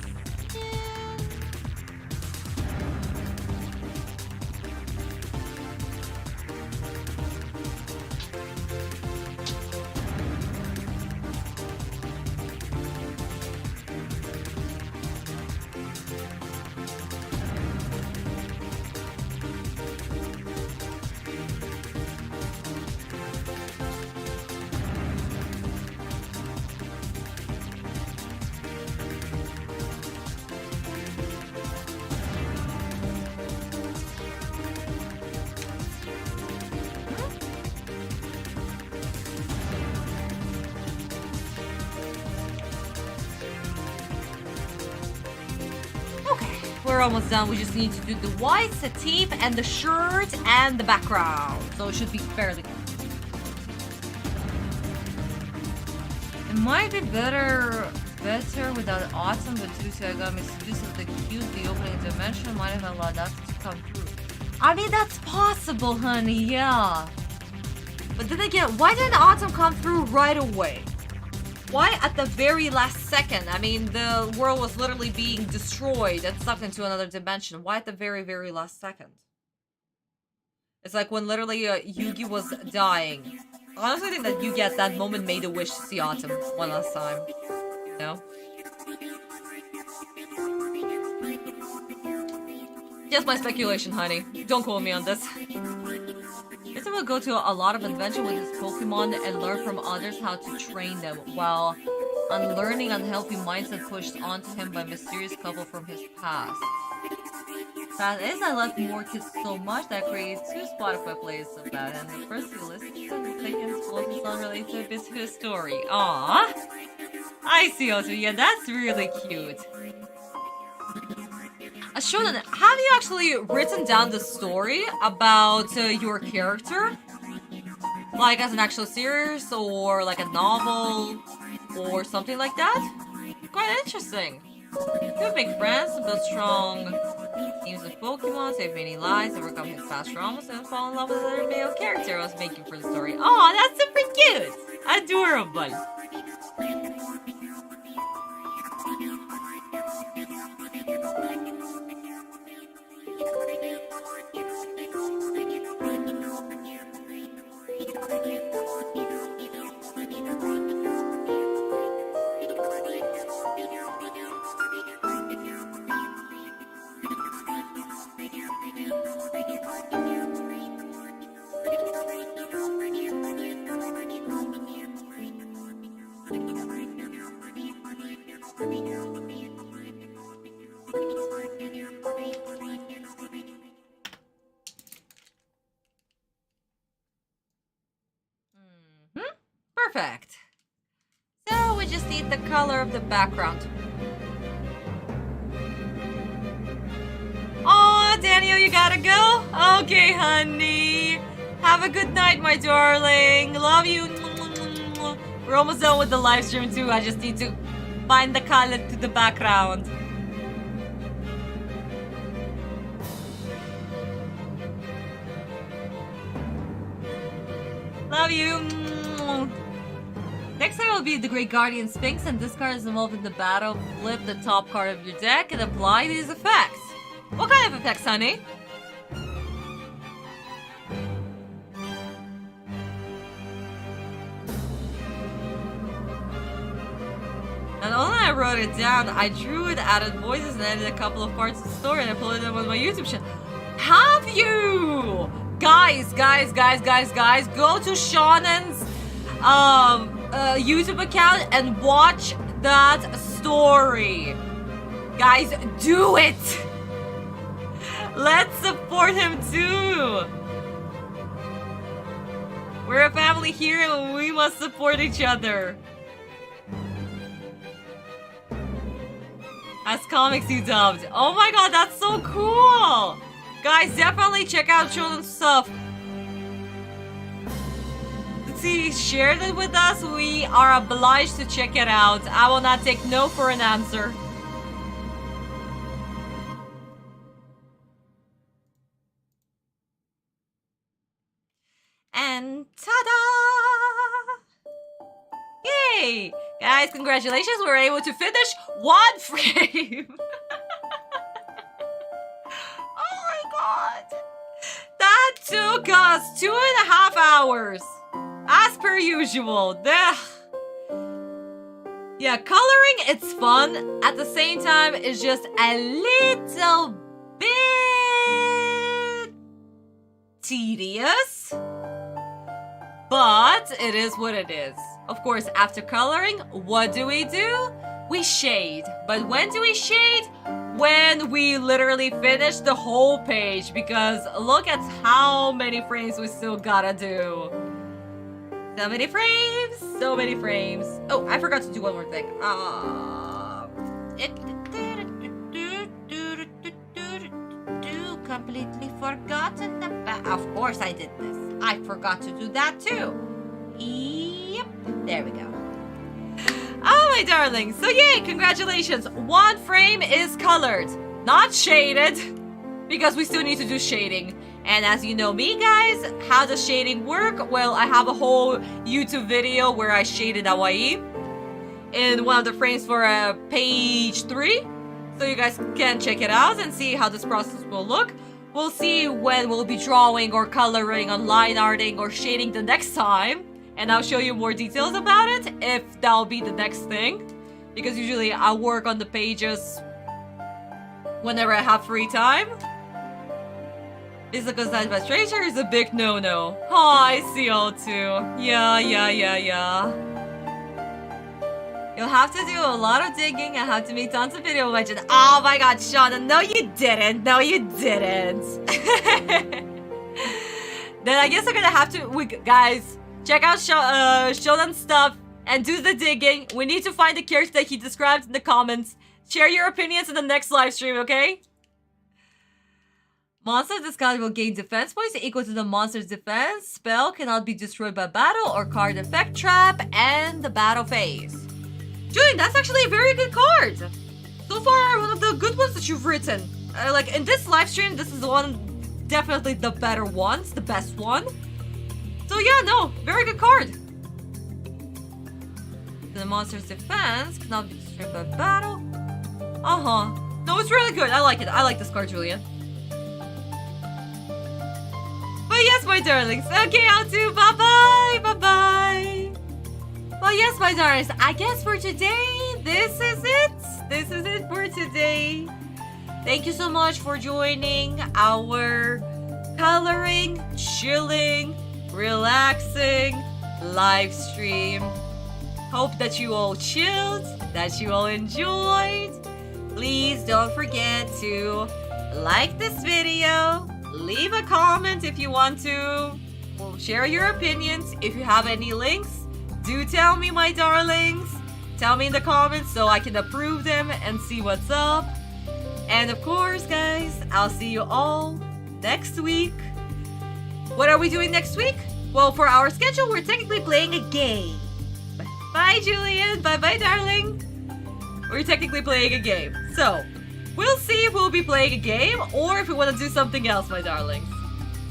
Speaker 1: We're almost done. We just need to do the white satif and the shirt and the background. So it should be fairly good. It might be better better without Autumn, but due to Agami's use of the cube, the opening dimension might have allowed that to come through. I mean, that's possible, honey, yeah. But then again, why didn't Autumn come through right away? Why at the very last second? I mean, the world was literally being destroyed and sucked into another dimension. Why at the very, very last second? It's like when literally Yugi was dying. I honestly think that Yugi at that moment made a wish to see Autumn one last time. You know? Just my speculation, honey. Don't quote me on this. Mr. will go to a lot of adventure with his Pokemon and learn from others how to train them, while unlearning unhealthy mindset pushed onto him by a mysterious couple from his past. That is, I love more kids so much that I created 2 Spotify playlists of that, and the first you listen to, and the second is song related to a bit to his story. Aww! I see, also, yeah, that's really cute. Shonen, have you actually written down the story about your character? Like as an actual series, or like a novel, or something like that? Quite interesting. You make friends, build strong teams of Pokemon, save many lives, overcome his past traumas, and fall in love with another male character I was making for the story. Oh, that's super cute! Adorable! Perfect. So we just need the color of the background. Oh, Daniel, you gotta go? Okay, honey. Have a good night, my darling. Love you. We're almost done with the live stream too. I just need to find the color to the background. Love you. Next time will be the Great Guardian Sphinx, and this card is involved in the battle. Flip the top card of your deck and apply these effects. What kind of effects, honey? Not only I wrote it down, I drew it, added voices, and added a couple of parts of the story, and uploaded them on my YouTube channel. Have you? Guys, go to Shannon's YouTube account and watch that story. Guys, do it! Let's support him too! We're a family here and we must support each other. As comics you dubbed. Oh my god, that's so cool! Guys, definitely check out children's stuff. He shared it with us, we are obliged to check it out. I will not take no for an answer. And ta-da! Yay! Guys, congratulations, we were able to finish 1 frame! Oh my god! That took us 2.5 hours! As per usual. Yeah, coloring, it's fun. At the same time, it's just a little bit tedious. But it is what it is. Of course, after coloring, what do? We shade. But when do we shade? When we literally finish the whole page. Because look at how many frames we still gotta do. So many frames, so many frames. Oh, I forgot to do one more thing. Completely forgotten about. Of course I did this. I forgot to do that too. Yep, there we go. Oh my darlings. So yay, congratulations. One frame is colored, not shaded, because we still need to do shading. And as you know me, guys, how does shading work? Well, I have a whole YouTube video where I shaded Hawaii in one of the frames for page 3. So you guys can check it out and see how this process will look. We'll see when we'll be drawing or coloring or line arting or shading the next time. And I'll show you more details about it if that'll be the next thing. Because usually I work on the pages whenever I have free time. Physical side by stranger is a big no-no. Oh, I see all too. Yeah. You'll have to do a lot of digging. I have to make tons of video mention. Oh my god, Shauna, no you didn't. No you didn't. Then I guess I'm gonna have to, guys, check out Shodan's stuff and do the digging. We need to find the character that he described in the comments. Share your opinions in the next live stream, okay? Monster discard will gain defense points equal to the monster's defense. Spell cannot be destroyed by battle or card effect trap and the battle phase. Julian, that's actually a very good card. So far, one of the good ones that you've written. Like in this live stream, this is the one, definitely the better ones, the best one. So yeah, no, very good card. The monster's defense cannot be destroyed by battle. No, it's really good. I like it. I like this card, Julian. But yes, my darlings. Okay, I'll do. Bye-bye. Bye-bye. Well, yes, my darlings. I guess for today, this is it. This is it for today. Thank you so much for joining our coloring, chilling, relaxing live stream. Hope that you all chilled, that you all enjoyed. Please don't forget to like this video. Leave a comment if you want to. Share your opinions. If you have any links, do tell me, my darlings. Tell me in the comments so I can approve them and see what's up. And of course, guys, I'll see you all next week. What are we doing next week? Well, for our schedule, we're technically playing a game. Bye, Julian. Bye-bye, darling. We're technically playing a game. So, we'll see if we'll be playing a game or if we want to do something else, my darlings.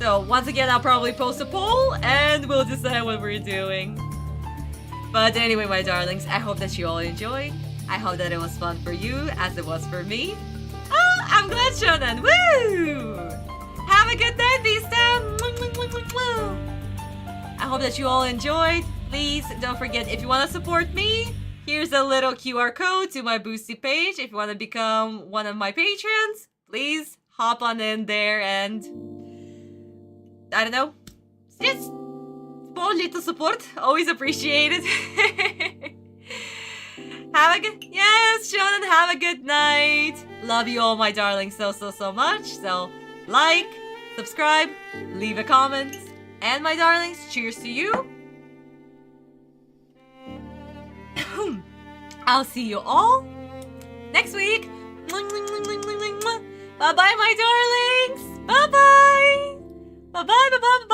Speaker 1: So, once again, I'll probably post a poll and we'll decide what we're doing. But anyway, my darlings, I hope that you all enjoyed. I hope that it was fun for you as it was for me. Oh, I'm glad, Shonen. Woo! Have a good night, Vista. I hope that you all enjoyed. Please don't forget, if you want to support me, here's a little QR code to my Boosty page. If you want to become one of my patrons, please hop on in there and, I don't know, just small little support. Always appreciated. Have a good, yes, Shonen, have a good night. Love you all, my darlings, so much. So, like, subscribe, leave a comment, and my darlings, cheers to you. I'll see you all next week. Bye-bye, my darlings. Bye-bye. Bye-bye, bye-bye, bye-bye.